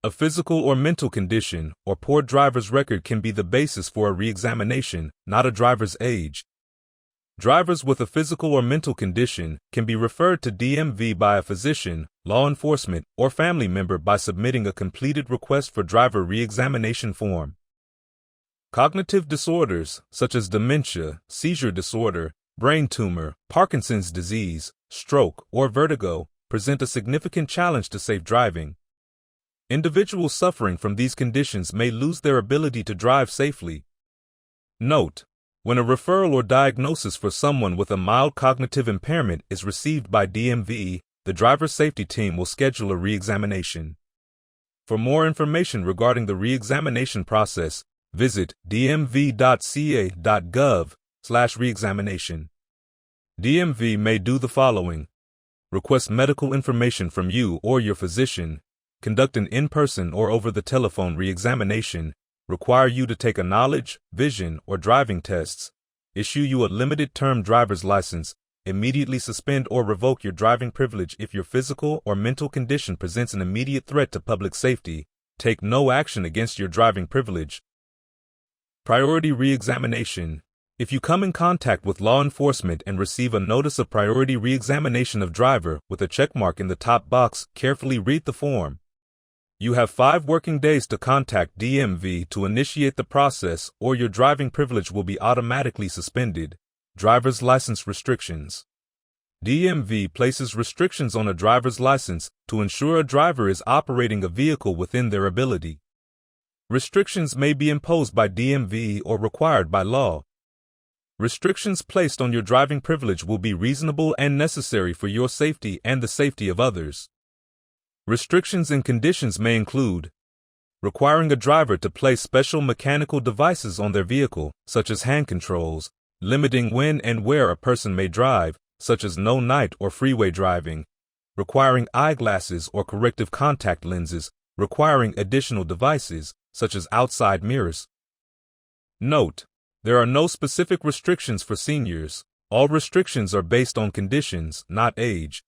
A physical or mental condition or poor driver's record can be the basis for a re-examination, not a driver's age. Drivers with a physical or mental condition can be referred to DMV by a physician, law enforcement, or family member by submitting a completed request for driver re-examination form. Cognitive disorders, such as dementia, seizure disorder, brain tumor, Parkinson's disease, stroke, or vertigo, present a significant challenge to safe driving. Individuals suffering from these conditions may lose their ability to drive safely. Note: when a referral or diagnosis for someone with a mild cognitive impairment is received by DMV, the driver safety team will schedule a re-examination. For more information regarding the re-examination process, visit dmv.ca.gov/reexamination. DMV may do the following: request medical information from you or your physician, conduct an in-person or over-the-telephone re-examination, require you to take a knowledge, vision, or driving tests, issue you a limited-term driver's license, immediately suspend or revoke your driving privilege if your physical or mental condition presents an immediate threat to public safety, take no action against your driving privilege. Priority re-examination. If you come in contact with law enforcement and receive a notice of priority re-examination of driver with a checkmark in the top box, carefully read the form. You have 5 working days to contact DMV to initiate the process, or your driving privilege will be automatically suspended. Driver's license restrictions. DMV places restrictions on a driver's license to ensure a driver is operating a vehicle within their ability. Restrictions may be imposed by DMV or required by law. Restrictions placed on your driving privilege will be reasonable and necessary for your safety and the safety of others. Restrictions and conditions may include requiring a driver to place special mechanical devices on their vehicle, such as hand controls, limiting when and where a person may drive, such as no night or freeway driving, requiring eyeglasses or corrective contact lenses, requiring additional devices, such as outside mirrors. Note: there are no specific restrictions for seniors. All restrictions are based on conditions, not age.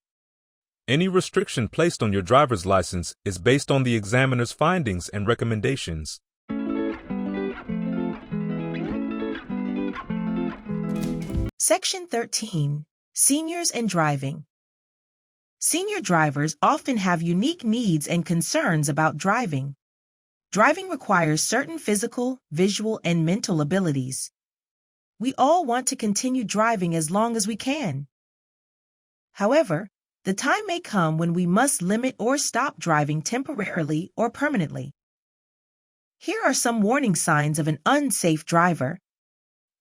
Any restriction placed on your driver's license is based on the examiner's findings and recommendations. Section 13. Seniors and Driving. Senior drivers often have unique needs and concerns about driving. Driving requires certain physical, visual, and mental abilities. We all want to continue driving as long as we can. However, the time may come when we must limit or stop driving temporarily or permanently. Here are some warning signs of an unsafe driver.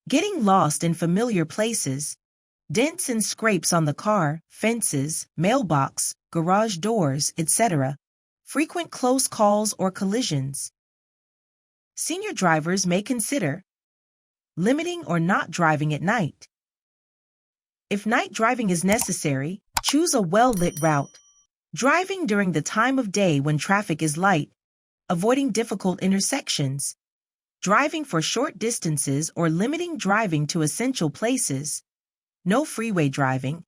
Getting lost in familiar places, dents and scrapes on the car, fences, mailbox, garage doors, etc., frequent close calls or collisions. Senior drivers may consider limiting or not driving at night. If night driving is necessary, choose a well-lit route. Driving during the time of day when traffic is light, avoiding difficult intersections, driving for short distances or limiting driving to essential places, no freeway driving,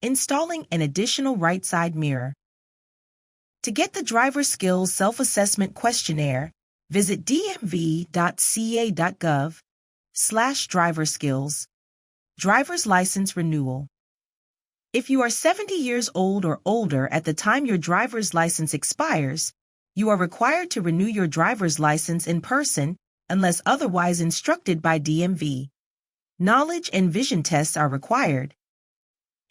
installing an additional right side mirror. To get the Driver Skills Self-Assessment Questionnaire, visit dmv.ca.gov/driverskills. Driver's License Renewal. If you are 70 years old or older at the time your driver's license expires, you are required to renew your driver's license in person unless otherwise instructed by DMV. Knowledge and vision tests are required.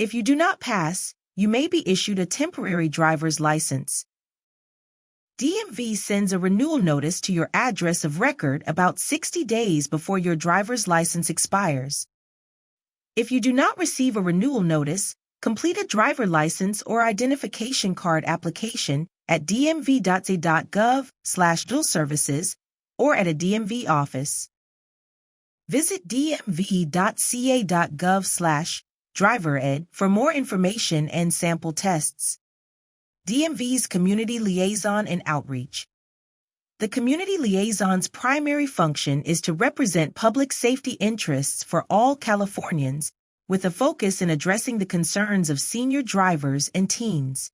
If you do not pass, you may be issued a temporary driver's license. DMV sends a renewal notice to your address of record about 60 days before your driver's license expires. If you do not receive a renewal notice, complete a driver license or identification card application at dmv.ca.gov/dual services or at a DMV office. Visit dmv.ca.gov/drivered for more information and sample tests. DMV's Community Liaison and Outreach. The Community Liaison's primary function is to represent public safety interests for all Californians, with a focus in addressing the concerns of senior drivers and teens.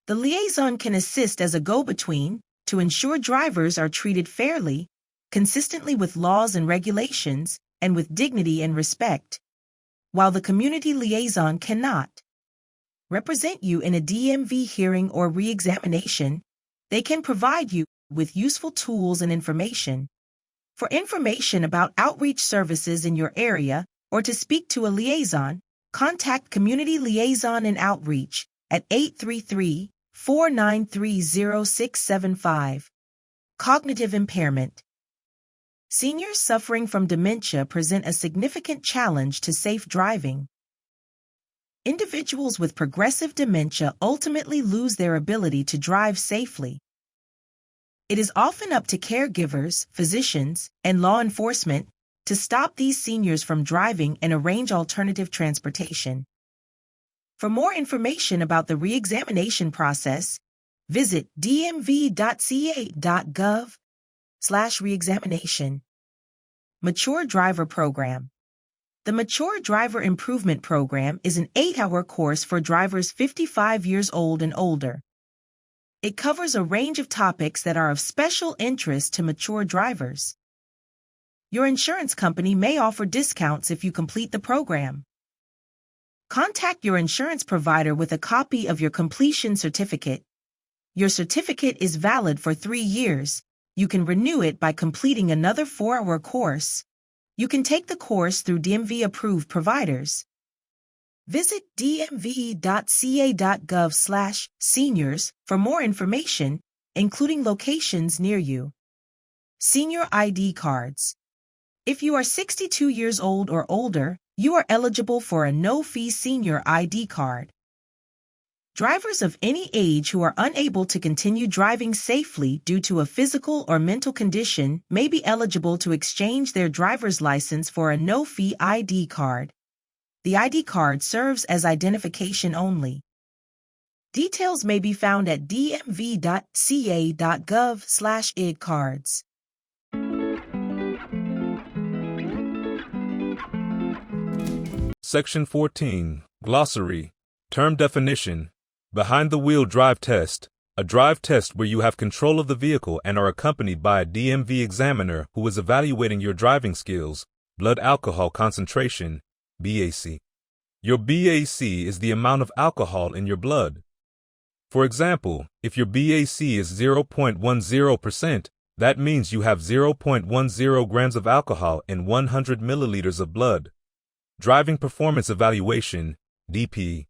The liaison can assist as a go-between to ensure drivers are treated fairly, consistently with laws and regulations, and with dignity and respect, while the community liaison cannot represent you in a DMV hearing or re-examination. They can provide you with useful tools and information. For information about outreach services in your area or to speak to a liaison, contact Community Liaison and Outreach at 833-493-0675. Cognitive impairment. Seniors suffering from dementia present a significant challenge to safe driving. Individuals with progressive dementia ultimately lose their ability to drive safely. It is often up to caregivers, physicians, and law enforcement to stop these seniors from driving and arrange alternative transportation. For more information about the re-examination process, visit dmv.ca.gov/reexamination. Mature Driver Program. The Mature Driver Improvement Program is an 8-hour course for drivers 55 years old and older. It covers a range of topics that are of special interest to mature drivers. Your insurance company may offer discounts if you complete the program. Contact your insurance provider with a copy of your completion certificate. Your certificate is valid for 3 years. You can renew it by completing another 4-hour course. You can take the course through DMV-approved providers. Visit dmv.ca.gov/seniors for more information, including locations near you. Senior ID cards. If you are 62 years old or older, you are eligible for a no-fee senior ID card. Drivers of any age who are unable to continue driving safely due to a physical or mental condition may be eligible to exchange their driver's license for a no-fee ID card. The ID card serves as identification only. Details may be found at dmv.ca.gov/idcards. Section 14. Glossary. Term definition. Behind-the-wheel drive test. A drive test where you have control of the vehicle and are accompanied by a DMV examiner who is evaluating your driving skills, blood alcohol concentration, BAC. Your BAC is the amount of alcohol in your blood. For example, if your BAC is 0.10%, that means you have 0.10 grams of alcohol in 100 milliliters of blood. Driving Performance Evaluation, DPE.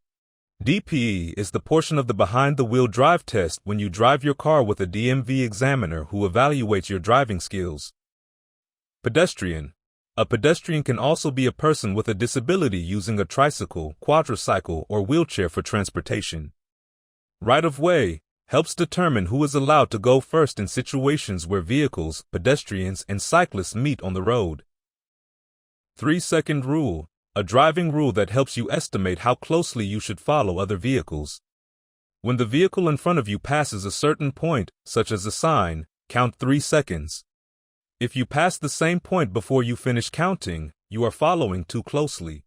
DPE is the portion of the behind-the-wheel drive test when you drive your car with a DMV examiner who evaluates your driving skills. Pedestrian. A pedestrian can also be a person with a disability using a tricycle, quadricycle, or wheelchair for transportation. Right-of-way helps determine who is allowed to go first in situations where vehicles, pedestrians, and cyclists meet on the road. 3-second rule, a driving rule that helps you estimate how closely you should follow other vehicles. When the vehicle in front of you passes a certain point, such as a sign, count 3 seconds. If you pass the same point before you finish counting, you are following too closely.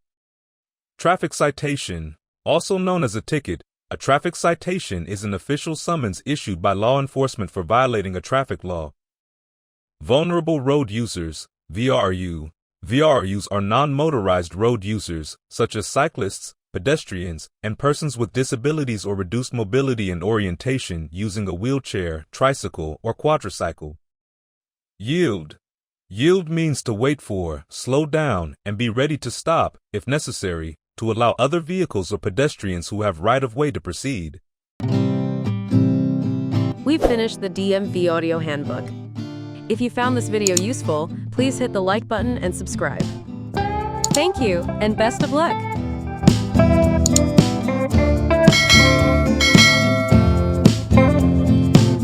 Traffic citation, also known as a ticket. A traffic citation is an official summons issued by law enforcement for violating a traffic law. Vulnerable road users, VRU. VRUs are non-motorized road users, such as cyclists, pedestrians, and persons with disabilities or reduced mobility and orientation using a wheelchair, tricycle, or quadricycle. Yield. Yield means to wait for, slow down, and be ready to stop, if necessary, to allow other vehicles or pedestrians who have right-of-way to proceed. We've finished the DMV Audio Handbook. If you found this video useful, please hit the like button and subscribe. Thank you, and best of luck!